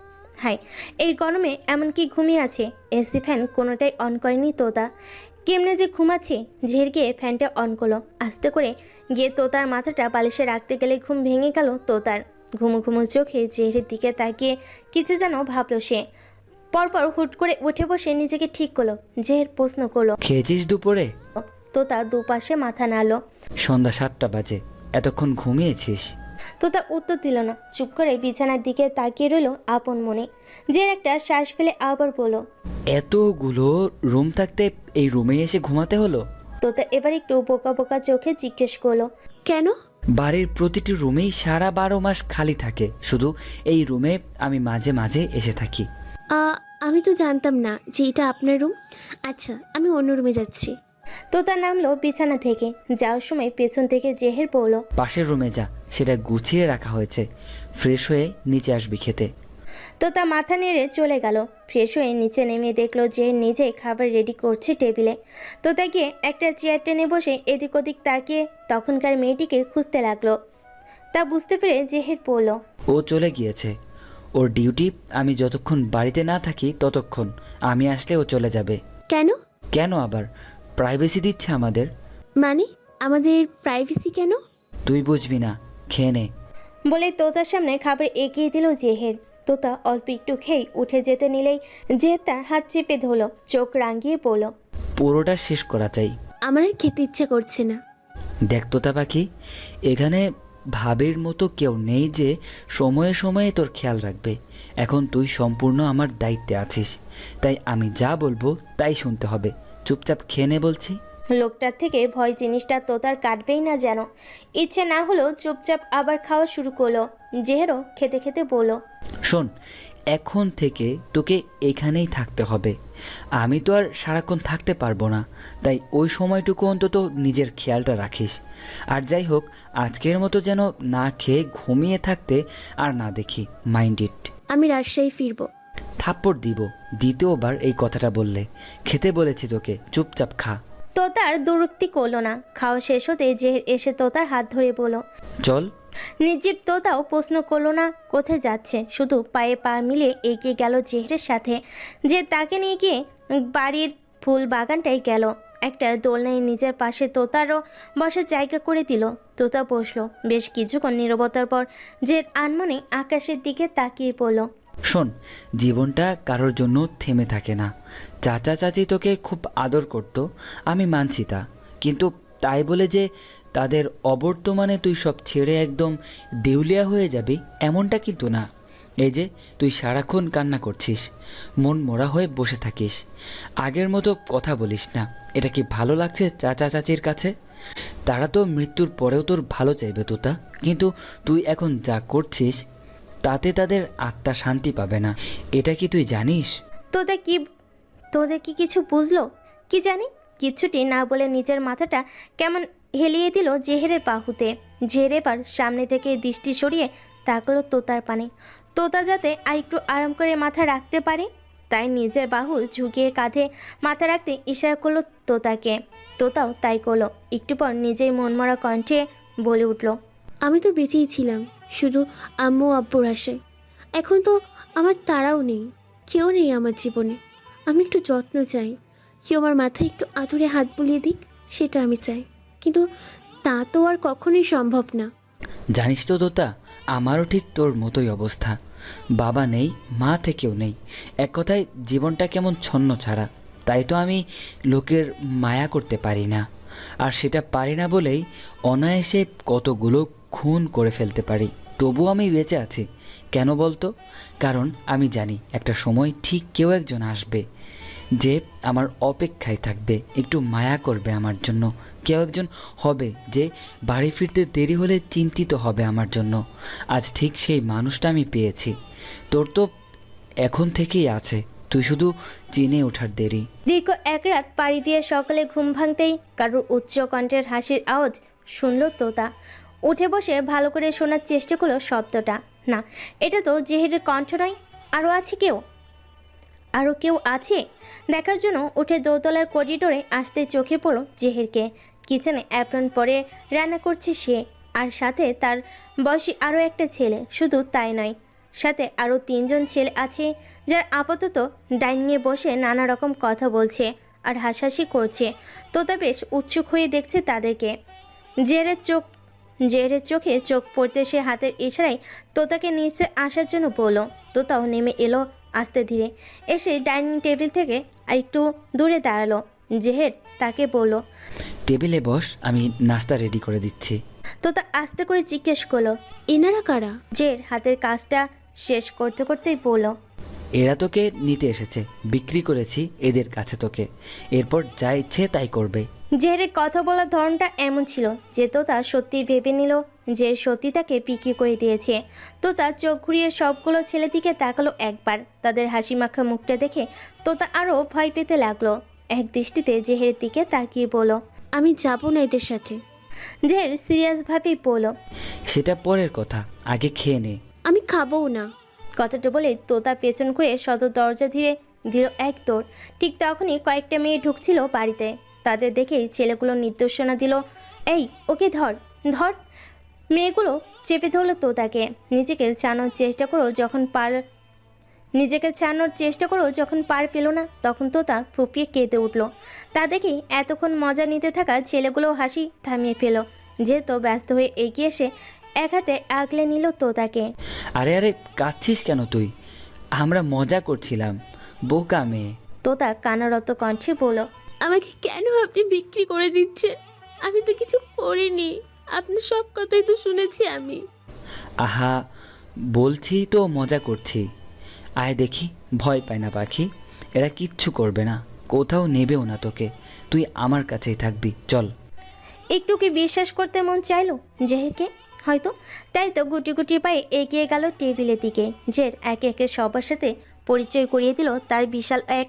হাই, এই গরমে এমনকি ঘুমিয়ে আছে, এসি ফ্যান কোনোটাই অন করেনি তোতা। কেমনে যে ঘুমাচ্ছে। ঝেড় গিয়ে ফ্যানটা অন করলো, আস্তে করে গিয়ে তোতার মাথাটা বালিশে রাখতে গেলে ঘুম ভেঙে গেল তোতার। ঘুমু ঘুমু চোখে জেহেরের দিকে তাকিয়ে কিছু যেন ভাবলো সে। পরপর হুট করে উঠে বসে নিজেকে ঠিক করলো। জেহের প্রশ্ন করলো, খেয়েছিস দুপুরে? তোতা দুপাশে মাথা নাড়লো। সন্ধ্যা 7টা বাজে, এতক্ষণ ঘুমিয়েছিস? তোতা উত্তর দিল না, চুপ করে বিছানার দিকে তাকিয়ে রইল আপন মনে। যে একটা শ্বাস ফেলে আবার বলল, এতগুলো রুম থাকতে এই রুমে এসে ঘুমাতে হলো? তোতা এবার একটু বোকা বোকা চোখে জিজ্ঞেস করলো, কেন? বাড়ির প্রতিটি রুমেই সারা 12 মাস খালি থাকে, শুধু এই রুমে আমি মাঝে মাঝে এসে থাকি। আমি তো জানতাম না যে এটা আপনার রুম। আচ্ছা, আমি অন্য রুমে যাচ্ছি। তোতা নামলো বিছানা থেকে। যাওয়ার সময় পেছন থেকে জেহের বলল, পাশের রুমে যা, সেটা গুছিয়ে রাখা হয়েছে, ফ্রেশ হয়ে নিচে আসবি খেতে। তোতা মাথা নেড়ে চলে গেল। ফ্রেশ হয়ে নিচে নেমে দেখলো যে নিজেই খাবার রেডি করছে টেবিলে। তোতা গিয়ে একটা চেয়ার টেনে বসে এদিক ওদিক তাকিয়ে তখনকার মেয়েটিকে খুঁজতে লাগলো। তা বুঝতে পেরে জেহের বলল, ও চলে গিয়েছে, ওর ডিউটি। আমি যতক্ষণ বাড়িতে না থাকি ততক্ষণ, আমি আসলে ও চলে যাবে। কেন? কেন আবার? প্রাইভেসি দিচ্ছে আমাদের। মানে আমাদের প্রাইভেসি কেন? তুই বুঝবি না, খেয়ে নে। বলে তোতার সামনে খাবার এগিয়ে দিল জেহের। তোতা অল্প একটু খেয়ে উঠে যেতে নিলেই জেহের তার হাত চেপে ধরলো, চোখ রাঙিয়ে বলল, পুরোটা শেষ করা চাই। আমার আর খেতে ইচ্ছা করছে না। দেখ তোতা পাখি, এখানে ভাবের মতো কেউ নেই যে সময়ে সময়ে তোর খেয়াল রাখবে। এখন তুই সম্পূর্ণ আমার দায়িত্বে আছিস, তাই আমি যা বলবো তাই শুনতে হবে। চুপচাপ খেয়ে নে বলছি। লোকটার থেকে ভয় জিনিসটা তোতার কাটবেই না যেন। ইচ্ছে না হলেও চুপচাপ আবার খাওয়া শুরু করলো। জেহেরও খেতে খেতে বলল, শোন, এখন থেকে তোকে এখানেই থাকতে হবে। আমি তো আর সারাক্ষণ থাকতে পারবো না, তাই ওই সময়টুকু অন্তত নিজের খেয়ালটা রাখিস। আর যাই হোক, আজকের মতো যেন না খেয়ে ঘুমিয়ে থাকতে আর না দেখি। Mind it. আমি রাজশাহী ফিরবো। থাপ্পড় দিব দ্বিতীয়বার এই কথাটা বললে। খেতে বলেছি তোকে, চুপচাপ খা। তোতার দুরুক্তি করলো না। খাওয়া শেষ হতে জেহের এসে তোতার হাত ধরে বলল, চল। নির্জীব তোতাও প্রশ্ন করলো না কোথায় যাচ্ছে, শুধু পায়ে পা মিলিয়ে এগিয়ে গেল জেহেরের সাথে। যে তাকে নিয়ে গিয়ে বাড়ির ফুল বাগানটাই গেল। একটা দোলনায় নিজের পাশে তোতারও বসার জায়গা করে দিল। তোতা বসলো। বেশ কিছুক্ষণ নীরবতার পর যে আনমনে আকাশের দিকে তাকিয়ে পড়ল, শোন, জীবনটা কারোর জন্য থেমে থাকে না। চাচা চাচি তোকে খুব আদর করতো, আমি মানছি তা, কিন্তু তাই বলে যে তাদের অবর্তমানে তুই সব ছেড়ে একদম দেউলিয়া হয়ে যাবি এমনটা কিন্তু না। এই যে তুই সারাক্ষণ কান্না করছিস, মন মরা হয়ে বসে থাকিস, আগের মতো কথা বলিস না। এটা কি ভালো লাগছে চাচা চাচির কাছে? তারা তো মৃত্যুর পরেও তোর ভালো চাইবে তোতা, কিন্তু তুই এখন যা করছিস তাতে তাদের আত্মা শান্তি পাবে না। এটা কি তুই জানিস? তোদের কি কিছু বুঝলো? কি জানি। কিচ্ছুটি না বলে নিজের মাথাটা কেমন হেলিয়ে দিল জেহেরের বাহুতে। জেহের এবার সামনে থেকে দৃষ্টি সরিয়ে তাকালো তোতার পানে। তোতা যাতে আর একটু আরাম করে মাথা রাখতে পারে, তাই নিজের বাহু ঝুঁকিয়ে কাঁধে মাথা রাখতে ইশারা করলো তোতাকে। তোতাও তাই করলো। একটু পর নিজেই মনমরা কণ্ঠে বলে উঠল, আমি তো বেঁচেই ছিলাম শুধু আম্মু আব্বুর আশায়। এখন তো আমার তারাও নেই, কেউ নেই আমার জীবনে। আমি একটু যত্ন চাই, কেউ আমার মাথায় একটু আদুরে হাত বুলিয়ে দিক, সেটা আমি চাই। কিন্তু তা তো আর কখনোই সম্ভব না। জানিস তো তোতা, আমারও ঠিক তোর মতোই অবস্থা। বাবা নেই, মা থেকেও নেই, এক কথায় জীবনটা কেমন ছন্ন ছাড়া। তাই তো আমি লোকের মায়া করতে পারি না, আর সেটা পারি না বলেই অনায়াসে কতগুলো খুন করে ফেলতে পারি। তবু আমি বেঁচে আছি কেন বলতো? কারণ আমি জানি একটা সময় ঠিক কেউ একজন আসবে যে আমার অপেক্ষায় থাকবে, একটু মায়া করবে আমার জন্য। কেউ একজন হবে যে বাড়ি ফিরতে দেরি হলে চিন্তিত হবে আমার জন্য। আজ ঠিক সেই মানুষটা আমি পেয়েছি। তোর তো এখন থেকেই আছে, তুই শুধু চিনে ওঠার দেরি। দীর্ঘ এক রাত পাড়ি দিয়ে সকালে ঘুম ভাঙতেই কারোর উচ্চ কণ্ঠের হাসির আওয়াজ শুনল তোতা। উঠে বসে ভালো করে শোনার চেষ্টা করলো শব্দটা। না, এটা তো জেহেরের কণ্ঠ নয়, আরও আছে কেউ। আরও কেউ আছে দেখার জন্য উঠে দোতলার করিডোরে আসতে চোখে পড়ল জেহেরকে। কিচেনে অ্যাপ্রন পরে রান্না করছে সে, আর সাথে তার বয়সী আরও একটা ছেলে। শুধু তাই নয়, সাথে আরও 3জন ছেলে আছে যারা আপাতত ডাইনিংয়ে বসে নানা রকম কথা বলছে আর হাসাহাসি করছে। তোতা বেশ উৎসুক হয়ে দেখছে তাদেরকে। জেহেরের চোখে চোখ পড়তে সে হাতের ইশারায় তোতাকে নিচে আসার জন্য বলল। তোতাও নেমে এলো আস্তে ধীরে, এসে ডাইনিং টেবিল থেকে একটু দূরে দাঁড়ালো। জেহের তাকে বলল, টেবিলে বস, আমি নাস্তা রেডি করে দিচ্ছি। তোতা আস্তে করে জিজ্ঞেস করলো, এনারা কারা? জেহের হাতের কাজটা শেষ করতে করতেই বলল, এরা তোকে নিতে এসেছে, বিক্রি করেছি এদের কাছে তোকে, এরপর যা ইচ্ছে তাই করবে। জেহেরের কথা বলার ধরনটা এমন ছিল যে তোতা সত্যি ভেবে নিল যে সত্যি তাকে বিক্রি করে দিয়েছে। তোতা চোখ ঘুরিয়ে সবগুলো ছেলের দিকে তাকালো একবার। তাদের হাসি মাখা মুখটা দেখে তোতা আরও ভয় পেতে লাগলো। এক দৃষ্টিতে জেহেরের দিকে তাকিয়ে বলল, আমি যাব না এদের সাথে। জেহের সিরিয়াসভাবেই বলল, সেটা পরের কথা, আগে খেয়ে নে। আমি খাবও না। কথাটা বলে তোতা পেছন করে সদর দরজা ধীরে দিল এক দৌড়। ঠিক তখনই কয়েকটা মেয়ে ঢুকছিল বাড়িতে। তাদের দেখেই ছেলেগুলো নির্দেশনা দিল, এই ওকে ধর ধর। মেয়েগুলো চেপে ধরলো তোতাকে। নিজেকে ছাড়ানোর চেষ্টা করো যখন পার পেল না, তখন তোতা ফুপিয়ে কেঁদে উঠল। তা দেখেই এতক্ষণ মজা নিতে থাকা ছেলেগুলো হাসি থামিয়ে ফেল। যেহেতু ব্যস্ত হয়ে এগিয়ে এসে এক হাতে আগলে নিল তোতাকে। আরে আরে কাঁদছিস কেন তুই? আমরা মজা করছিলাম, বোকা মেয়ে। তোতা কান্নারত কণ্ঠে বলল, আমাকে কেন আপনি বিক্রি করে দিচ্ছেন? আমি তো কিছু করিনি, আপনার সব কথাই তো শুনেছি আমি। আহা, বলছি তো মজা করছি। আয় দেখি, ভয় পায় না পাখি, এরা কিচ্ছু করবে না, কোথাও নেবেও না তোকে, তুই আমার কাছেই থাকবি, চল। একটু কি বিশ্বাস করতে মন চাইলো জেহেরকে? হয়তো তাই তো গুটি গুটি পায়ে এগিয়ে গেল টেবিলের দিকে। জের একে একে সবার সাথে পরিচয় করিয়ে দিল তার বিশাল এক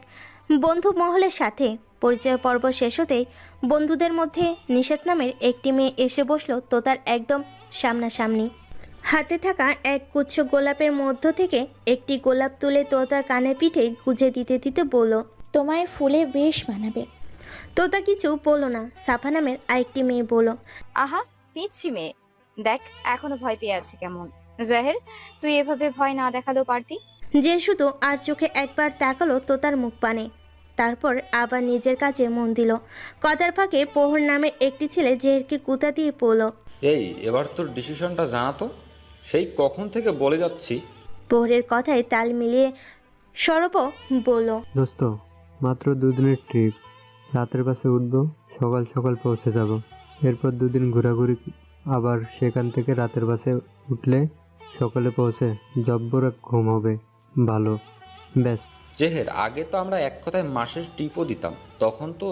বন্ধু মহলের সাথে। পরিচয় পর্ব শেষ হতেই বন্ধুদের মধ্যে নিষেধ নামের একটি মেয়ে এসে বসলো তোতার একদম সামনাসামনি। হাতে থাকা এক গুচ্ছ গোলাপের মধ্য থেকে একটি গোলাপ তুলে তোতার কানে পিঠে গুজে দিতে দিতে বলল, তোমায় ফুলে বেশ মানাবে। তোতা কিছু বলল না। সাফা নামের আরেকটি মেয়ে বলল, আহা, পিচ্ছি মেয়ে, দেখ এখনো ভয় পেয়ে আছে কেমন। জাহের, তুই এভাবে ভয় না দেখালেও পারতি। যে শুধু আর চোখে একবার তাকালো তোতার মুখ পানে, তারপর আবার নিজের কাজে মন দিল। কথার ফাঁকে প্রহর নামের একটি ছেলে জেহেরকে কুতা দিয়ে পড়ল, এই এবার তোর ডিসিশনটা জানাতো, সেই কখন থেকে বলে যাচ্ছি। প্রহরের কথায় তাল মিলিয়ে সরব বলল, দোস্ত, মাত্র 2 দিনের ট্রিপ, রাতের বাসে উঠবো, সকাল সকাল পৌঁছে যাব, এরপর 2 দিন ঘোরাঘুরি, আবার সেখান থেকে রাতের বাসে উঠলে সকালে পৌঁছে জব্বর ঘুম হবে ভালো, ব্যাস। জেহের, আগে তো আমরা এক কথায় মাসের ট্রিপও দিতাম, তখন তো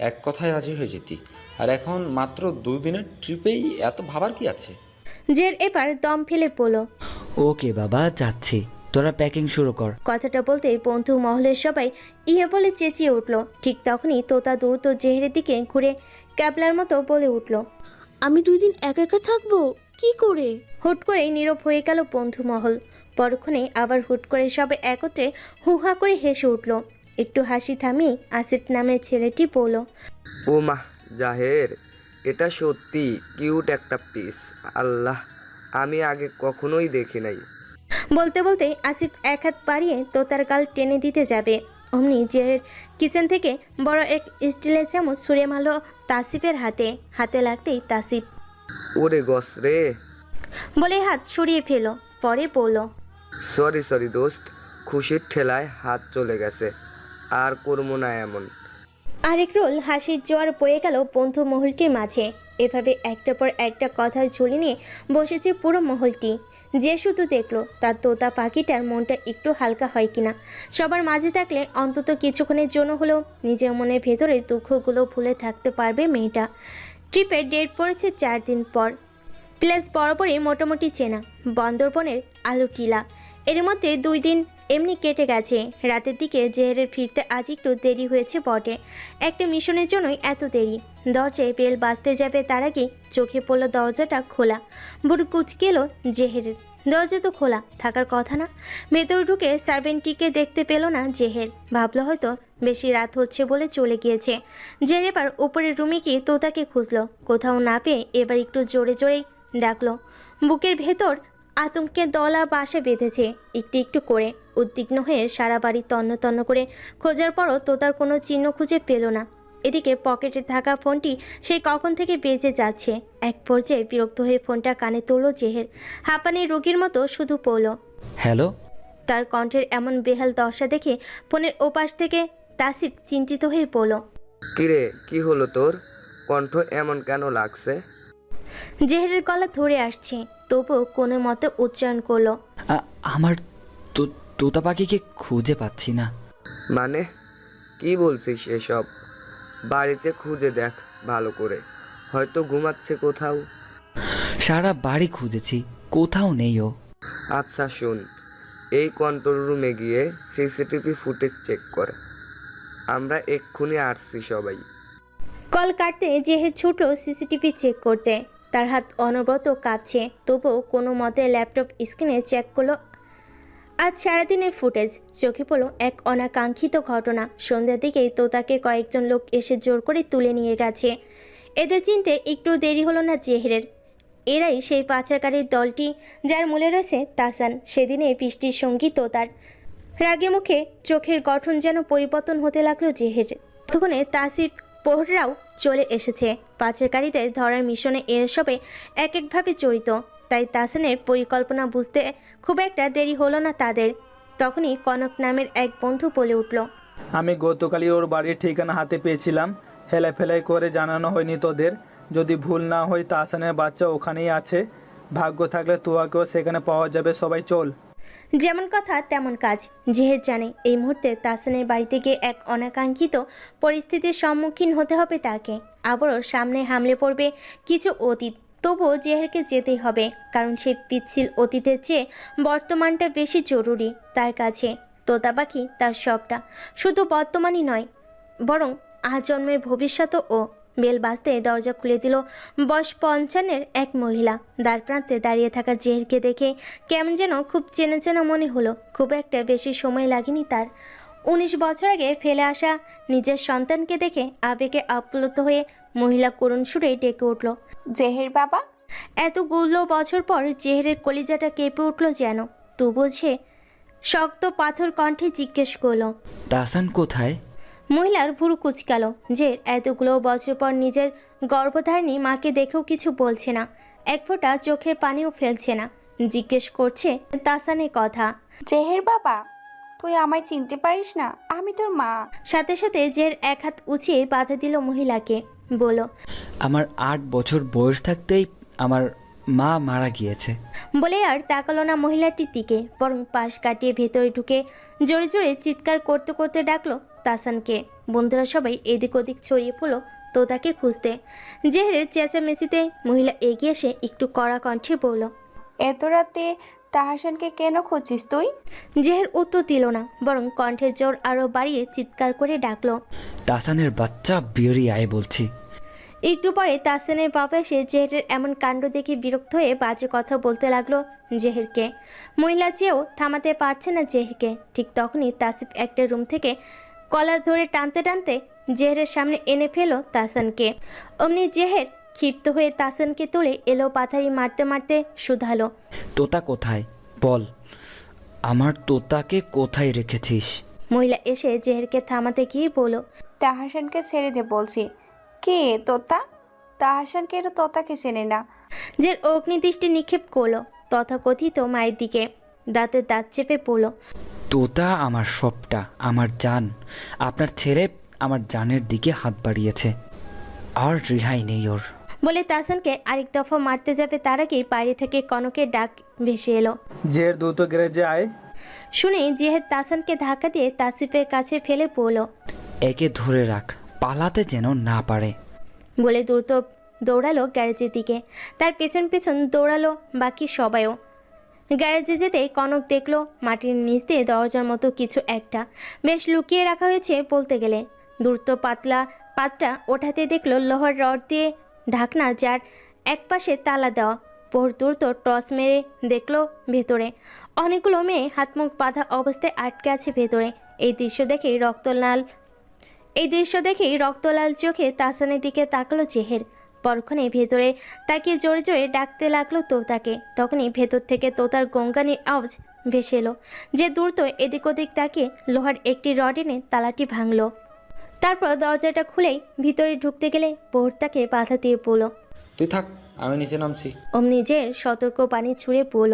এক কথায় রাজি হয়ে যেতি, আর এখন মাত্র 2 দিনের ট্রিপেই এত ভাবার কি আছে? জের এবার দম ফেলে পড়ল, ওকে বাবা, যাচ্ছি, তোরা প্যাকিং শুরু কর। কথাটা বলতেই বন্ধু মহলের সবাই ইয়ে বলে চেঁচিয়ে উঠল। ঠিক তখনই তোতা দ্রুত জেহেরের দিকে ঘুরে ক্যাবলার মতো বলে উঠল, আমি 2 দিন একা একা থাকবো কি করে? হুট করে নীরব হয়ে গেল বন্ধু মহল। পরক্ষণে আবার হুট করে সবাই একত্রে হুহা করে হেসে উঠল। একটু হাসি থামিয়ে আসিফ নামের ছেলেটি বলল, ও মা জাহের, এটা সত্যি কিউট একটা পিস, আল্লাহ, আমি আগে কখনোই দেখি নাই। বলতে বলতে আসিফ এক হাত বাড়িয়ে তোতার গাল টেনে দিতে যাবে, অমনি জেহের কিচেন থেকে বড় এক স্টিলের চামচ ছুঁড়ে মারল তাসিফের হাতে। হাতে লাগতেই তাসিফ ওরে গস রে বলে হাত সরিয়ে ফেল। পরে বলল, সরি দোস্ত, খুশির ঠেলায় হাত চলে গেছে, আর করবো না এমন। আরেক রোল হাসির জোয়ার বয়ে গেল বন্ধু মহলটির মাঝে। এভাবে একটা পর একটা কথার ঝুলি নিয়ে বসেছে পুরো মহলটি। যে শুধু দেখলো তার তোতা পাখিটার মনটা একটু হালকা হয় কিনা। সবার মাঝে থাকলে অন্তত কিছুক্ষণের জন্য হলেও নিজের মনের ভেতরে দুঃখগুলো ভুলে থাকতে পারবে মেয়েটা। ট্রিপের ডেট পড়েছে 4 দিন পর। প্লেস বরাবরই মোটামুটি চেনা, বন্দরবনের আলু টিলা। এর মধ্যে 2 দিন এমনি কেটে গেছে। রাতের দিকে জেহেরের ফিরতে আজ একটু দেরি হয়েছে বটে, একটা মিশনের জন্যই এত দেরি। দরজায় বেল বাজতে যাবে তার আগে চোখে পড়ল দরজাটা খোলা। বুড়ো কুচকে এলো জেহেরের। দরজা তো খোলা থাকার কথা না। ভেতরে ঢুকে সার্ভেন্টটিকে দেখতে পেল না জেহের। ভাবলো হয়তো বেশি রাত হচ্ছে বলে চলে গিয়েছে। জেহের এবার উপরের রুমে গিয়ে তোতাকে খুঁজলো, কোথাও না পেয়ে এবার একটু জোরে জোরেই ডাকলো। বুকের ভেতর আতঙ্কের দলা বাসা বেঁধেছে একটু একটু করে। উদ্বিগ্ন হয়ে সারা বাড়ি তন্ন তন্ন করে খোঁজার পরও তোতার কোনো চিহ্ন খুঁজে পেল না। এদিকে পকেটে থাকা ফোনটি সেই কখন থেকে বেজে যাচ্ছে। এক পর্যায়ে বিরক্ত হয়ে ফোনটা কানে তুলল জেহের। হাঁপানি রোগীর মতো শুধু পড়ল। হ্যালো। তার কণ্ঠের এমন বেহাল দশা দেখে ফোনের ওপাশ থেকে তাসিফ চিন্তিত হয়ে পড়ল। কিরে, কি হলো তোর? কণ্ঠ এমন কেন লাগছে? জেহেরের গলা ধরে আসছে, তবুও কোনো মতে উচ্চারণ করলো। আমার তোতা পাখিকে খুঁজে পাচ্ছি না। মানে কি বলছিস এসব? বাড়িতে খুঁজে দেখ ভালো করে, হয়তো ঘুমাচ্ছে কোথাও। সারা বাড়ি খুঁজেছি, কোথাও নেই ও। আচ্ছা শোন, এই কন্ট্রোল রুমে গিয়ে সিসিটিভি ফুটেজ চেক কর। আমরা এক্ষুনি আসছি সবাই। কল কাটতে জেহের ছুটল সিসিটিভি চেক করতে। তার হাত অনবরত কাঁপছে, তবুও কোনো মতে ল্যাপটপ স্ক্রিনে চেক করলো আজ সারাদিনের ফুটেজ। চোখে পড়ল এক অনাকাঙ্ক্ষিত ঘটনা। সন্ধ্যার দিকেই তোতাকে কয়েকজন লোক এসে জোর করে তুলে নিয়ে গেছে। এদের চিনতে একটু দেরি হলো না জেহেরের। এরাই সেই পাচারকারীর দলটি যার মূলে রয়েছে তাসান। সেদিনে বৃষ্টির সঙ্গী তোতার। রাগে মুখে চোখের গঠন যেন পরিবর্তন হতে লাগলো জেহের। ততক্ষণে তাসিফ পোহরাও চলে এসেছে। পাচারকারীদের ধরার মিশনে এরা সবে এক একভাবে জড়িত, তাই তাসানের পরিকল্পনা বুঝতে খুব একটা দেরি হলো না তাদের। তখনই কনক নামের এক বন্ধু বলে উঠল। আমি গতকালই ওর বাড়ির ঠিকানা হাতে পেয়েছিলাম। হেলাফেলাই করে জানানো হয়নি তোদের। যদি ভুল না হয় তাসানের বাচ্চা ওখানেই আছে। ভাগ্য থাকলে তোয়াকেও সেখানে পাওয়া যাবে। সবাই চল। যেমন কথা তেমন কাজ। জেহের জানে এই মুহূর্তে তাসানের বাড়িতে গিয়ে এক অনাকাঙ্ক্ষিত পরিস্থিতির সম্মুখীন হতে হবে তাকে। আবারও সামনে হামলে পড়বে কিছু অতীত। তবুও জেহেরকে যেতেই হবে, কারণ সেই পিচ্ছিল অতীতের চেয়ে বর্তমানটা বেশি জরুরি তার কাছে। তোতা পাখি তার সবটা, শুধু বর্তমানই নয় বরং আজন্মের ভবিষ্যতও। ও বেল বাজতে দরজা খুলে দিল বয়স 55-এর এক মহিলা। দ্বার প্রান্তে দাঁড়িয়ে থাকা জেহেরকে দেখে কেমন যেন খুব চেনা চেনা মনে হলো। খুব একটা বেশি সময় লাগেনি তার। 19 বছর আগে ফেলে আসা নিজের সন্তানকে দেখে আবেগে আপ্লুত হয়ে মহিলা করুণ সুরে ডেকে উঠল, জেহের বাবা। এতগুলো বছর পর জেহেরের কলিজাটা কেঁপে উঠল যেন। তবু সে শক্ত পাথর কণ্ঠে জিজ্ঞেস করলো, তাসান কোথায়? মহিলার ভুরু কুচকাল। যে এতগুলো বছর পর নিজের গর্ভধারিণী মাকে দেখেও কিছু বলছে না, এক ফোঁটা চোখের পানিও ফেলছে না। জিজ্ঞেস করছে তাসানের কথা। জেহের বাবা, তুই আমায় চিনতে পারিস না? আমি তোর মা। সাথে সাথে জের এক হাত উঁচিয়ে বাধা দিল মহিলাকে, বলল, আমার 8 বছর বয়স থাকতেই আমার মা মারা গিয়েছে। বলে আর তাকালো না মহিলাটির দিকে, বরং পাশ কাটিয়ে ভেতরে ঢুকে জোরে জোরে চিৎকার করতে করতে ডাকলো তাসানকে। বন্ধুরা সবাই এদিক ওদিক ছড়িয়ে পড়লো তোতাকে খুঁজতে। জেহেরের চেঁচামেচিতে মহিলা এগিয়ে এসে একটু কড়া কণ্ঠে বলল, এত রাতে তাহসানকে কেন খুঁজছিস তুই? জেহের উত্তর দিল না, বরং কণ্ঠের জোর আরো বাড়িয়ে চিৎকার করে ডাকলো, তাসানের বাচ্চা বেরিয়ে আয় বলছি। একটু পরে তাসানের বাবা এসে জেহেরের এমন কাণ্ড দেখে বিরক্ত হয়ে বাজে কথা বলতে লাগলো জেহেরকে। মহিলা চেয়েও থামাতে পারছে না জেহেরকে। ঠিক তখনই তাসিফ একটা রুম থেকে কলার ধরে টানতে টানতে জেহেরের সামনে এনে ফেলো তাসানকে। অমনি জেহের ক্ষিপ্ত হয়ে তাসানকে তুলে এলো পাথারি মারতে মারতে শুধালো, তোতা কোথায় বল, আমার তোতাকে কোথায় রেখেছিস? মহিলা এসে জেহেরকে থামাতে গিয়ে বলল, তাহসানকে ছেড়ে দে বলছি। কে তোতা? তাহসানকে এর তোতাকে চেনে না। জের অগ্নিদৃষ্টি নিক্ষেপ করলো তথাকথিত মায়ের দিকে। দাঁতে দাঁত চেপে পড়ল, তোতা আমার সবটা, আমার জান। আপনার ছেলে আমার জানের দিকে হাত বাড়িয়েছে, আর রেহাই নেই ওর। বলে তাসানকে আরেক দফা মারতে যাবে তার আগেই বাইরে থেকে কনকের ডাক ভেসে এলো, জেহের দ্রুত গ্যারেজে আয়। শুনে জেহের তাসানকে ধাক্কা দিয়ে তাসিফের কাছে ফেলে পড়ল, একে ধরে রাখ, পালাতে যেন না পারে। বলে দ্রুত দৌড়ালো গ্যারেজের দিকে। তার পেছন পেছন দৌড়ালো বাকি সবাইও। গ্যারেজে যেতে কনক দেখলো মাটির নিচ দিয়ে দরজার মতো কিছু একটা বেশ লুকিয়ে রাখা হয়েছে বলতে গেলে। দ্রুত পাতলা পাতটা ওঠাতে দেখলো লোহার রড দিয়ে ঢাকনা, যার এক পাশে তালা দেওয়া। পোর দ্রুত টস মেরে দেখলো ভেতরে অনেকগুলো মেয়ে হাত মুখ বাঁধা অবস্থায় আটকে আছে ভেতরে। এই দৃশ্য দেখেই রক্তলাল চোখে তাহসানের দিকে তাকালো জেহের। পরক্ষণে ভেতরে তাকিয়ে জোরে জোরে ডাকতে লাগলো তোতাকে। তখনই ভেতর থেকে তোতার গঙ্গানির আওয়াজ ভেসে এলো। যে দ্রুত এদিক ওদিক তাকিয়ে লোহার একটি রড এনে তালাটি ভাঙলো। তারপর দরজাটা খুলেই ভিতরে ঢুকতে গেলে পোর তাকে বাধা দিয়ে বলল, তুই থাক, আমি নিচে নামছি। নিজের সতর্ক পানি ছুঁড়ে বলল,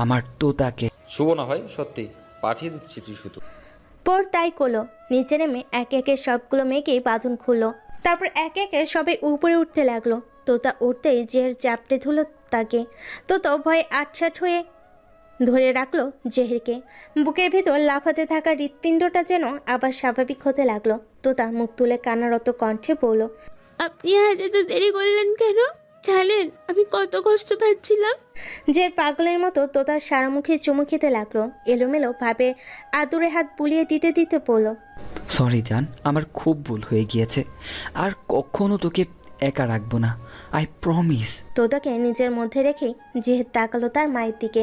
আমার তোতাকে। শুভ না ভাই, সত্যি পাঠিয়ে দিচ্ছি তুই শুধু। পোর তাই করলো। নিচে নেমে একে একে সবগুলো মেয়েকেই বাঁধন খুললো। তারপর একে একে সবাই উপরে উঠতে লাগলো। তোতা উঠতেই জেহের চাপটে ধুলো তাকে। তোতা ভয়ে আটসাট হয়ে ধরে রাখলো জেহেরকে। বুকের ভেতর লাফাতে থাকা হৃৎপিণ্ডটা যেন আবার স্বাভাবিক হতে লাগলো। তোতা মুখ তুলে কান্নারত কণ্ঠে বলল, আপনি আজ এত দেরি করলেন কেন? জানেন আমি কত কষ্ট পাচ্ছিলাম। যে পাগলের মতো তোতার সারা মুখে চুমু খেতে লাগলো। এলোমেলো ভাবে আদুরে হাত বুলিয়ে দিতে দিতে বলল, সরি জান, আমার খুব ভুল হয়ে গিয়েছে। আর কখনো তোকে একা রাখবো না, আই প্রমিস। তোতাকে নিজের মধ্যে রেখেই জেহের তাকালো তার মায়ের দিকে।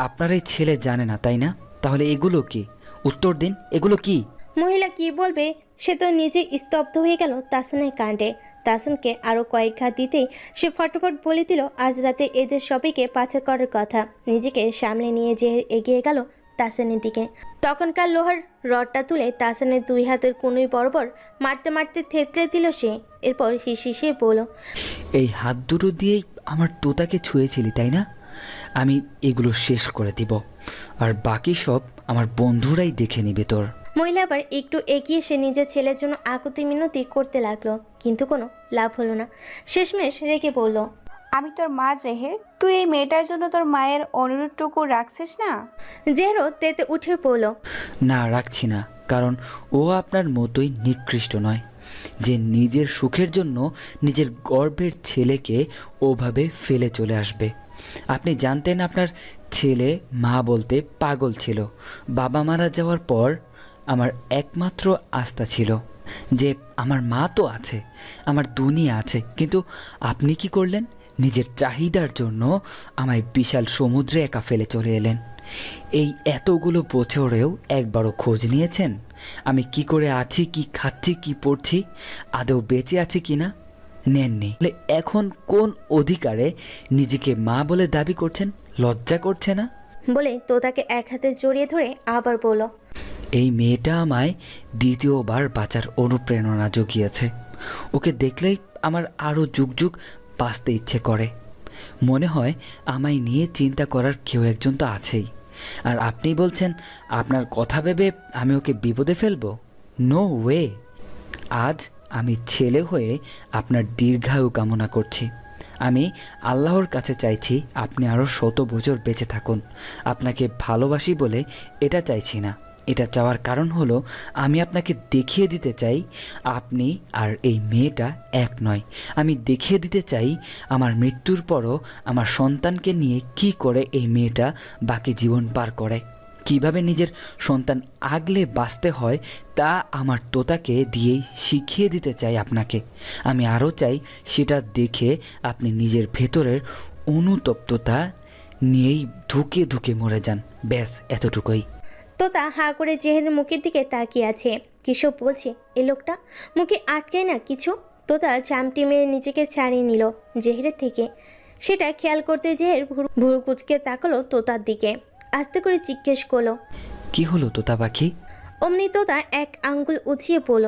আপনার এই ছেলে জানে না তাই না? তাহলে এগুলো কি? উত্তর দিন, এগুলো কি? মহিলা কি বলবে সে তো নিজে স্তব্ধ হয়ে গেল তাহসানের কাণ্ডে। তাহসানকে আরও কয়েক ঘা দিতেই সে ফটাফট বলে দিল আজ রাতে এদের সবাইকে পাচার করার কথা। নিজেকে সামলে নিয়ে জেহের এগিয়ে গেল তাহসানের দিকে। তখনকার লোহার রডটা তুলে তাহসানের দুই হাতের কুনুই বরাবর মারতে মারতে থেতলে দিল সে। এরপর হিসিয়ে বলল, এই হাত দুটো দিয়েই আমার তোতাকে ছুঁয়েছিলি তাই না? আমি এগুলো শেষ করে দিব, আর বাকি সব আমার বন্ধুরাই দেখে নিবে তোর। মহিলা আবার একটু এগিয়ে সে নিজের ছেলের জন্য আকুতি মিনতি করতে লাগলো, কিন্তু কোনো লাভ হলো না। শেষমেশ রেগে বলল, আমি তোর মা জেহের, তুই এই মেয়েটার জন্য তোর মায়ের অনুরোধটুকু রাখছিস না? জেহেরও তেতে উঠে পড়ল, না রাখছি না, কারণ ও আপনার মতোই নিকৃষ্ট নয়, যে নিজের সুখের জন্য নিজের গর্ভের ছেলেকে ওভাবে ফেলে চলে আসবে। আপনি জানতেন আপনার ছেলে মা বলতে পাগল ছিল। বাবা মারা যাওয়ার পর আমার একমাত্র আস্থা ছিল যে আমার মা তো আছে, আমার দুনিয়া আছে, কিন্তু আপনি কি করলেন? নিজের চাহিদার জন্য আমায় বিশাল সমুদ্রে একা ফেলে চলে এলেন। এই এতগুলো বছরেও একবারও খোঁজ নিয়েছেন আমি কি করে আছি, কি খাচ্ছি, কি পড়ছি, আদৌ বেঁচে আছি কি না? নেননি। এখন কোন অধিকারে নিজেকে মা বলে দাবি করছেন? লজ্জা করছে না? বলে তোতাকে এক হাতে জড়িয়ে ধরে আবার বলল, এই মেয়েটা আমায় দ্বিতীয়বার বাঁচার অনুপ্রেরণা জুগিয়েছে। ওকে দেখলেই আমার আরও যুগ যুগ বাঁচতে ইচ্ছে করে। মনে হয় আমায় নিয়ে চিন্তা করার কেউ একজন তো আছেই। আর আপনি বলছেন আপনার কথা ভেবে আমি ওকে বিপদে ফেলবো? No way. আজ আমি ছেলে হয়ে আপনার দীর্ঘায়ু কামনা করছি। আমি আল্লাহর কাছে চাইছি আপনি আরও 100 বছর বেঁচে থাকুন। আপনাকে ভালোবাসি বলে এটা চাইছি না। এটা চাওয়ার কারণ হলো আমি আপনাকে দেখিয়ে দিতে চাই আপনি আর এই মেয়েটা এক নয়। আমি দেখিয়ে দিতে চাই আমার মৃত্যুর পরও আমার সন্তানকে নিয়ে কি করে এই মেয়েটা বাকি জীবন পার করে, কিভাবে নিজের সন্তান আগলে বাঁচতে হয় তা আমার তোতাকে দিয়েই শিখিয়ে দিতে চাই আপনাকে। আমি আরও চাই সেটা দেখে আপনি নিজের ভেতরের অনুতপ্ততা নিয়েই ধুকে ধুকে মরে যান। ব্যাস এতটুকুই। তোতা হা করে জেহেরের মুখের দিকে তাকিয়ে আছে। কিসব বলছে এ লোকটা, মুখে আটকায় না কিছু। তোতা চামটি মেরে নিজেকে ছাড়িয়ে নিল জেহেরের থেকে। সেটা খেয়াল করতে জেহের ভুরু কুচকে তাকালো তোতার দিকে। আস্তে করে জিজ্ঞেস করলো, কি হলো তোতা পাখি? অমনি তোতা এক আঙ্গুল উঁচিয়ে বলল,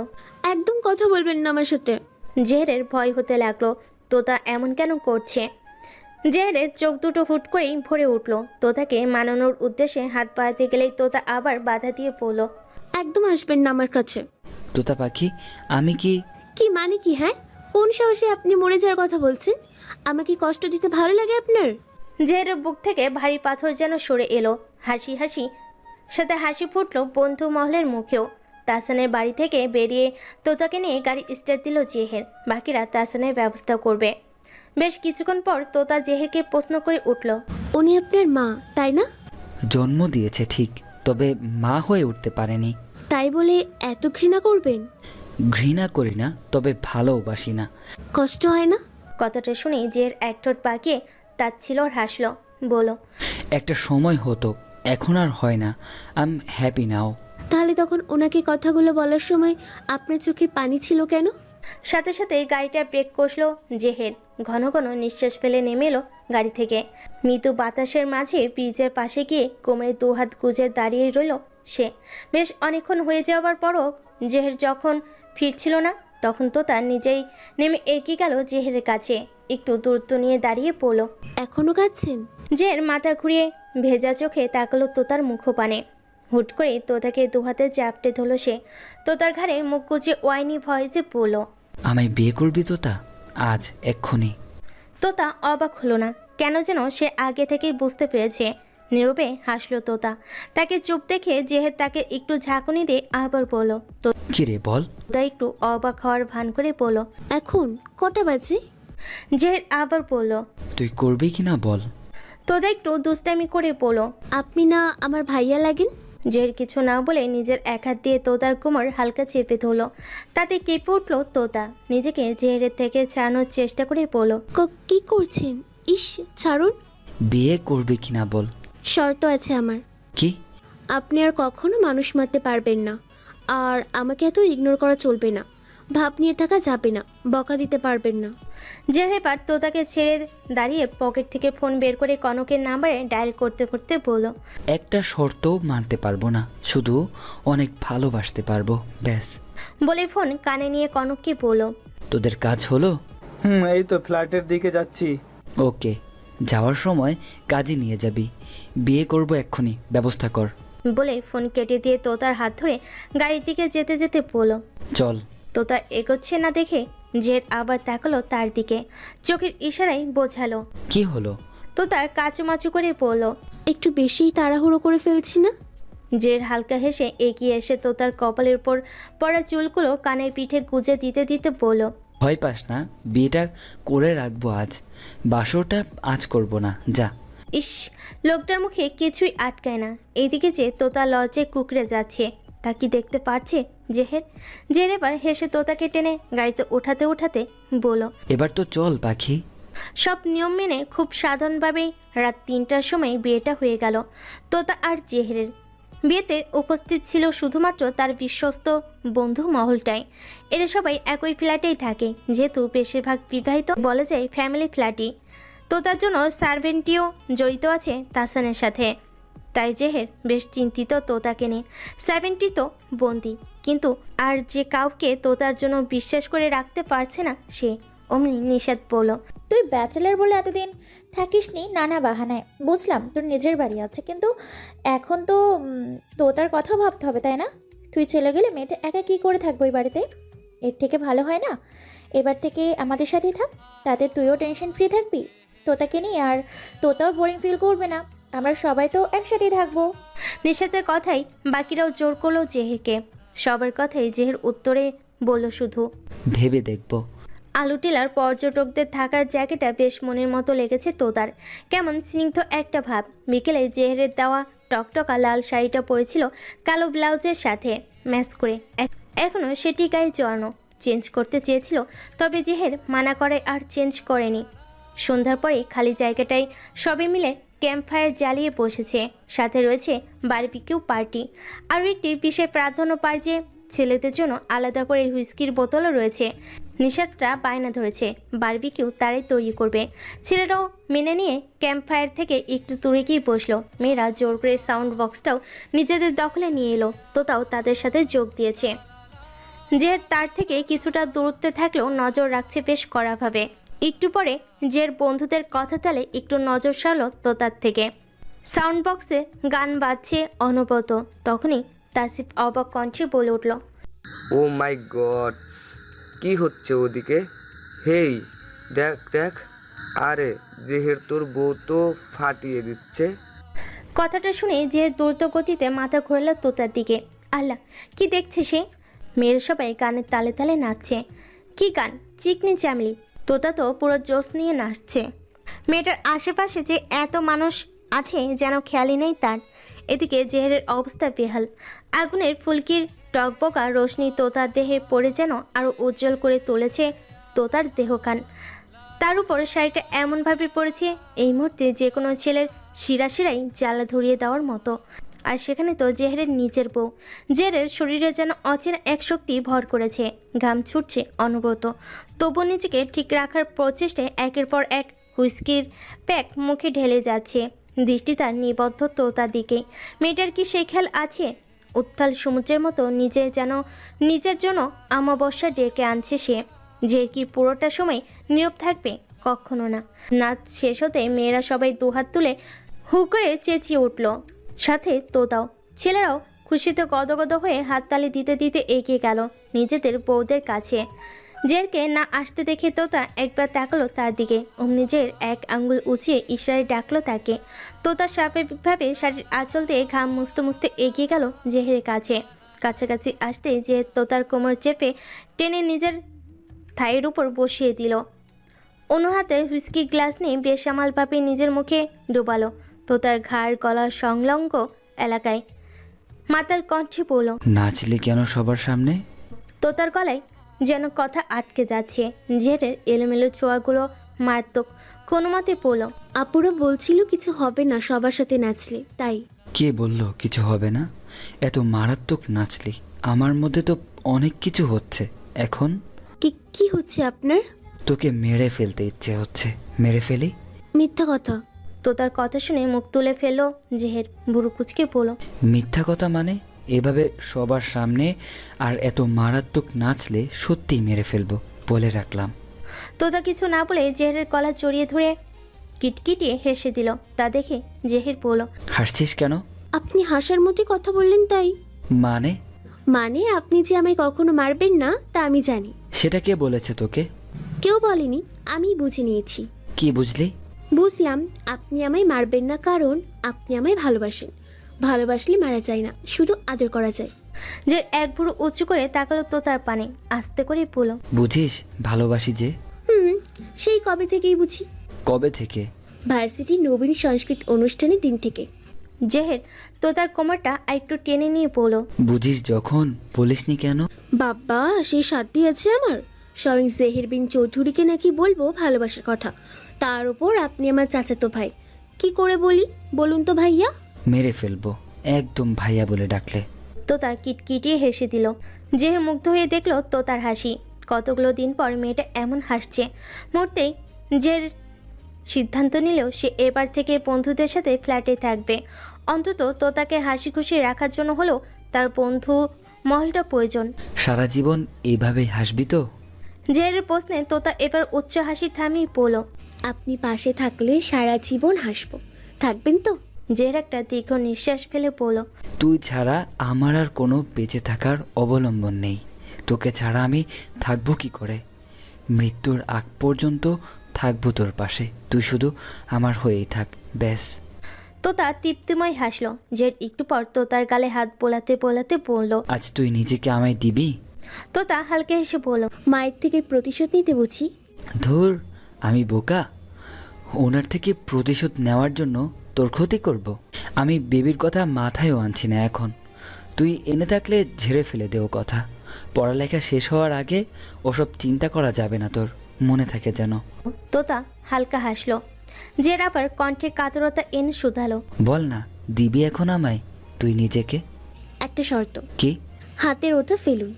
একদম কথা বলবেন না আমার সাথে। জেহেরের ভয় হতে লাগলো, তোতা এমন কেন করছে। জেহেরের চোখ দুটো হুট করেই ভরে উঠল। তোতাকে মানানোর উদ্দেশ্যে হাত বাড়াতে গেলেই তোতা আবার বাধা দিয়ে পড়ল, একদম আসবেন না আমার কাছে। তোতা পাখি আমি কি মানে কি? হ্যাঁ, কোন সাহসে আপনি মরে যাওয়ার কথা বলছেন? আমাকে কষ্ট দিতে ভালো লাগে আপনার? জেহেরের বুক থেকে ভারী পাথর যেন সরে এলো। সাথে হাসি ফুটলো বন্ধু মহলের মুখেও। তাহসানের বাড়ি থেকে বেরিয়ে তোতাকে নিয়ে গাড়ি স্টার্ট দিল জেহের। বাকিরা তাহসানের ব্যবস্থা করবে। বেশ কিছুক্ষণ পর তোতা জেহেরকে প্রশ্ন করে উঠল, উনি আপনার মা তাই না? জন্ম দিয়েছে ঠিক, তবে মা হয়ে উঠতে পারেনি। তাই বলে এত ঘৃণা করবেন? ঘৃণা করি না, তবে ভালোবাসি না। কষ্ট হয় না? কথাটা শুনে জেহের এক ঠোঁট পাকিয়ে তাচ্ছিল আর হাসলো, বলো একটা সময় হতো, এখন আর হয় না। আই এম হ্যাপি নাও। তাহলে তখন ওনাকে কথাগুলো বলার সময় আপনার চোখে পানি ছিল কেন? সাথে সাথে গাড়িটা ব্রেক কষলো জেহের। ঘন ঘন নিঃশ্বাস ফেলে নেমে এলো গাড়ি থেকে। মৃদু বাতাসের মাঝে ব্রিজের পাশে গিয়ে কোমরে দুহাত গুজে দাঁড়িয়ে রইল সে। বেশ অনেকক্ষণ হয়ে যাওয়ার পরও জেহের যখন ফিরছিল না, তখন তো তার নিজেই নেমে এগিয়ে গেল জেহেরের কাছে। একটু দূরত্ব নিয়ে দাঁড়িয়ে পড়ল। এখনো কাঁদছেন? জেহের মাথা ঘুরিয়ে ভেজা চোখে তাকালো তোতার মুখপানে। হুট করে তোতাকে দুহাতে চাপটে ধরল সে। তোতার ঘাড়ে মুখ গুজে ওয়াইনি ভয়েসে পড়ল, আমায় বিয়ে করবি তোতা? আজ এক্ষুনি? তোতা অবাক হলো না, কেন যেন সে আগে থেকেই বুঝতে পেরেছে। নীরবে হাসলো তোতা। তাকে চুপ দেখে জেহের তাকে একটু ঝাঁকুনি দিয়ে আবার বলল। কি রে বল? তোতা একটু অবাক হওয়ার ভান করে বলল, এখন কটা বাজে? জেহের আবার বলল, তুই করবি কি না বল? তোতা একটু দুষ্টামি করে বলল, আপনি না আমার ভাইয়া লাগেন? জেহের কিছু না বলে নিজের এক হাত দিয়ে তোতার কোমর হালকা চেপে ধরল। তাতে কেঁপে উঠল তোতা। নিজেকে জেহেরের থেকে ছাড়ানোর চেষ্টা করে বলল, কি করছেন? ইস, ছাড়ুন। বিয়ে করবি কি না বল? শর্ত আছে আমার। কি? আপনি আর কখনো মানুষ মারতে পারবেন না, আর আমাকে এত ইগনোর করা চলবে না। ভাব নিয়ে থাকা যাবে না, বকা দিতে পারবেন না। জেহের এবার তোতাকে ছেড়ে দাঁড়িয়ে পকেট থেকে ফোন বের করে কনকের নাম্বারে ডায়াল করতে করতে বলল, একটা শর্তও মানতে পারবো না, শুধু অনেক ভালোবাসতে পারবো, ব্যাস। বলে ফোন কানে নিয়ে কনককে বলল, তোদের কাজ হলো? এই তো ফ্ল্যাটের দিকে যাচ্ছি। ওকে, যাওয়ার সময় কাজে নিয়ে যাবি। বিয়ে করব এক্ষুনি, ব্যবস্থা কর। বলে ফোন কেটে দিয়ে তোতার হাত ধরে গাড়ির দিকে যেতে যেতে বলল, চল। তোতা এগোচ্ছে না দেখে জেহের আবার তাকালো তার দিকে। চোখের ইশারায় বোঝালো। কি হলো? তোতা কাচুমাচু করে বলল, একটু বেশিই তাড়াহুড়ো করে ফেলছি না? জেহের হালকা হেসে এগিয়ে এসে তোতার কপালের উপর পড়া চুলগুলো কানের পিঠে গুজে দিতে দিতে বলল, ভয় পাস না, বিয়েটা করে রাখবো আজ, বাসরটা আজ করব না, যা। ইস, লোকটার মুখে কিছুই আটকায় না। এইদিকে যে তোতা লজ্জায় কুকড়ে যাচ্ছে, তা কি দেখতে পারছে জেহের? জেহের এবার হেসে তোতাকে টেনে গাড়িতে উঠাতে উঠাতে বলল, এবার তো চল পাখি। সব নিয়ম মেনে খুব সাধারণভাবেই রাত 3টার সময় বিয়েটা হয়ে গেল তোতা আর জেহেরের। বিয়েতে উপস্থিত ছিল শুধুমাত্র তার বিশ্বস্ত বন্ধু মহলটাই। এরা সবাই একই ফ্ল্যাটেই থাকে, যেহেতু বেশিরভাগ বিবাহিত বলা যায় ফ্যামিলি ফ্ল্যাটই। তোতার জন্য সার্ভেন্টিও জড়িত আছে তাসানের সাথে। তাই জেহের বেশ চিন্তিত তোতাকে নিয়ে। সার্ভেন্টি তো বন্দি, কিন্তু আর যে কাউকে তোতার জন্য বিশ্বাস করে রাখতে পারছে না সে। অমনি নিষাদ বলল, তুই ব্যাচেলার বলে এতদিন থাকিসনি নানা বাহানায়, বুঝলাম তোর নিজের বাড়ি আছে, কিন্তু এখন তো তোতার কথা ভাবতে হবে, তাই না? তুই চলে গেলে মেয়েটা একা কী করে থাকবো ওই বাড়িতে? এর থেকে ভালো হয় না এবার থেকে আমাদের সাথেই থাক, তাতে তুইও টেনশন ফ্রি থাকবি তোতাকে নিয়ে, আর তোতাও বোরিং ফিল করবে না, আমরা সবাই তো একসাথেই থাকবো। নিষাদের কথাই বাকিরাও জোর করলো জেহেরকে। সবার কথাই জেহের উত্তরে বলল শুধু, ভেবে দেখবো। আলু টিলার পর্যটকদের থাকার জায়গাটা বেশ মনের মতো লেগেছে তোতার। কেমন স্নিগ্ধ একটা ভাব। বিকেলে জেহেরের দেওয়া টকটকা লাল শাড়িটা পরেছিল কালো ব্লাউজের সাথে ম্যাচ করে। এখনও সেটি গায়ে জড়ানো। চেঞ্জ করতে চেয়েছিল, তবে জেহের মানা করে আর চেঞ্জ করেনি। সন্ধ্যার পরে খালি জায়গাটায় সবে মিলে ক্যাম্প ফায়ার জ্বালিয়ে বসেছে। সাথে রয়েছে বারবিকিউ পার্টি। আরও একটি বিশেষ প্রাধান্য পায় যে ছেলেদের জন্য আলাদা করে হুইস্কির বোতলও রয়েছে। নিষাদটা বায়না ধরেছে বারবিকিউ তারাই তৈরি করবে। ছেলেরাও মেনে নিয়ে ক্যাম্প ফায়ার থেকে একটু দূরে গিয়ে বসলো। মেয়েরা জোর করে সাউন্ড বক্সটাও নিজেদের দখলে নিয়ে এলো। তোতাও তাদের সাথে যোগ দিয়েছে। যে তার থেকে কিছুটা দূরত্বে থাকলেও নজর রাখছে বেশ কড়াভাবে। একটু পরে জের বন্ধুদের কথা তালে একটু নজর সারলো তোতার থেকে। সাউন্ড বক্সে গান বাজছে অনবরত। তখনই তাসিফ অবাক কণ্ঠে বলে উঠল, ও মাই গড, কি হচ্ছে ওদিকে? হেই দেখ দেখ, আরে জেহের তোর বউ তো ফাটিয়ে দিচ্ছে। কথাটা শুনে যে দ্রুত গতিতে মাথা ঘোরালো তোতার দিকে। আল্লাহ, কি দেখছে সে? মেয়েরা সবাই গানের তালে তালে নাচছে। কি গান? চিকনি চামলি। তোতা তো পুরো জোশ নিয়ে নাচছে। মেয়েটার আশেপাশে যে এত মানুষ আছে যেন খেয়ালই নেই তার। এদিকে জেহেরের অবস্থা বেহাল। আগুনের ফুলকির টকবকা রোশনি তোতার দেহে পড়ে যেন আরও উজ্জ্বল করে তুলেছে তোতার দেহখান। তার উপর শাড়িটা এমনভাবে পড়েছে এই মুহূর্তে যে কোনো ছেলের শিরাশিরাই জ্বালা ধরিয়ে দেওয়ার মতো। আর সেখানে তো জেহেরের নিজের বউ। জেহেরের শরীরে যেন অচেনা এক শক্তি ভর করেছে, ঘাম ছুটছে অনবরত। তবু নিজেকে ঠিক রাখার প্রচেষ্টায় একের পর এক হুইস্কির প্যাক মুখে ঢেলে যাচ্ছে। দৃষ্টি তার নিবদ্ধ তোতার দিকে। মেয়েটার কি সেই খেয়াল আছে? উত্তাল সমুদ্রের মতো নিজে যেন নিজের জন্য অমাবস্যা ডেকে আনছে সে। যে কি পুরোটা সময় নীরব থাকবে? কখনো না। নাচ শেষ হতে মেয়েরা সবাই দুহাত তুলে হু করে চেঁচিয়ে উঠল, সাথে তোতাও। ছেলেরাও খুশিতে গদগদ হয়ে হাততালি দিতে দিতে এগিয়ে গেল নিজেদের বউদের কাছে। জেরকে না আসতে দেখে তোতা একবার তাকালো তার দিকে। অমনি জের এক আঙ্গুল উঁচিয়ে ইশারায় ডাকলো তাকে। তোতা স্বাভাবিকভাবে শাড়ির আঁচল দিয়ে ঘাম মুছতে মুছতে এগিয়ে গেল জেহেরের কাছে। কাছাকাছি আসতে যে তোতার কোমর চেপে টেনে নিজের থাইয়ের উপর বসিয়ে দিল। অন্য হাতে হুইস্কি গ্লাস নিয়ে বেসামালভাবে নিজের মুখে ডুবালো তোতার ঘাড় গলার সংলগ্ন এলাকায়। মাতাল কণ্ঠে বলল, নাচলে কেন সবার সামনে? তোতার গলায় যেন কথা আটকে যাচ্ছে। জেরের এলোমেলো ছোঁয়াগুলো মারাত্মক। কোনো মতে বলল, আপুরা বলছিল কিছু হবে না সবার সাথে নাচলে, তাই। কে বলল কিছু হবে না? এত মারাত্মক নাচলি, আমার মধ্যে তো অনেক কিছু হচ্ছে এখন। কি হচ্ছে আপনার? তোকে মেরে ফেলতে ইচ্ছে হচ্ছে। মেরে ফেলি? মিথ্যা কথা। তোতার কথা শুনে মুখ তুলে ফেললো জেহের। বুড়ো কুচকে বলল, মিথ্যা কথা মানে? এভাবে সবার সামনে আর এত মারাত্মক নাচলে সত্যিই মেরে ফেলবো, বলে রাখলাম। তোতা কিছু না বলে জেহেরের গলা জড়িয়ে ধরে কিটকিটিয়ে হেসে দিল। তা দেখে জেহের বলল, হাসছিস কেন? আপনি হাসার মতো কথা বললেন তাই। মানে আপনি যে আমায় কখনো মারবেন না তা আমি জানি। সেটা কে বলেছে তোকে? কেউ বলেনি, আমি বুঝে নিয়েছি। কি বুঝলি? বুঝলাম আপনি আমায় মারবেন না কারণ আপনি আমায় ভালোবাসেন। ভালোবাসলে মারা যায় না, শুধু আদর করা যায়। যে এক ভুরু উঁচু করে তাকালো তোতার পানে, আস্তে করে বলল, বুঝিস ভালোবাসি যে? সেই কবে থেকেই বুঝি। কবে থেকে? ভার্সিটি নবীন সংস্কৃত অনুষ্ঠানের দিন থেকে। জেহের তোতার কোমরটা একটু টেনে নিয়ে বলল, বুঝিস যখন বলিসনি কেন? বাবা সেই সাধ্যি আছে আমার? স্বয়ং জেহের বিন চৌধুরীকে নাকি বলবো ভালোবাসার কথা, তার উপর আপনি আমার চাচাতো ভাই। কি করে বলি বলুন তো ভাইয়া? মেরে ফেলবো একদম ভাইয়া বলে ডাকলে। তোতা কিটকিটিয়ে হেসে দিল। জেহের মুগ্ধ হয়ে দেখলো তোতার হাসি। কতগুলো দিন পর মেয়েটা এমন হাসছে। মুহূর্তেই যে সিদ্ধান্ত নিলেও সে এবার থেকে বন্ধুদের সাথে ফ্ল্যাটে থাকবে। অন্তত তোতাকে হাসি খুশি রাখার জন্য হলেও তার বন্ধু মহলটা প্রয়োজন। সারা জীবন এইভাবেই হাসবি তো? জেহেরের প্রশ্নে তোতা এবার উচ্চ হাসি থামিয়ে বলল, আপনি পাশে থাকলে সারা জীবন হাসবো, থাকবেন তো? জেহের একটা দীর্ঘ নিঃশ্বাস ফেলে বলল, তুই ছাড়া আমার আর কোনো বেঁচে থাকার অবলম্বন নেই। তোকে ছাড়া আমি থাকবো কি করে? মৃত্যুর আগ পর্যন্ত থাকবো তোর পাশে, তুই শুধু আমার হয়েই থাক, ব্যাস। তোতা তৃপ্তিময় হাসলো। জেড একটু পর তোতার গালে হাত বোলাতে বোলাতে বলল, আজ তুই নিজেকে আমায় দিবি? তোতা হালকা হেসে বলল, মায়ের থেকে প্রতিশোধ নিতে বুঝি। ধুর, আমি বোকা? ওনার থেকে প্রতিশোধ নেওয়ার জন্য তোর ক্ষতি করব? আমি বেবির কথা মাথায়ও আনছি না এখন। তুই এনে থাকলে ঝেড়ে ফেলে দেও কথা। পড়ালেখা শেষ হওয়ার আগে ওসব চিন্তা করা যাবে না, তোর মনে থাকে যেন। তোতা হালকা হাসলো। জের আবার কণ্ঠে কাতরতা এনে শুধালো, বল না, দিবি এখন আমায় তুই নিজেকে? একটা শর্ত। কি? হাতের ওটা ফেলুন।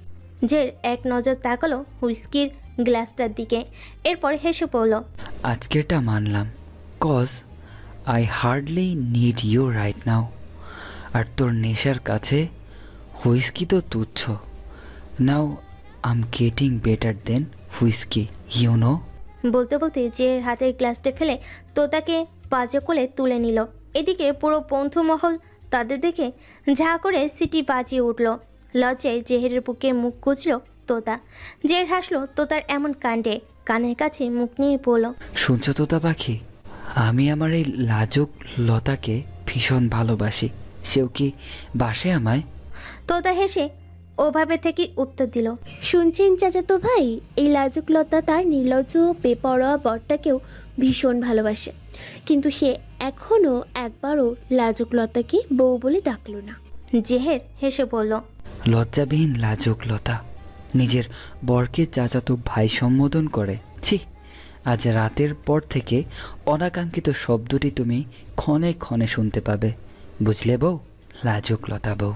জের এক নজর তাকালো হুইস্কির গ্লাসটার দিকে, এরপর হেসে পড়ল, আজকেরটা মানলাম, cause I hardly need you right now. আর তোর নেশার কাছে হুইস্কি তো তুচ্ছ। Now I am getting better than whisky, you know. বলতে বলতে যে হাতের গ্লাসটা ফেলে তোতাকে বাজে কোলে তুলে নিল। এদিকে পুরো বন্ধু মহল তাদের দেখে ঝা করে সিটি বাজিয়ে উঠল। লজ্জায় জেহেরের বুকে মুখ গুজল তোতা। জেহের হাসলো তোতার এমন কাণ্ডে, কানের কাছে মুখ নিয়ে বলল, শুনছো তোতা পাখি, আমি আমার এই লাজুক লতাকে ভীষণ ভালোবাসি। সেও কি বাসে আমায়? তোতা হেসে ওভাবে থেকে উত্তর দিল, শুনছেন চাচাতো ভাই, এই লাজুক লতা তার নির্লজ্জ বেপরোয়া বরটাকেও ভীষণ ভালোবাসে, কিন্তু সে এখনো একবারও লাজুক লতাকে বউ বলে ডাকলো না। জেহের হেসে বলল, লজ্জাবিহীন লাজুক লতা নিজের বরকে চাচাতো ভাই সম্বোধন করে? ছি, আজ রাতের পর থেকে অনাকাঙ্ক্ষিত শব্দটি তুমি ক্ষণে ক্ষণে শুনতে পাবে, বুঝলে বউ? লাজুক লতা বউ।